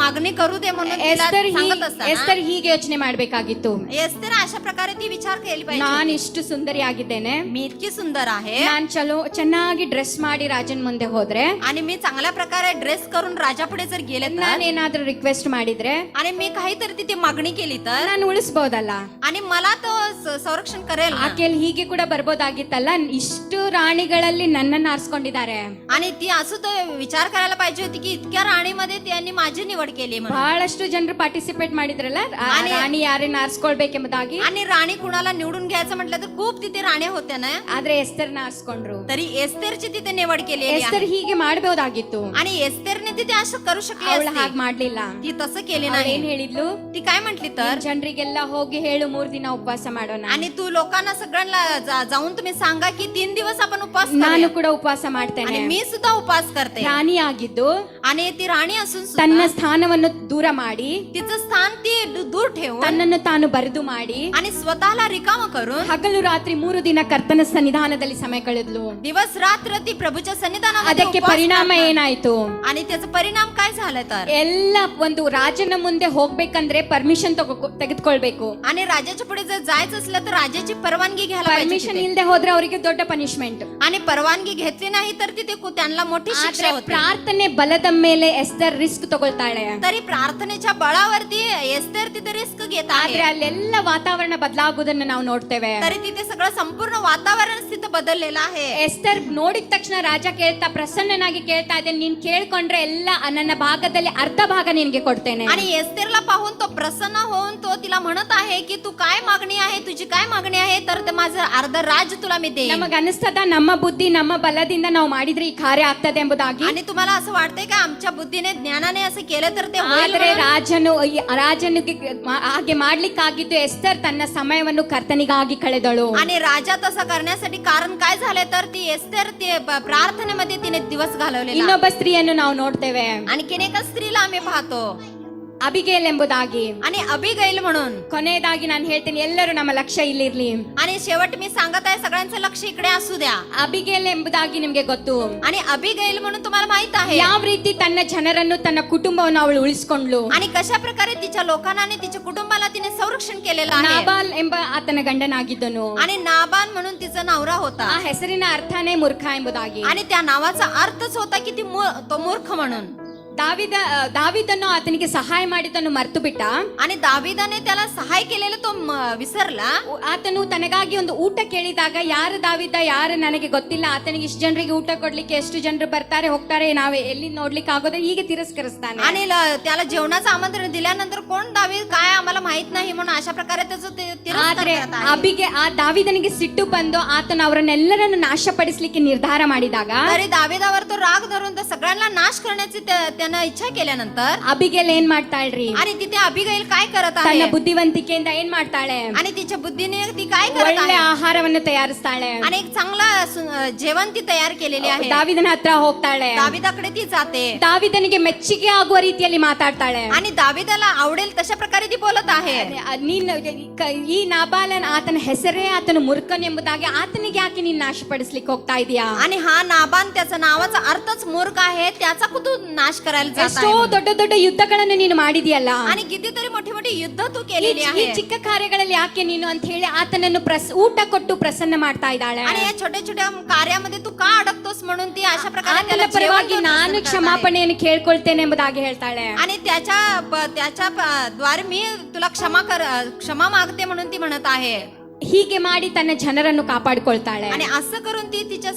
मागणी करू दे म्हणून तिला सांगत असताना ಎಸ್ತರ್ ಹೀಗೆ ಯೋಚನೆ ಮಾಡ್ಬೇಕಾಗಿತ್ತು. एस्तेर अशा प्रकारे ती विचार केली ನಾನು पाहिजे. ಇಷ್ಟು ಸುಂದರಿ ಆಗಿದ್ದೇನೆ, मी इतकी सुंदर आहे ನಾನ್ ಚೆನ್ನಾಗಿ ಡ್ರೆಸ್ ಮಾಡಿ ರಾಜನ್ ಮುಂದೆ ಹೋದ್ರೆ, आणि मी चांगल्या प्रकारे ड्रेस करून राजा पुढे जर गेले तर, ನಾನೇನಾದ್ರೂ ರಿಕ್ವೆಸ್ಟ್ ಮಾಡಿದ್ರೆ आणि मी काहीतरी तिथे मागणी केली तर, ನಾನು ಉಳಿಸಬಹುದಲ್ಲ. आणि मला तो संरक्षण करेल ना. ಆಕೆಯಲ್ಲಿ ಹೀಗೆ ಕೂಡ ಬರ್ಬೋದಾಗಿತ್ತಲ್ಲ, ಇಷ್ಟು ರಾಣಿಗಳಲ್ಲಿ ನನ್ನನ್ನು ಆರಿಸ್ಕೊಂಡಿದ್ದಾರೆ. आणि ती असं तर विचार करायला पाहिजे होती की इतक्या राणीमध्ये त्यांनी माझी निवड केली म्हणून. ಬಹಳಷ್ಟು ಜನರು ಪಾರ್ಟಿಸಿಪೇಟ್ ಮಾಡಿದ್ರಲ್ಲ, ರಾಣಿ ಯಾರನ್ನ ಆರಿಸ್ಕೊಳ್ಬೇಕೆಂಬುದಾಗಿ. आणि राणी कुणाला निवडून घ्यायचं म्हटलं तर खूप तिथे राण्या होत्या ना, ಆದ್ರೆ ಎಸ್ತರ್ನ ಆರಿಸ್ಕೊಂಡ್ರು. तरी एस्तेरची तिथे निवड केली ಎಸ್ತರ್ ಹೀಗೆ ಮಾಡಬಹುದಾಗಿತ್ತು, आणि एस्तेरने तिथे असं करू शकली ಅವಳು असती. ಹಾಗೆ ಮಾಡ್ಲಿಲ್ಲ. ती तसं केली ಅವಳು नाही. ಏನ್ ಹೇಳಿದ್ಲು? ती काय म्हटली तर, ಜನರಿಗೆಲ್ಲ ಹೋಗಿ ಹೇಳು 3 ದಿನ ಉಪವಾಸ ಮಾಡೋಣ. आणि तू लोकांना सगळ्यांना जाऊन तुम्ही सांगा की 3 दिवस आपण उपवास ನಾನು करूया. ಕೂಡ ಉಪವಾಸ ಮಾಡ್ತೇನೆ. आणि मी सुद्धा उपवास करते. ರಾಣಿಯಾಗಿದ್ದು आणि ती राणी असून ತನ್ನ सुद्धा ಸ್ಥಾನವನ್ನು ದೂರ ಮಾಡಿ तिचं स्थान ती दूर ठेवून ತನ್ನನ್ನು ತಾನು ಬರೆದು ಮಾಡಿ आणि स्वतःला रिकाम करून ಹಗಲು ರಾತ್ರಿ 3 ದಿನ ಕರ್ತನ ಸನ್ನಿಧಾನದಲ್ಲಿ ಸಮಯ ಕಳೆದ್ಲು. दिवस रात्र ती प्रभूच्या सन्निधानामध्ये ಅದಕ್ಕೆ उपवास ಪರಿಣಾಮ करतात. ಏನಾಯ್ತು? आणि त्याचा परिणाम काय झाला तर ಎಲ್ಲ ಒಂದು ರಾಜನ ಮುಂದೆ ಹೋಗ್ಬೇಕಂದ್ರೆ ಪರ್ಮಿಷನ್ ತೆಗೆದುಕೊಳ್ಬೇಕು. आणि राजाच्या पुढे जर जायचं असलं तर राजाची परवानगी घ्यायला पाहिजे ಪರ್ಮಿಷನ್ तिथे. ಇಲ್ಲದೆ ಹೋದ್ರೆ ಅವರಿಗೆ ದೊಡ್ಡ ಪನಿಷ್ಮೆಂಟ್. आणि परवानगी घेतली नाही तर तिथे त्यांना मोठी ಆದ್ರೆ शिक्षा होते. ಪ್ರಾರ್ಥನೆ ಬಲದ ಮೇಲೆ ಎಸ್ತರ್ ರಿಸ್ಕ್ ತಗೊಳ್ತಾಳೆ. तरी प्रार्थनेच्या बळावरती एस्तेर तिथे रिस्क घेत ಆದ್ರೆ आहे. ಅಲ್ಲೆಲ್ಲ ವಾತಾವರಣ ಬದಲಾಗುವುದನ್ನು ನಾವು ನೋಡ್ತೇವೆ. तरी तिथे सगळं संपूर्ण वातावरण तिथे बदललेलं आहे. ಎಸ್ತರ್ ನೋಡಿದ ತಕ್ಷಣ ರಾಜ ಪ್ರಸನ್ನನಾಗಿ ಕೇಳ್ತಾ ಇದ್ದೆ, ನೀನ್ ಕೇಳ್ಕೊಂಡ್ರೆ ಎಲ್ಲ ನನ್ನ ಭಾಗದಲ್ಲಿ ಅರ್ಧ ಭಾಗ ನಿನ್ಗೆ ಕೊಡ್ತೇನೆ. आणि एस्तेरला पाहून तो प्रसन्न होऊन तो तिला म्हणत आहे की तू काय मागणी आहे, तुझी काय मागणी आहे, तर ते माझं अर्ध राज तुला मी देईन. ನಮಗ ಅನಿಸ್ತದ ನಮ್ಮ ಬುದ್ಧಿ ನಮ್ಮ ಬಲದಿಂದ ನಾವು ಮಾಡಿದ್ರೆ ಈ ಕಾರ್ಯ ಆಗ್ತದೆ ಎಂಬುದಾಗಿ. आणि तुम्हाला असं वाटतंय का आमच्या बुद्धीने ज्ञानाने असं केलं तर ते होईल ಆದ್ರೆ म्हणून? ರಾಜನಿಗೆ ಹಾಗೆ ಮಾಡ್ಲಿಕ್ಕಾಗಿದ್ದು ಎಸ್ತರ್ ತನ್ನ ಸಮಯವನ್ನು ಕರ್ತನಿಗಾಗಿ ಕಳೆದಳು. आणि राजा तसा करण्यासाठी कारण काय झाले तर ती एस्तेर ते प्रार्थनेमध्ये तिने दिवस घालवलेला. ಇನ್ನೊಬ್ಬ ಸ್ತ್ರೀಯನ್ನು ನಾವು ನೋಡ್ತೇವೆ, आणखीन एका स्त्रीला आम्ही पाहतो ಅಬಿಗೇಲ್ ಎಂಬುದಾಗಿ. आणि अबिगैल म्हणून. ಕೊನೆಯದಾಗಿ ನಾನು ಹೇಳ್ತೀನಿ, ಎಲ್ಲರೂ ನಮ್ಮ ಲಕ್ಷ್ಯ ಇಲ್ಲಿರ್ಲಿ. आणि शेवट मी सांगत आहे सगळ्यांचं लक्ष इकडे असू द्या. ಅಬಿಗೇಲ್ ಎಂಬುದಾಗಿ ನಿಮ್ಗೆ ಗೊತ್ತು. आणि अबिगैल म्हणून तुम्हाला माहित आहे ಯಾವ ರೀತಿ ತನ್ನ ಜನರನ್ನು ತನ್ನ ಕುಟುಂಬವನ್ನು ಅವಳು ಉಳಿಸ್ಕೊಂಡ್ಲು. आणि कशा प्रकारे तिच्या लोकांना आणि तिच्या कुटुंबाला तिने संरक्षण केलेलं आहे. ನಾಬಾಲ್ ಎಂಬ ಆತನ ಗಂಡನಾಗಿದ್ದನು. आणि नाबान म्हणून तिचा नवरा होता. ಆ ಹೆಸರಿನ ಅರ್ಥನೇ ಮೂರ್ಖ ಎಂಬುದಾಗಿ. आणि त्या नावाचा अर्थच होता की तो मूर्ख म्हणून. ದಾವಿದನ್ನು ಆತನಿಗೆ ಸಹಾಯ ಮಾಡಿದನ್ನು ಮರ್ತು ಬಿಟ್ಟ. आणि दाविदाने त्याला सहाय केलेलं तो विसरला. ಆತನು ತನಗಾಗಿ ಒಂದು ಊಟ ಕೇಳಿದಾಗ, ಯಾರು ದಾವಿದ ಯಾರು ನನಗೆ ಗೊತ್ತಿಲ್ಲ, ಆತನಿಗೆ ಇಷ್ಟು ಜನರಿಗೆ ಊಟ ಕೊಡ್ಲಿಕ್ಕೆ ಎಷ್ಟು ಜನರು ಬರ್ತಾರೆ ಹೋಗ್ತಾರೆ ನಾವೇ ಎಲ್ಲಿ ನೋಡ್ಲಿಕ್ಕೆ ಆಗೋದೇ, ಹೀಗೆ ತಿರಸ್ಕರಿಸ್ತಾನೆ. आणि त्याला जेवणाचं आमंत्रण दिल्यानंतर कोण दावीद काय आम्हाला माहित नाही म्हणून अशा प्रकारे त्याचं तिरस्कार ಆದ್ರೆ करत आहे. ಆ ದಾವಿದನಿಗೆ ಸಿಟ್ಟು ಬಂದು ಆತನು ಅವರನ್ನೆಲ್ಲರನ್ನು ನಾಶಪಡಿಸಲಿಕ್ಕೆ ನಿರ್ಧಾರ ಮಾಡಿದಾಗ, तरी दाविदावर तो राग धरून त्या सगळ्यांना नाश करण्याची त्यानं इच्छा केल्यानंतर ಅಬಿಗೇಲ್ ಏನ್ ಮಾಡ್ತಾಳ್ರಿ? आणि तिथे अबिगैल काय करत ತನ್ನ आहे ಬುದ್ಧಿವಂತಿಕೆಯಿಂದ ಏನ್ ಮಾಡ್ತಾಳೆ? आणि तिच्या बुद्धीने ती काय करत ಒಳ್ಳೆ आहे ಆಹಾರವನ್ನು ತಯಾರಿಸ್ತಾಳೆ. आणि एक चांगला जेवण ती तयार केलेली आहे. ದಾವಿದನ ಹತ್ರ ಹೋಗ್ತಾಳೆ. दाविदाकडे ती जाते ದಾವಿದನಿಗೆ ಮೆಚ್ಚುಗೆ ಆಗುವ ರೀತಿಯಲ್ಲಿ ಮಾತಾಡ್ತಾಳೆ. आणि दाविदाला आवडेल तशा प्रकारे ती बोलत आहे. ಈ ನಾಬಾಲನ್ ಆತನ ಹೆಸರೇ ಆತನು ಮೂರ್ಖನ್ ಎಂಬುದಾಗಿ, ಆತನಿಗೆ ಯಾಕೆ ನೀನ್ ನಾಶಪಡಿಸ್ಲಿಕ್ಕೆ ಹೋಗ್ತಾ ಇದೀಯಾ? आणि हा नाबान त्याचा नावाचा अर्थच मूर्ख आहे, त्याचा कुठू नाश करायला जात ಎಷ್ಟೋ आहे. ದೊಡ್ಡ ದೊಡ್ಡ ಯುದ್ಧಗಳನ್ನು ನೀನು ಮಾಡಿದೀಯಲ್ಲ, आणि कितीतरी मोठी मोठी युद्ध तू केलेली ಈ आहे. ಚಿಕ್ಕ ಕಾರ್ಯಗಳಲ್ಲಿ ಯಾಕೆ ನೀನು ಅಂತ ಹೇಳಿ ಆತನನ್ನು ಊಟ ಕೊಟ್ಟು ಪ್ರಸನ್ನ ಮಾಡ್ತಾ ಇದ್ದಾಳೆ. आणि या छोट्या छोट्या कार्यामध्ये तू का अडकतोस म्हणून ती अशा प्रकारे ಆತನ त्याला ಪರವಾಗಿ जेवण ನಾನು करत आहे. ಕ್ಷಮಾಪಣೆಯನ್ನು ಕೇಳ್ಕೊಳ್ತೇನೆ ಎಂಬುದಾಗಿ ಹೇಳ್ತಾಳೆ. आणि त्याच्या द्वारे मी तुला क्षमा मागते म्हणून ती म्हणत आहे. ಹೀಗೆ ಮಾಡಿ ತನ್ನ ಜನರನ್ನು ಕಾಪಾಡಿಕೊಳ್ತಾಳೆ. आणि असं करून ती तिच्या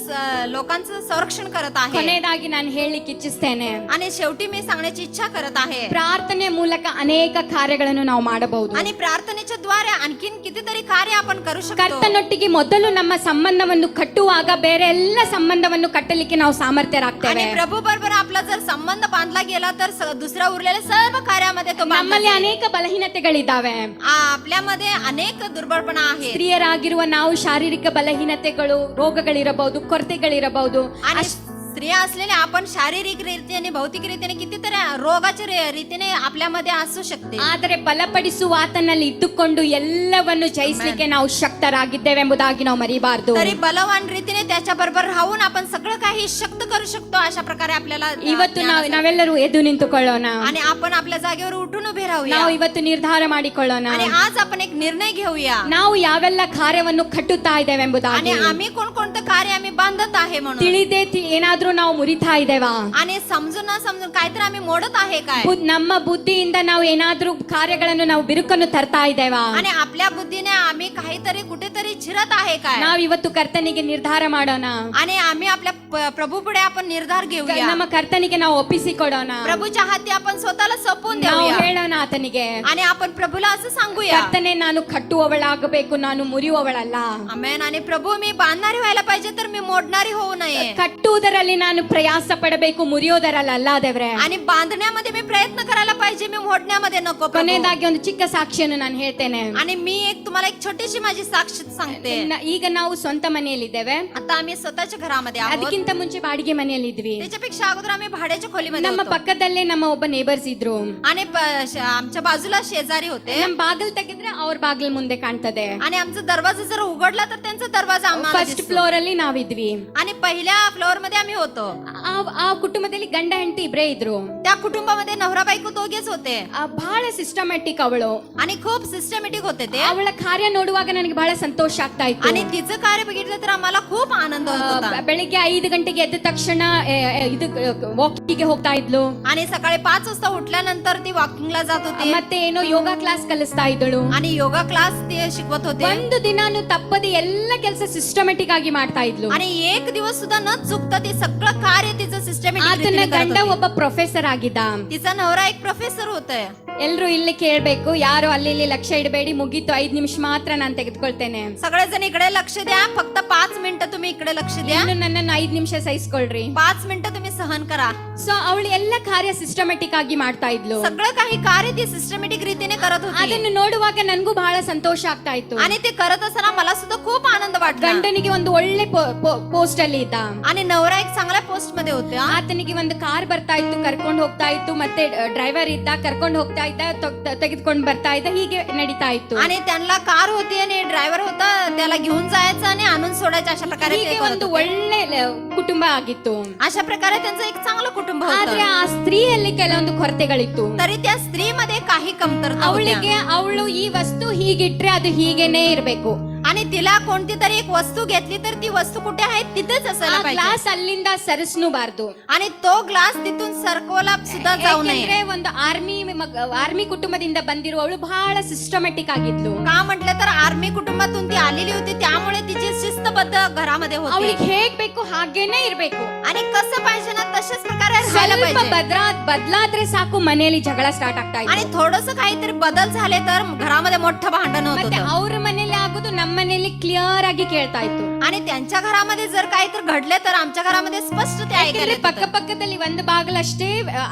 लोकांचं संरक्षण करत आहे. ಕೊನೆಯದಾಗಿ ನಾನು ಹೇಳಲಿಕ್ಕೆ ಇಚ್ಛಿಸ್ತೇನೆ, आणि शेवटी मी सांगण्याची इच्छा करत आहे. ಪ್ರಾರ್ಥನೆ ಮೂಲಕ ಅನೇಕ ಕಾರ್ಯಗಳನ್ನು ನಾವು ಮಾಡಬಹುದು. आणि प्रार्थनेच्या द्वारे आणखीन कितीतरी कार्य आपण करू शकतो. ಕರ್ತನೊಟ್ಟಿಗೆ ಮೊದಲು ನಮ್ಮ ಸಂಬಂಧವನ್ನು ಕಟ್ಟುವಾಗ ಬೇರೆ ಎಲ್ಲ ಸಂಬಂಧವನ್ನು ಕಟ್ಟಲಿಕ್ಕೆ ನಾವು ಸಾಮರ್ಥ್ಯರಾಗ್ತೇವೆ. आणि प्रभू बरोबर आपला जर संबंध बांधला गेला तर दुसऱ्या उरलेल्या सर्व कार्यामध्ये तो बांधला ನಮ್ಮಲ್ಲಿ जाईल. ಅನೇಕ ಬಲಹೀನತೆಗಳಿದ್ದಾವೆ. आपल्यामध्ये अनेक दुर्बळपणा आहे. ಸ್ತ್ರೀಯರಾಗಿರುವ ನಾವು ಶಾರೀರಿಕ ಬಲಹೀನತೆಗಳು, ರೋಗಗಳಿರಬಹುದು, ಕೊರತೆಗಳಿರಬಹುದು. आणि स्त्रिया असलेल्या आपण शारीरिक रीतीने भौतिक रीतीने कितीतरी रोगाच्या रीतीने आपल्यामध्ये असू शकते. ಆದರೆ ಬಲಪಡಿಸುವ ಆತನಲ್ಲಿ ಇದ್ದುಕೊಂಡು ಎಲ್ಲವನ್ನು ಜಯಿಸಲಿಕ್ಕೆ ನಾವು ಶಕ್ತರಾಗಿದ್ದೇವೆ ಎಂಬುದಾಗಿ ನಾವು ಮರಿಬಾರದು. तरी बलवान रीतीने त्याच्या बरोबर राहून आपण सगळं काही शक्त करू शकतो. अशा प्रकारे आपल्याला ಇವತ್ತು ನಾವೆಲ್ಲರೂ ಎದ್ದು ನಿಂತುಕೊಳ್ಳೋಣ. आणि आपण आपल्या जागेवर उठून उभे राहूया. ನಾವು ಇವತ್ತು ನಿರ್ಧಾರ ಮಾಡಿಕೊಳ್ಳೋಣ, आणि आज आपण एक निर्णय घेऊया. ನಾವು ಯಾವೆಲ್ಲ ಕಾರ್ಯವನ್ನು ಕಟ್ಟುತ್ತಾ ಇದ್ದೇವೆ ಎಂಬುದಾಗಿ. आणि आम्ही कोणकोणतं कार्य आम्ही बांधत आहे म्हणून. ತಿಳಿದೇ ಏನಾದ್ರೂ ನಾವು ಮುರಿತಾ ಇದ್ದೇವಾ? आणि समजून न समजून काहीतरी आम्ही मोडत आहे काय? ನಮ್ಮ ಬುದ್ಧಿಯಿಂದ ನಾವು ಏನಾದ್ರೂ ಕಾರ್ಯಗಳನ್ನು ನಾವು ಬಿರುಕನ್ನು ತರ್ತಾ ಇದ್ದೇವಾ? आणि आपल्या बुद्धीने आम्ही काहीतरी कुठेतरी चिरत आहे काय? ನಾವು ಇವತ್ತು ಕರ್ತನಿಗೆ ನಿರ್ಧಾರ ಮಾಡೋಣ. आणि आम्ही आपल्या प्रभू पुढे आपण निर्धार घेऊया. ನಮ್ಮ ಕರ್ತನಿಗೆ ನಾವು ಒಪ್ಪಿಸಿಕೊಡೋಣ. प्रभूच्या हाती आपण स्वतःला सोपवून ನಾವು देऊया. ಹೇಳೋಣ ಆತನಿಗೆ, आणि आपण प्रभूला असं सांगूया, ಕರ್ತನೆ ನಾನು ಕಟ್ಟುವವಳಾಗಬೇಕು, ನಾನು ಮುರಿಯುವವಳಲ್ಲ. आमेन. आणि प्रभू मी बांधणारी व्हायला पाहिजे तर मी मोडणारी होऊ नये. ಕಟ್ಟುವುದರಲ್ಲಿ ನಾನು ಪ್ರಯಾಸ ಪಡಬೇಕು, ಮುರಿಯೋದರಲ್ಲ ದೇವ್ರೆ. आणि बांधण्यामध्ये मी प्रयत्न करायला पाहिजे, मी मोडण्यामध्ये नको प्रभू. ಕೊನೆಯದಾಗಿ ಒಂದು ಚಿಕ್ಕ ಸಾಕ್ಷಿಯನ್ನು ನಾನು ಹೇಳ್ತೇನೆ. आणि मी तुम्हाला एक छोटीशी माझी साक्ष सांगते. ಈಗ ನಾವು ಸ್ವಂತ ಮನೆಯಲ್ಲಿದ್ದೇವೆ. आता आम्ही स्वतःच्या घरामध्ये आहोत. ಅದಕ್ಕಿಂತ ಅದಕ್ಕಿಂತ ಮುಂಚೆ ಬಾಡಿಗೆ ಮನೆಯಲ್ಲಿ ಇದ್ವಿ. त्याच्यापेक्षा अगोदर आम्ही भाड्याच्या खोलीमध्ये ನಮ್ಮ होतो. ಪಕ್ಕದಲ್ಲೇ ನಮ್ಮ ಒಬ್ಬ ನೇಬರ್ಸ್ ಇದ್ರು. आणि आमच्या बाजूला शेजारी होते. ನಮ್ ಬಾಗಿಲು ತೆಗೆದ್ರೆ ಅವ್ರ ಬಾಗಿಲು ಮುಂದೆ ಕಾಣ್ತದೆ. आणि आमचा दरवाजा जर उघडला तर त्यांचा दरवाजा आम्हाला ಫಸ್ಟ್ दिसतो. ಫ್ಲೋರ್ ಅಲ್ಲಿ ನಾವಿದ್ವಿ. आणि पहिल्या फ्लोअर मध्ये आम्ही होतो. ಆ ಕುಟುಂಬದಲ್ಲಿ ಗಂಡ ಹೆಂಡತಿ ಇಬ್ರೇ ಇದ್ರು. त्या कुटुंबामध्ये नवरा बायको दोघेच होते. ಬಹಳ ಸಿಸ್ಟಮ್ಯಾಟಿಕ್ ಅವಳು. आणि खूप सिस्टमॅटिक होते ते. ಅವಳ ಕಾರ್ಯ ನೋಡುವಾಗ ನನಗೆ ಬಹಳ ಸಂತೋಷ ಆಗ್ತಾ ಇತ್ತು. आणि तिचं कार्य बघितलं तर आम्हाला खूप आनंद होत होता. ಬೆಳಿಗ್ಗೆ 5 ಗಂಟೆಗೆ ಎದ್ದ ತಕ್ಷಣ ಇದು ವಾಕಿಂಗ್ಗೆ ಹೋಗ್ತಾ ಇದ್ಲು. आणि सकाळी 5 वाजता उठल्यानंतर ती वॉकिंगला जात होती. ಮತ್ತೆ ಏನೋ ಯೋಗ ಕ್ಲಾಸ್ ಕಲಿಸ್ತಾ ಇದ್ದಳು. आणि योगा क्लास ते शिकवत होते. ಒಂದು ದಿನಾನು ತಪ್ಪದೆ ಎಲ್ಲ ಕೆಲಸ ಸಿಸ್ಟಮ್ಯಾಟಿಕ್ ಆಗಿ ಮಾಡ್ತಾ ಇದ್ಲು. आणि एक दिवस सुद्धा न चुकता ते सगळं कार्य तिचं ಆತನ सिस्टमॅटिक ಗಂಡ ಒಬ್ಬ ಪ್ರೊಫೆಸರ್ ಆಗಿದ್ದ. तिचा नवरा एक प्रोफेसर होते. ಎಲ್ರು ಇಲ್ಲಿ ಕೇಳ್ಬೇಕು, ಯಾರು ಅಲ್ಲಿ ಇಲ್ಲಿ ಲಕ್ಷ ಇಡಬೇಡಿ, ಮುಗೀತು 5 ನಿಮಿಷ ಮಾತ್ರ ನಾನು ತೆಗೆದುಕೊಳ್ತೇನೆ. सगळेजण इकडे लक्ष द्या, फक्त 5 मिनिटं तुम्ही इकडे लक्ष द्या. ಇನ್ನು ನನ್ನನ್ನು 5 ನಿಮಿಷ ಸಹಿಸ್ಕೊಳ್ರಿ. 5 मिनिटं तुम्ही सहन करा. ಸೊ ಅವಳು ಎಲ್ಲ ಕಾರ್ಯ ಸಿಸ್ಟಮ್ಯಾಟಿಕ್ ಆಗಿ ಮಾಡ್ತಾ ಇದ್ಲು. सगळं काही कार्य ती सिस्टमॅटिक रीतीने करत होती. ಅದನ್ನು ನೋಡುವಾಗ ನನಗೂ ಬಹಳ ಸಂತೋಷ ಆಗ್ತಾ ಇತ್ತು. आणि ते करत असताना मला सुद्धा खूप आनंद वाटला. ಗಂಡನಿಗೆ ಒಂದು ಒಳ್ಳೆ ಪೋಸ್ಟ್ ಅಲ್ಲಿ ಇದ್ದ. आणि नवरा एक चांगल्या पोस्ट मध्ये होते. ಆತನಿಗೆ ಒಂದು ಕಾರ್ ಬರ್ತಾ ಇತ್ತು, ಕರ್ಕೊಂಡು ಹೋಗ್ತಾ ಇತ್ತು. ಮತ್ತೆ ಡ್ರೈವರ್ ಇದ್ದ, ಕರ್ಕೊಂಡು ಹೋಗ್ತಾ ಇದ್ದ, ತೆಗೆದುಕೊಂಡು ಬರ್ತಾ ಇದ್ದ, ಹೀಗೆ ನಡೀತಾ ಇತ್ತು. आणि त्यांना कार होती आणि ड्रायव्हर होता, त्याला घेऊन जायचं आणि आणून सोडायचं, अशा प्रकारे ते ಹೀಗೆ करत ಒಂದು होते. ಒಳ್ಳೆ ಕುಟುಂಬ ಆಗಿತ್ತು. अशा प्रकारे त्यांचं एक चांगलं कुटुंब ಆದ್ರೆ होतं. ಆ ಸ್ತ್ರೀಯಲ್ಲಿ ಕೆಲವೊಂದು ಕೊರತೆಗಳಿತ್ತು. तरी त्या स्त्रीमध्ये काही कमतरता होत्या. ಅವಳಿಗೆ ಅವಳು ಈ ವಸ್ತು ಹೀಗಿಟ್ರೆ ಅದು ಹೀಗೇನೆ ಇರ್ಬೇಕು. आणि तिला कोणती तरी एक वस्तू घेतली तर ती वस्तू कुठे आहे तिथेच असायला पाहिजे. ಗ್ಲಾಸ್ ಅಲ್ಲಿಂದ ಸರಿಸ್ನೂಬಾರ್ದು. आणि तो ग्लास तिथून सरकवला सुद्धा जाऊ नये. ಯಾಕೆಂದ್ರೆ ಒಂದು ಆರ್ಮಿ ಕುಟುಂಬದಿಂದ ಬಂದಿರುವವಳು ಬಹಳ ಸಿಸ್ಟಮ್ಯಾಟಿಕ್ ಆಗಿದ್ಲು. का म्हटलं तर आर्मी कुटुंबातून ती आलेली होती, त्यामुळे तिची शिस्तबद्ध घरामध्ये होती. ಅವಳಿಗೆ ಹೇಗ್ ಬೇಕು ಹಾಗೇನೆ ಇರ್ಬೇಕು. आणि कसं पाहिजे ना तशाच प्रकारे राहायला ಸ್ವಲ್ಪ पाहिजे. ಬದಲಾದ್ರೆ ಸಾಕು, ಮನೆಯಲ್ಲಿ ಜಗಳ ಸ್ಟಾರ್ಟ್ ಆಗ್ತಾ आणि ಇತ್ತು. थोडस काहीतरी बदल झाले तर घरामध्ये मोठं भांडण होत ಮತ್ತೆ होतं. ಅವ್ರ ಮನೆಯಲ್ಲಿ ಆಗೋದು ನಮ್ಮ ಮನೆಯಲ್ಲಿ ಕ್ಲಿಯರ್ ಆಗಿ ಕೇಳ್ತಾ ಇತ್ತು. आणि त्यांच्या घरामध्ये जर काही तर घडले तर आमच्या घरामध्ये स्पष्ट ते ऐकायला ಯಾಕೆಂದ್ರೆ येत ಪಕ್ಕ होतं. ಪಕ್ಕದಲ್ಲಿ ಒಂದು ಬಾಗಿಲಷ್ಟೇ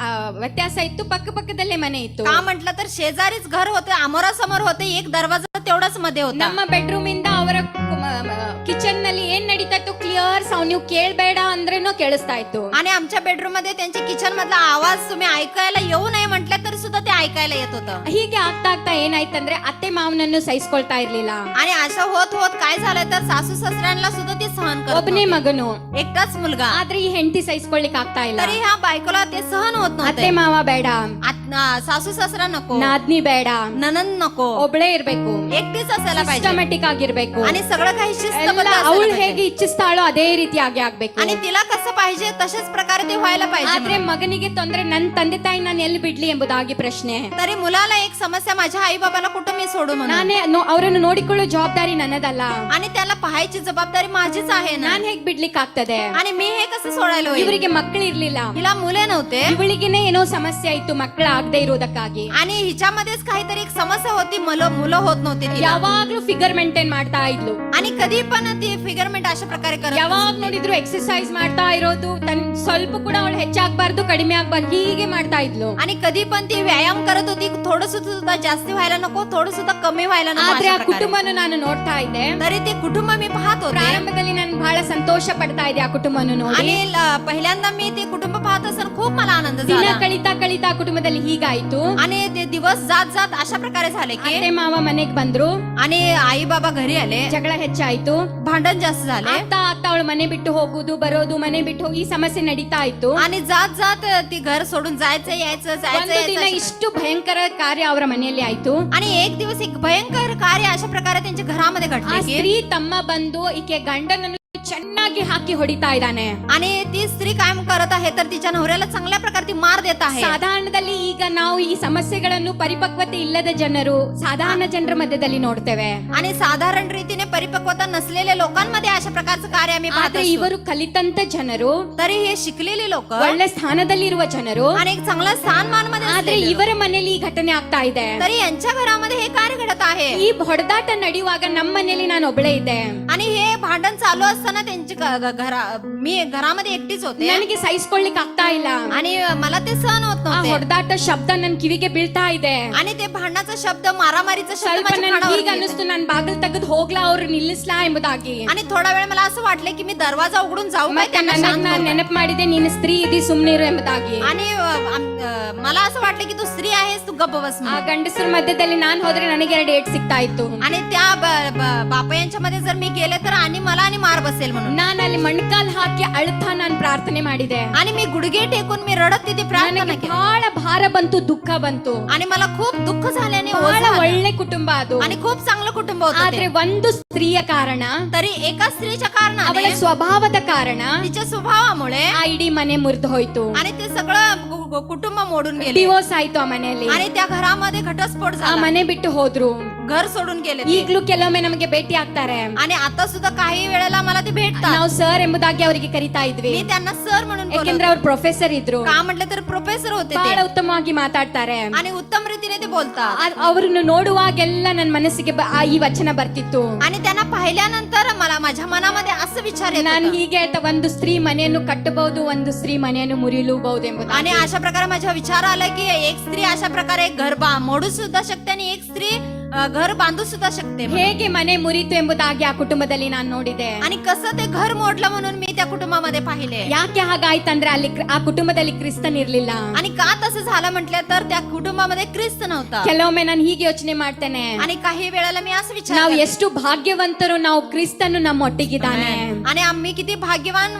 ವ್ಯತ್ಯಾಸ ಇತ್ತು, ಪಕ್ಕ ಪಕ್ಕದಲ್ಲೇ ಮನೆ ಇತ್ತು. का म्हटलं तर शेजारीच घर होते, आमोरासमोर होते, एक दरवाजा तेवढाच मध्ये होता. ನಮ್ಮ ಬೆಡ್ರೂಮ್ ಇಂದ ಅವರ ಕಿಚನ್ ನಲ್ಲಿ ಏನ್ ನಡೀತಾ ಇತ್ತು ಕ್ಲಿಯರ್ ಸೌಂಡ್, ನೀವು ಕೇಳ್ಬೇಡ ಅಂದ್ರೇನೋ ಕೇಳಿಸ್ತಾ ಇತ್ತು. आणि आमच्या बेडरूम मध्ये त्यांच्या किचन मधला आवाज तुम्ही ऐकायला येऊ नये म्हटलं तरी सुद्धा ते ऐकायला येत होतं. ಹೀಗೆ ಆಗ್ತಾ ಆಗ್ತಾ ಏನಾಯ್ತಂದ್ರೆ ಅತ್ತೆ ಮಾವನನ್ನು ಸಹಿಸ್ಕೊಳ್ತಾ ಇರ್ಲಿಲ್ಲ. आणि असं होत होत काय झालं तर सासू सासऱ्यांना सुद्धा ते सहन करत ಒಬ್ಬನೇ होते. ಮಗನು, एकटाच मुलगा, ಆದ್ರೆ ಈ ಹೆಂಡತಿ ಸಹಿಸ್ಕೊಳ್ಳಿಕ್ ಆಗ್ತಾ ಇಲ್ಲ. तरी ह्या बायकोला ते सहन होत ಅತ್ತೆ नव्हते. ಮಾವ ಬೇಡ, सासू सासरा नको, ನಾದ್ನಿ ಬೇಡ, ननंद नको, ಒಬ್ಳೇ ಇರ್ಬೇಕು, एकटीच असायला पाहिजे. ಸಿಸ್ಟಮ್ಯಾಟಿಕ್ ಆಗಿರ್ಬೇಕು. आणि सगळं काही शिस्तबद्ध ಎಲ್ಲ असायला ಅವಳು पाहिजे. ಹೇಗೆ ಇಚ್ಛಿಸ್ತಾಳೋ ಅದೇ ರೀತಿಯಾಗಿ ಆಗ್ಬೇಕು. आणि तिला कसं पाहिजे तशाच प्रकारे ते व्हायला ಆದ್ರೆ पाहिजे. ಮಗನಿಗೆ ತೊಂದ್ರೆ, ನನ್ನ ತಂದೆ ತಾಯಿ ನಾನು ಎಲ್ಲಿ ಬಿಡ್ಲಿ ಎಂಬುದಾಗಿ ಪ್ರಶ್ನೆ. तरी मुलाला एक समस्या, माझ्या आई बाबाला कुठं मी सोडू म्हणून. ನಾನೇ ಅವರನ್ನು ನೋಡಿಕೊಳ್ಳೋ ಜವಾಬ್ದಾರಿ ನನ್ನದಲ್ಲ. आणि त्याला पाहायची जबाबदारी माझीच आहे ना. ನಾನ್ ಹೇಗ್ ಬಿಡ್ಲಿಕ್ಕೆ ಆಗ್ತದೆ? आणि मी हे कसं सोडायला होईल? ಇವರಿಗೆ ಮಕ್ಕಳು ಇರ್ಲಿಲ್ಲ, हिला मुले नव्हते ಇವಳಿಗೆನೆ ಏನೋ ಸಮಸ್ಯೆ ಆಯ್ತು ಮಕ್ಕಳು ಆಗದೆ ಇರೋದಕ್ಕಾಗಿ. आणि हिच्यामध्येच काहीतरी एक समस्या होती, मुलं होत नव्हते तिला. ಯಾವಾಗ್ಲೂ ಫಿಗರ್ ಮೇಂಟೈನ್ ಮಾಡ್ತಾ ಇದ್ಲು. आणि कधी पण ती फिगरमेंट अशा प्रकारे करत ಯಾವಾಗ ನೋಡಿದ್ರು ಎಕ್ಸರ್ಸೈಸ್ ಮಾಡ್ತಾ ಇರೋದು, ಸ್ವಲ್ಪ ಕೂಡ ಅವಳು ಹೆಚ್ಚಾಗಬಾರ್ದು ಕಡಿಮೆ ಆಗ್ಬಾರ್ದು ಹೀಗೆ ಮಾಡ್ತಾ ಇದ್ಲು. आणि कधी पण ती व्यायाम करत होती, थोडस सुद्धा जास्ती व्हायला नको, थोडं सुद्धा कमी व्हायला नको ಆದ್ರೆ अशा ಆ प्रकारे. ಕುಟುಂಬನು ನಾನು ನೋಡ್ತಾ ಇದ್ದೆ. तरी ते कुटुंब मी पाहत होते. ಪ್ರಾರಂಭದಲ್ಲಿ ನಾನು ಬಹಳ ಸಂತोष ಪಡ್ತಾ ಇದ್ದೆ ಆ ಕುಟುಂಬನು ನೋಡಿ. आणि पहिल्यांदा मी ते कुटुंब पाहत असताना खूप मला आनंद ದಿನ झाला. ಕಳೀತಾ ಕಳೀತಾ ಆ ಕುಟುಂಬದಲ್ಲಿ ಹೀಗಾಯ್ತು. आणि ते दिवस जात जात अशा प्रकारे झाले की ಅತ್ತೆ ಮಾವ ಮನೆಗ್ ಬಂದ್ರು, आणि आई बाबा घरी आले, ಜಗಳ ಹೆಚ್ಚಾಯ್ತು. भांडण जास्त झाले. ಆಗ್ತಾ ಆಗ್ತಾ ಅವಳು ಮನೆ ಬಿಟ್ಟು ಹೋಗುದು ಬರೋದು, ಮನೆ ಬಿಟ್ಟು ಹೋಗಿ ಈ ಸಮಸ್ಯೆ ನಡೀತಾ ಇತ್ತು. आणि जात जात ती घर सोडून जायचं यायचं ಒಂದು ದಿನ यायचं. ಇಷ್ಟು ಭಯಂಕರ ಕಾರ್ಯ ಅವರ ಮನೆಯಲ್ಲಿ ಆಯ್ತು. आणि एक दिवस एक भयंकर कार्य अशा प्रकारे त्यांच्या घरामध्ये ಆ घडले की ಸ್ತ್ರೀ ತಮ್ಮ ಬಂದು ಈಕೆ ಗಂಡನನ್ನು ಚೆನ್ನಾಗಿ ಹಾಕಿ ಹೊಡಿತಾ ಇದ್ದಾನೆ. आणि ती स्त्री काय करत आहे तर तिच्या नवऱ्याला चांगल्या प्रकारे ती मार देत आहे. ಸಾಧಾರಣದಲ್ಲಿ ಈಗ ನಾವು ಈ ಸಮಸ್ಯೆಗಳನ್ನು ಪರಿಪಕ್ವತೆ ಇಲ್ಲದ ಜನರು, ಸಾಧಾರಣ ಜನರ ಮಧ್ಯದಲ್ಲಿ ನೋಡ್ತೇವೆ. आणि साधारण रीतीने परिपक्वता नसलेल्या लोकांमध्ये अशा प्रकारचं कार्य आम्ही पाहत ಆದ್ರೆ असतो. ಇವರು ಕಲಿತಂತ ಜನರು, तरी हे शिकलेली लोक ಒಳ್ಳೆ ಸ್ಥಾನದಲ್ಲಿರುವ ಜನರು, आणि एक चांगला स्थानमान मध्ये ಆದ್ರೆ असलेले लोक. ಇವರ ಮನೆಯಲ್ಲಿ ಈ ಘಟನೆ ಆಗ್ತಾ ಇದೆ. तरी यांच्या घरामध्ये हे कार्य घडत आहे. ಈ ಹೊಡೆದಾಟ ನಡೆಯುವಾಗ ನಮ್ಮ ಮನೆಯಲ್ಲಿ ನಾನು ಒಬ್ಬಳೇ ಇದ್ದೆ. आणि हे भांडण चालू असताना त्यांची मी घरामध्ये एकटीच होते ನನಗೆ ಸಹಿಸ್ಕೊಳ್ಳಿಕ್ ಆಗ್ತಾ ಇಲ್ಲ. आणि मला ते सहन होत ಆ नव्हते ಹೊಡೆದಾಟ ಶಬ್ದ ನನ್ ಕಿವಿಗೆ ಬೀಳ್ತಾ ಇದೆ. आणि ते भांडणाचा शब्द मारामारीचा शब्द ಸ್ವಲ್ಪ माझ्या ನನ್ಗೆ कानावर ಈಗ येते. ಅನ್ನಿಸ್ತು ನಾನು ಬಾಗಿಲು ತೆಗೆದು ಹೋಗ್ಲಾ ಅವ್ರು ನಿಲ್ಲಿಸ್ಲಾ ಎಂಬುದಾಗಿ. आणि थोडा वेळ मला असं वाटलं की मी दरवाजा उघडून जाऊ काय ಮತ್ತೆ त्यांना ನನಗ್ शांत ನಾನು करू. ನೆನಪು ಮಾಡಿದೆ ನೀನು ಸ್ತ್ರೀ ಇದಿ ಸುಮ್ನಿರು ಎಂಬುದಾಗಿ. आणि मला असं वाटलं की तू स्त्री आहेस तू गप्प बस ಆ म्हणून. ಗಂಡಸರ ಮಧ್ಯದಲ್ಲಿ ನಾನ್ ಹೋದ್ರೆ ನನಗೆ 2 ಏಟ್ ಸಿಗ್ತಾ ಇತ್ತು. आणि त्या बापा यांच्यामध्ये जर मी गेले तर आणि मला आणि मार बसेल म्हणून. ನಾನು ಅಲ್ಲಿ ಮಣ್ಕಾಲ್ ಹಾಕಿ ಅಳ್ತಾ ನಾನು ಪ್ರಾರ್ಥನೆ ಮಾಡಿದೆ. आणि मी गुडघे टेकून मी रडत तिथे प्रार्थना ನನಗೆ केली. ಬಹಳ ಭಾರ ಬಂತು, ದುಃಖ ಬಂತು. आणि मला खूप दुःख झाल्याने ओझं ಬಹಳ आलं. ಒಳ್ಳೆ ಕುಟುಂಬ ಅದು. आणि खूप चांगलं कुटुंब होतं ಆದ್ರೆ ते. ಒಂದು ಸ್ತ್ರೀಯ ಕಾರಣ, तरी एका स्त्रीच्या ಅವಳ कारणाने ಸ್ವಭಾವದ ಕಾರಣ तिच्या स्वभावामुळे ಆ ಇಡೀ ಮನೆ ಮುರಿದು ಹೋಯ್ತು. आणि ते सगळं कुटुंब मोडून गेले ಡಿವೋರ್ಸ್ ಆಯ್ತು ಆ ಮನೆಯಲ್ಲಿ. आणि त्या घरामध्ये घटस्फोट ಆ झाला. ಮನೆ ಬಿಟ್ಟು ಹೋದ್ರು. घर सोडून गेले ते. ಈಗ್ಲೂ ಕೆಲವೊಮ್ಮೆ ನಮಗೆ ಭೇಟಿ ಆಗ್ತಾರೆ. आणि आता सुद्धा काही वेळेला मला ते भेटतात. ನಾವು ಸರ್ ಎಂಬುದಾಗಿ ಅವರಿಗೆ ಕರಿತಾ ಇದ್ವಿ. मी त्यांना सर म्हणून बोलवते. ಯಾಕೆಂದ್ರೆ ಅವ್ರು ಪ್ರೊಫೆಸರ್ ಇದ್ರು. का म्हटलं तर प्रोफेसर होते ಬಹಳ ते. ಉತ್ತಮವಾಗಿ ಮಾತಾಡ್ತಾರೆ. आणि उत्तम रीतीने ते बोलतात. ಅವ್ರನ್ನು ನೋಡುವಾಗೆಲ್ಲ ನನ್ನ ಮನಸ್ಸಿಗೆ ಈ ವಚನ ಬರ್ತಿತ್ತು. आणि त्यांना पाहिल्यानंतर मला माझ्या मनामध्ये असं विचार येत ನಾನು होता. ಹೀಗೆ ಹೇಳ್ತಾ, ಒಂದು ಸ್ತ್ರೀ ಮನೆಯನ್ನು ಕಟ್ಟಬಹುದು, ಒಂದು ಸ್ತ್ರೀ ಮನೆಯನ್ನು ಮುರಿಲೂಬಹುದು ಎಂಬುದು. आणि अशा प्रकारे माझ्या विचार आला की एक स्त्री अशा प्रकारे घर मोडू सुद्धा शकते आणि एक स्त्री घर बांधू सुद्धा शकते म्हणून. ಹೇಗೆ ಮನೆ ಮುರಿತು ಎಂಬುದಾಗಿ ಆ ಕುಟುಂಬದಲ್ಲಿ ನಾನು ನೋಡಿದೆ. आणि कसं ते घर मोडलं म्हणून मी त्या कुटुंबामध्ये पाहिले. ಯಾಕೆ ಹಾಗಾಯ್ತಂದ್ರೆ ಅಲ್ಲಿ ಆ ಕುಟುಂಬದಲ್ಲಿ ಕ್ರಿಸ್ತನ್ ಇರ್ಲಿಲ್ಲ. आणि का तसं झालं म्हटलं तर त्या कुटुंबामध्ये ख्रिस्त नव्हता. ಕೆಲವೊಮ್ಮೆ ನಾನು ಹೀಗೆ ಯೋಚನೆ ಮಾಡ್ತೇನೆ, आणि काही वेळेला मी असं विचार ನಾವು करते. ಎಷ್ಟು ಭಾಗ್ಯವಂತರು, ನಾವು ಕ್ರಿಸ್ತನು ನಮ್ಮೊಟ್ಟಿಗಿದ್ದಾನೆ. आणि आम्ही किती भाग्यवान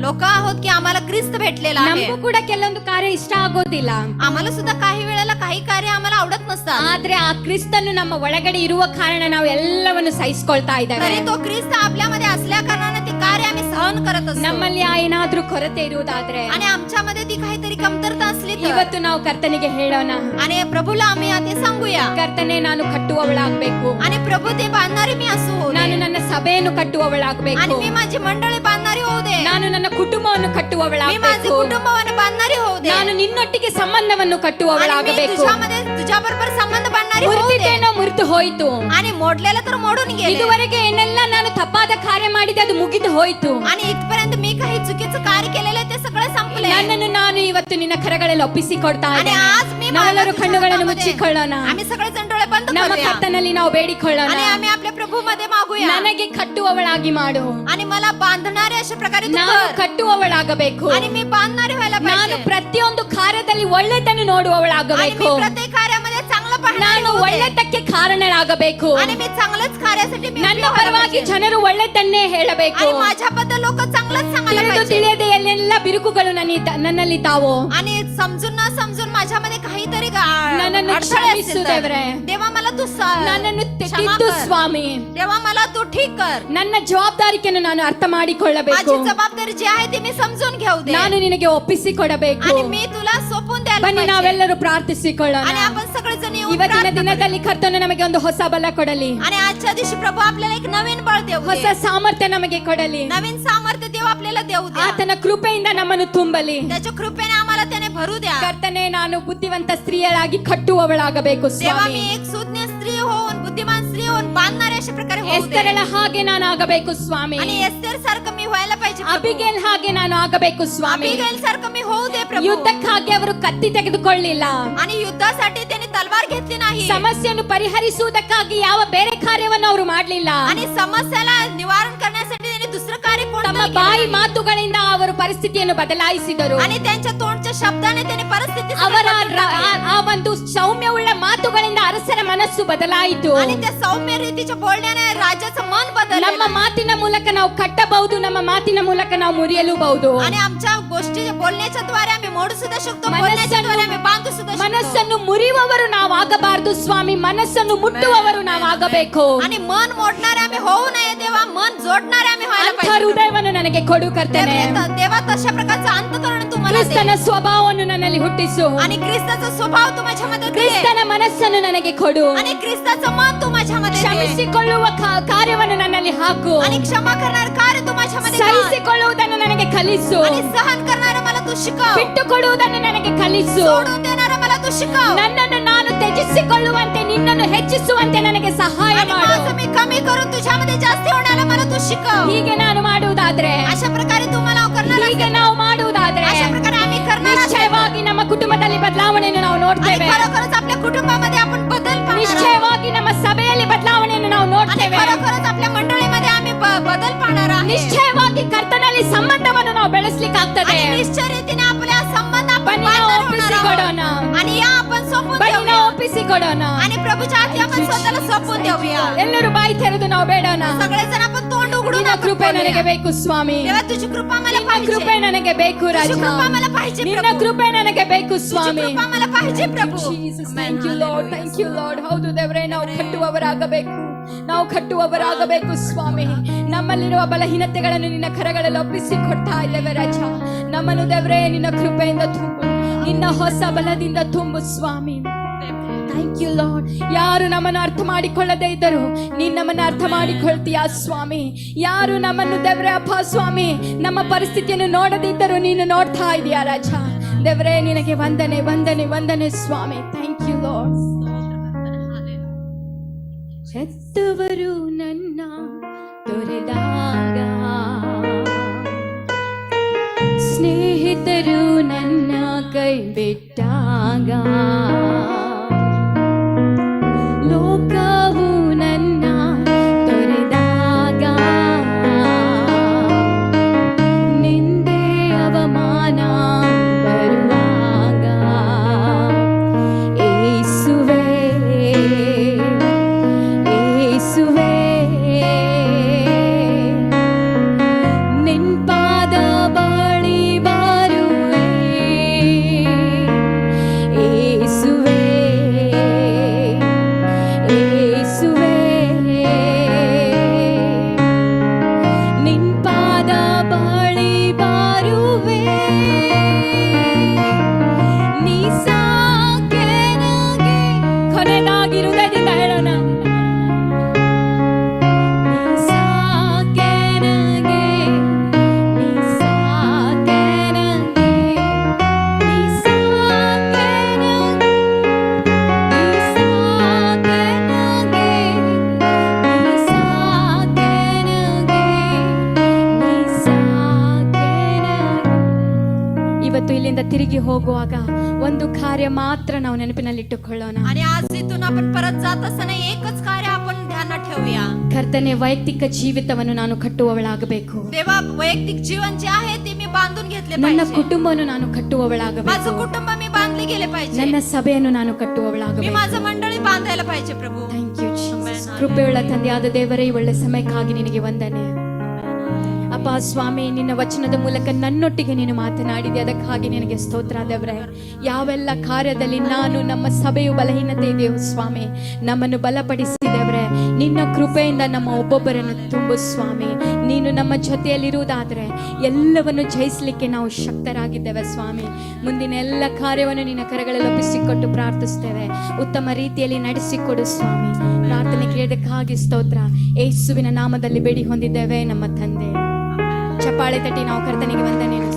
लोक आहोत की आम्हाला ख्रिस्त भेटलेला आहे. ನಮಗೂ ಕೂಡ ಕೆಲವೊಂದು ಕಾರ್ಯ ಇಷ್ಟ ಆಗೋದಿಲ್ಲ. आम्हाला सुद्धा काही वेळेला काही कार्य आम्हाला आवडत नसतात. ಆದ್ರೆ ಆ ಕ್ರಿಸ್ತನು ನಮ್ಮ ಒಳಗಡೆ ಇರುವ ಕಾರಣ ನಾವು ಎಲ್ಲವನ್ನು ಸಹಿಸಿಕೊಳ್ತಾ ಇದ್ದೇವೆ. तरी तो ख्रिस्त आपल्यामध्ये असल्या कारणाने ते कार्य आम्ही सहन करत असतो. ನಮ್ಮಲ್ಲಿ ಏನಾದ್ರೂ ಕೊರತೆ ಇರುವುದಾದ್ರೆ आणि आमच्यामध्ये ती काहीतरी कमतरता असली तर ಇವತ್ತು ನಾವು ಕರ್ತನಿಗೆ ಹೇಳೋಣ, आणि प्रभूला आम्ही ते सांगूया. ಕರ್ತನೆ ನಾನು ಕಟ್ಟುವವಳಾಗಬೇಕು. आणि प्रभू ते बांधणारी मी असू होऊ दे. ನಾನು ನನ್ನ ಸಭೆಯನ್ನು आणि ಕಟ್ಟುವವಳಾಗಬೇಕು. मी माझी मंडळी बांधणारी होऊ दे. ನಾನು ನನ್ನ ಕುಟುಂಬವನ್ನು मी माझे ಕಟ್ಟುವವಳಾಗಬೇಕು. कुटुंबाने बांधणारी होऊ दे. ನಾನು ನಿನ್ನೊಟ್ಟಿಗೆ ಸಂಬಂಧವನ್ನು आणि मी ಕಟ್ಟುವವಳಾಗಬೇಕು. तुझ्यामध्ये तुझ्या बरोबर संबंध बांधणारी होऊ दे. ಮುರಿದಿದ್ದೇನೋ ಮುರಿದು ಹೋಯ್ತು. आणि मोडलेलं तर मोडून गेले. ಇದುವರೆಗೆ ಏನೆಲ್ಲ ನಾನು ತಪ್ಪಾದ ಕಾರ್ಯ ಮಾಡಿದೆ ಅದು ಮುಗಿದು ಹೋಯ್ತು. आणि इथपर्यंत मी काही चुकीचं कार्य केलेलं आहे ते सगळं संपले. ನನ್ನನ್ನು ನಾನು ಇವತ್ತು ನಿನ್ನ ಕರಗಳಲ್ಲಿ ಒಪ್ಪಿಸಿಕೊಡ್ತಾ आणि ಇದ್ದೇನೆ. आज मी ನಾವೆಲ್ಲರೂ माझ्या ಕಣ್ಣುಗಳನ್ನು हातामध्ये ಮುಚ್ಚಿಕೊಳ್ಳೋಣ. आम्ही सगळे जण डोळे बंद ನಮ್ಮ करूया. ಕರ್ತನಲ್ಲಿ ನಾವು ಬೇಡಿಕೊಳ್ಳೋಣ. आणि आम्ही आपल्या प्रभू मध्ये मागूया. ನನಗೆ ಕಟ್ಟುವವಳಾಗಿ ಮಾಡು. आणि मला बांधणारे अशा प्रकारे तू ನಾನು कर. ಕಟ್ಟುವವಳಾಗಬೇಕು. आणि मी बांधणारी व्हायला ನಾನು पाहिजे. ಪ್ರತಿಯೊಂದು ಕಾರ್ಯದಲ್ಲಿ ಒಳ್ಳೆದನ್ನು आणि मी ನೋಡುವವಳಾಗಬೇಕು. प्रत्येक कार्यामध्ये चांगलं पाहणारी ನಾನು होऊ दे. ಒಳ್ಳೆದಕ್ಕೆ ಕಾರಣಳಾಗಬೇಕು. आणि मी चांगलंच कार्यासाठी मी ನನ್ನ उभी व्हायला ಪರವಾಗಿ पाहिजे. ಜನರು ಒಳ್ಳೆದನ್ನೇ ಹೇಳಬೇಕು. आणि माझ्याबद्दल लोक चांगलंच सांगायला ತಿಳಿದು पाहिजे. ತಿಳಿಯದೆ ಎಲ್ಲ ಬಿರುಕುಗಳು ನನ್ನಲ್ಲಿ ತಾವು. आणि समजून न समजून माझ्यामध्ये काहीतरी ನನ್ನನ್ನು अडथळे असतील ಕ್ಷಮಿಸು तर, ದೇವರೇ. देवा मला तू ನನ್ನನ್ನು क्षमा ತಿದ್ದು कर. ಸ್ವಾಮಿ. देवा मला तू ठीक कर. ನನ್ನ ಜವಾಬ್ದಾರಿಕೆಯನ್ನು ನಾನು ಅರ್ಥ ಮಾಡಿಕೊಳ್ಳಬೇಕು. माझी जबाबदारी जी आहे ती मी समजून घेऊ दे. ನಾನು ನಿನಗೆ ಒಪ್ಪಿಸಿಕೊಡಬೇಕು. आणि मी तुला सोपून द्यायला ಬನ್ನಿ पाहिजे. ನಾವೆಲ್ಲರೂ ಪ್ರಾರ್ಥಿಸಿಕೊಳ್ಳೋಣ. आणि आपण सगळेजण येऊन ಇವತ್ತಿನ प्रार्थना करूया. ದಿನದಲ್ಲಿ ಕರ್ತನು ನಮಗೆ ಒಂದು ಹೊಸ ಬಲ ಕೊಡಲಿ. आणि आजच्या दिवशी प्रभू आपल्याला एक नवीन बळ देऊ दे. ಹೊಸ ಸಾಮರ್ಥ್ಯ ನಮಗೆ ಕೊಡಲಿ. नवीन सामर्थ्य देव आपल्याला देऊ दे. ಆತನ ಕೃಪೆಯಿಂದ ನಮ್ಮನ್ನು ತುಂಬಲಿ. त्याच्या कृपेने आम्हाला त्याने भरू द्या. ಕರ್ತನೆ, ನಾನು ಬುದ್ಧಿವಂತ ಸ್ತ್ರೀಯಳಾಗಿ ಕಟ್ಟುವವಳಾಗಬೇಕು देवा ಸ್ವಾಮಿ. मी एक सुज्ञ स्त्री होऊन बुद्धिमान स्त्री होऊन बांधणारे अशा प्रकारे होऊ दे. ಎಸ್ತರಳ ಹಾಗೆ ನಾನು ಆಗಬೇಕು ಸ್ವಾಮಿ. आणि एस्तेर सारखं मी व्हायला पाहिजे प्रभू. ಅಬಿಗೇಲ್ ಹಾಗೆ ನಾನು ಆಗಬೇಕು ಸ್ವಾಮಿ. अबिगैल सारखं मी होऊ दे प्रभू. ಯುದ್ಧಕ್ಕಾಗಿ ಅವರು ಕತ್ತಿ ತೆಗೆದುಕೊಳ್ಳಿಲ್ಲ. आणि युद्धासाठी त्यांनी तलवार घेतली नाही. ಸಮಸ್ಯೆಯನ್ನು ಪರಿಹರಿಸುವುದಕ್ಕಾಗಿ ಯಾವ ಬೇರೆ ಕಾರ್ಯವನ್ನು ಅವರು ಮಾಡಲಿಲ್ಲ. आणि समस्याला निवारण करण्यासाठी त्यांनी दुसरं कार्य ತಮ್ಮ कोणतं केलं ಬಾಯಿ नाही. ಮಾತುಗಳಿಂದ ಅವರು ಪರಿಸ್ಥಿತಿಯನ್ನು ಬದಲಾಯಿಸಿದರು. आणि त्यांच्या तोंडच्या शब्दाने त्यांनी परिस्थिती ಅವರ बदलून टाकली. ಆ ಒಂದು ಸೌಮ್ಯವುಳ್ಳ ಮಾತುಗಳಿಂದ ಅರಸರ ಮನಸ್ಸು ಬದಲಾಯಿತು. आणि त्या सौम्य रीतीच्या बोलण्याने राजाचं मन बदललं. ನಮ್ಮ ಮಾತಿನ ಮೂಲಕ ನಾವು ಕಟ್ಟಬಹುದು, ನಮ್ಮ ಮಾತಿನ ಮೂಲಕ ನಾವು ಮುರಿಯಲೂಬಹುದು. आणि आमच्या गोष्टी बोलण्याच्या द्वारे आम्ही मोडू सुद्धा शकतो. मनस्सನ್ನು- बोलण्याच्या द्वारे आम्ही बांधू सुद्धा शकतो. ಮನಸ್ಸನ್ನು ಮುರಿಯುವವರು ನಾವಾಗಬಾರದು ಸ್ವಾಮಿ, ಮನಸ್ಸನ್ನು ಮುಟ್ಟುವವರು ನಾವಾಗಬೇಕು. आणि मन मोडणारे आम्ही होऊ नये देवा, मन जोडणारे आम्ही व्हायला ಅಂಥ पाहिजे. ಹೃದಯವನ್ನು ನನಗೆ ಕೊಡು ಕರ್ತನೆ. देवा तशा प्रकारचं अंतःकरण तू मला दे. ಕ್ರಿಸ್ತನ ಸ್ವಭಾವವನ್ನು ನನ್ನಲ್ಲಿ ಹುಟ್ಟಿಸು. आणि ख्रिस्ताचा स्वभाव तू माझ्यामध्ये दे. ಕ್ರಿಸ್ತನ ಮನಸ್ಸನ್ನು ನನಗೆ ಕೊಡು. आणि ख्रिस्ताचं मन तू माझ्यामध्ये दे. ಕ್ಷಮಿಸಿಕೊಳ್ಳುವ ಕಾರ್ಯವನ್ನು ನನ್ನಲ್ಲಿ ಹಾಕು. आणि क्षमा करणार कार्य तू माझ्यामध्ये कर. ಸಹಿಸಿಕೊಳ್ಳುವುದನ್ನು ನನಗೆ ಕಲಿಸು. आणि सहन करणारं मला तू शिकव. ಬಿಟ್ಟುಕೊಡುವುದನ್ನು ನನಗೆ ಕಲಿಸು. सोडून देणारं मला तू शिकव. ನನ್ನನ್ನು ನಾನು ತ್ಯಜಿಸಿಕೊಳ್ಳುವಂತೆ, ನಿನ್ನನ್ನು ಹೆಚ್ಚಿಸುವಂತೆ ನನಗೆ ಸಹಾಯ आणि ಮಾಡು. माझं मी कमी करून तुझ्यामध्ये जास्ती होण्याला मला तू शिकव. ಹೀಗೆ ನಾನು ಮಾಡುವುದಾದ್ರೆ, अशा प्रकारे तुम्हाला करणार ಹೀಗೆ ನಾವು ಮಾಡುವುದಾದ್ರೆ अशा प्रकारे आम्ही करणार असेल. ನಿಶ್ಚಯವಾಗಿ ನಮ್ಮ ಕುಟುಂಬದಲ್ಲಿ ಬದಲಾವಣೆಯನ್ನು ನಾವು आणि ನೋಡ್ತೇವೆ. खरोखरच आपल्या कुटुंबामध्ये आपण बदल पाहणार आहोत. ನಿಶ್ಚಯವಾಗಿ ನಮ್ಮ ಸಭೆಯಲ್ಲಿ ಬದಲಾವಣೆಯನ್ನು ನಾವು आणि ನೋಡ್ತೇವೆ. खरोखरच आपल्या मंडळीमध्ये आम्ही बदल पाहणार आहोत. ನಿಶ್ಚಯವಾಗಿ ಕರ್ತನಲ್ಲಿ ಸಂಬಂಧವನ್ನು ನಾವು ಬೆಳೆಸಲಿಕ್ಕಾಗ್ತದೆ. आणि निश्चय रीतीने आपल्या संबंध आपण ಬನ್ನಿ ನಾವು बांधून होणार ಒಪ್ಪಿಸಿಕೊಡೋಣ. आहोत. आणि या आपण सोपून ಬನ್ನಿ देऊया. ನಾವು ಒಪ್ಪಿಸಿಕೊಡೋಣ. आणि प्रभूच्या हाती आपण स्वतःला सोपून देऊया. ಎಲ್ಲರೂ ಬಾಯಿ ತೆರೆದು ನಾವು ಬೇಡೋಣ. सगळेजण आपण तोंड उघडून ನಿನ್ನ आपण ಕೃಪೆ बोलूया. ನನಗೆ ಬೇಕು ಸ್ವಾಮಿ. देवा तुझी कृपा मला ನಿನ್ನ पाहिजे. ಕೃಪೆ ನನಗೆ ಬೇಕು ರಾಜ. तुझी कृपा मला पाहिजे ನಿನ್ನ प्रभू. ಕೃಪೆ ನನಗೆ ಬೇಕು तुझी ಸ್ವಾಮಿ. कृपा मला पाहिजे प्रभू. Jesus, thank you Lord, thank you Lord. ಹೌದು ದೇವರೇ, ನಾವು ಕಟ್ಟುವವರಾಗಬೇಕು, ನಾವು ಕಟ್ಟುವವರಾಗಬೇಕು ಸ್ವಾಮಿ. ನಮ್ಮಲ್ಲಿರುವ ಬಲಹೀನತೆಗಳನ್ನು ನಿನ್ನ ಕರಗಳಲ್ಲಿ ಒಪ್ಪಿಸಿ ಕೊಡ್ತಾ ಇದ್ದೇವೆ ರಾಜ. ನಮ್ಮನ್ನು ದೇವರೇ ನಿನ್ನ ಕೃಪೆಯಿಂದ ತುಂಬು, ನಿನ್ನ ಹೊಸ ಬಲದಿಂದ ತುಂಬು ಸ್ವಾಮಿ. Thank you lord. ಯಾರು ನಮ್ಮನ್ನು ಅರ್ಥ ಮಾಡಿಕೊಳ್ಳದೇ ಇದ್ದರು ನೀನು ನಮ್ಮನ್ನು ಅರ್ಥ ಮಾಡಿಕೊಳ್ತೀಯಾ ಸ್ವಾಮಿ. ಯಾರು ನಮ್ಮನ್ನು ದೇವರೇ ಅಪ್ಪ ಸ್ವಾಮಿ ನಮ್ಮ ಪರಿಸ್ಥಿತಿಯನ್ನು ನೋಡದಿದ್ದರು ನೀನು ನೋಡ್ತಾ ಇದೀಯಾ ರಾಜ. ದೇವರೇ ನಿನಗೆ ವಂದನೆ ವಂದನೆ ವಂದನೆ ಸ್ವಾಮಿ. Thank you lord. ಹೆತ್ತವರು ನನ್ನ ತೊರೆದಾಗ, ಸ್ನೇಹಿತರು ನನ್ನ ಕೈ ಬಿಟ್ಟಾಗ, ಲೋಕವು ನನ್ನ ತೊರೆದಾಗ, ನಿಂದೆ ಅವಮಾನ ಬರುವಾಗ, ಏಸುವೆ ಏಸುವೆ ನಿನ್ ಪಾದ ಬಳಿ ಬರುವೆ, ಏಸುವೆ ಏಸುವೆ ನಿನ್ ಪಾದ ಬಳಿ ಬರುವೆ, ನೀ ಸಾಕೆ ನನಗೆ. ಕೊನೆಯದಾಗಿ ಹೃದಯದಿಂದ ಹೇಳೋಣ, ನೀ ಸಾಕೆ ನನಗೆ, ನೀ ಸಾಕೆ ನನಗೆ, ನೀ ಸಾಕೆ ನನಗೆ, ನೀ ಸಾಕೆ ನನಗೆ, ನೀ ಸಾಕೆ ನನಗೆ, ನೀ ಸಾಕೆ ನನಗೆ. ಇವತ್ತು ಇಲ್ಲಿಂದ ತಿರುಗಿ ಹೋಗುವಾಗ ಒಂದು ಕಾರ್ಯ ಮಾತ್ರ ನಾವು ನೆನಪಿನಲ್ಲಿಟ್ಟುಕೊಳ್ಳೋಣ. आणि आज इथून आपण परत जात असताना एकच कार्य आपण ध्यानात ठेवूया. ಕರ್ತನೆ, ವೈಯಕ್ತಿಕ ಜೀವಿತವನ್ನು ನಾನು ಕಟ್ಟುವವಳಾಗಬೇಕು. देवा वैयक्तिक जीवन जे आहे ते मी बांधून घेतले ನನ್ನ पाहिजे. ಕುಟುಂಬವನ್ನು ನಾನು ಕಟ್ಟುವವಳಾಗಬೇಕು. माझं कुटुंब मी बांधले गेले पाहिजे. ನನ್ನ ಸಭೆಯನ್ನು ನಾನು मी ಕಟ್ಟುವವಳಾಗಬೇಕು. माझं मंडळी बांधायला पाहिजे प्रभू. Thank you Jesus. ಕೃಪೆಯುಳ್ಳ ತಂದೆಯಾದ ದೇವರೇ, ಈ ಒಳ್ಳೆ ಸಮಯಕ್ಕಾಗಿ ನಿನಗೆ ವಂದನೆ ಅಪ್ಪ ಸ್ವಾಮಿ. ನಿನ್ನ ವಚನದ ಮೂಲಕ ನನ್ನೊಟ್ಟಿಗೆ ನೀನು ಮಾತನಾಡಿದೆ, ಅದಕ್ಕಾಗಿ ನಿನಗೆ ಸ್ತೋತ್ರ ದೇವರೇ. ಯಾವೆಲ್ಲ ಕಾರ್ಯದಲ್ಲಿ ನಾನು ನಮ್ಮ ಸಭೆಯು ಬಲಹೀನತೆ ಇದೆಯೋ ಸ್ವಾಮಿ, ನಮ್ಮನ್ನು ಬಲಪಡಿಸಿದೇವ್ರೆ. ನಿನ್ನ ಕೃಪೆಯಿಂದ ನಮ್ಮ ಒಬ್ಬೊಬ್ಬರನ್ನು ತುಂಬು ಸ್ವಾಮಿ. ನೀನು ನಮ್ಮ ಜೊತೆಯಲ್ಲಿರುವುದಾದರೆ ಎಲ್ಲವನ್ನು ಜಯಿಸಲಿಕ್ಕೆ ನಾವು ಶಕ್ತರಾಗಿದ್ದೇವೆ ಸ್ವಾಮಿ. ಮುಂದಿನ ಎಲ್ಲ ಕಾರ್ಯವನ್ನು ನಿನ್ನ ಕರಗಳಲ್ಲಿ ಒಪ್ಪಿಸಿಕೊಟ್ಟು ಪ್ರಾರ್ಥಿಸ್ತೇವೆ. ಉತ್ತಮ ರೀತಿಯಲ್ಲಿ ನಡೆಸಿಕೊಡು ಸ್ವಾಮಿ. ಪ್ರಾರ್ಥನೆ ಕೇಳಿದಕ್ಕಾಗಿ ಸ್ತೋತ್ರ. ಯೇಸುವಿನ ನಾಮದಲ್ಲಿ ಬೇಡಿ ಹೊಂದಿದ್ದೇವೆ ನಮ್ಮ ತಂದೆ. ಚಪ್ಪಾಳೆ ತಟ್ಟಿ ನಾವು ಕರ್ತನಿಗೆ ವಂದನೆಯನ್ನು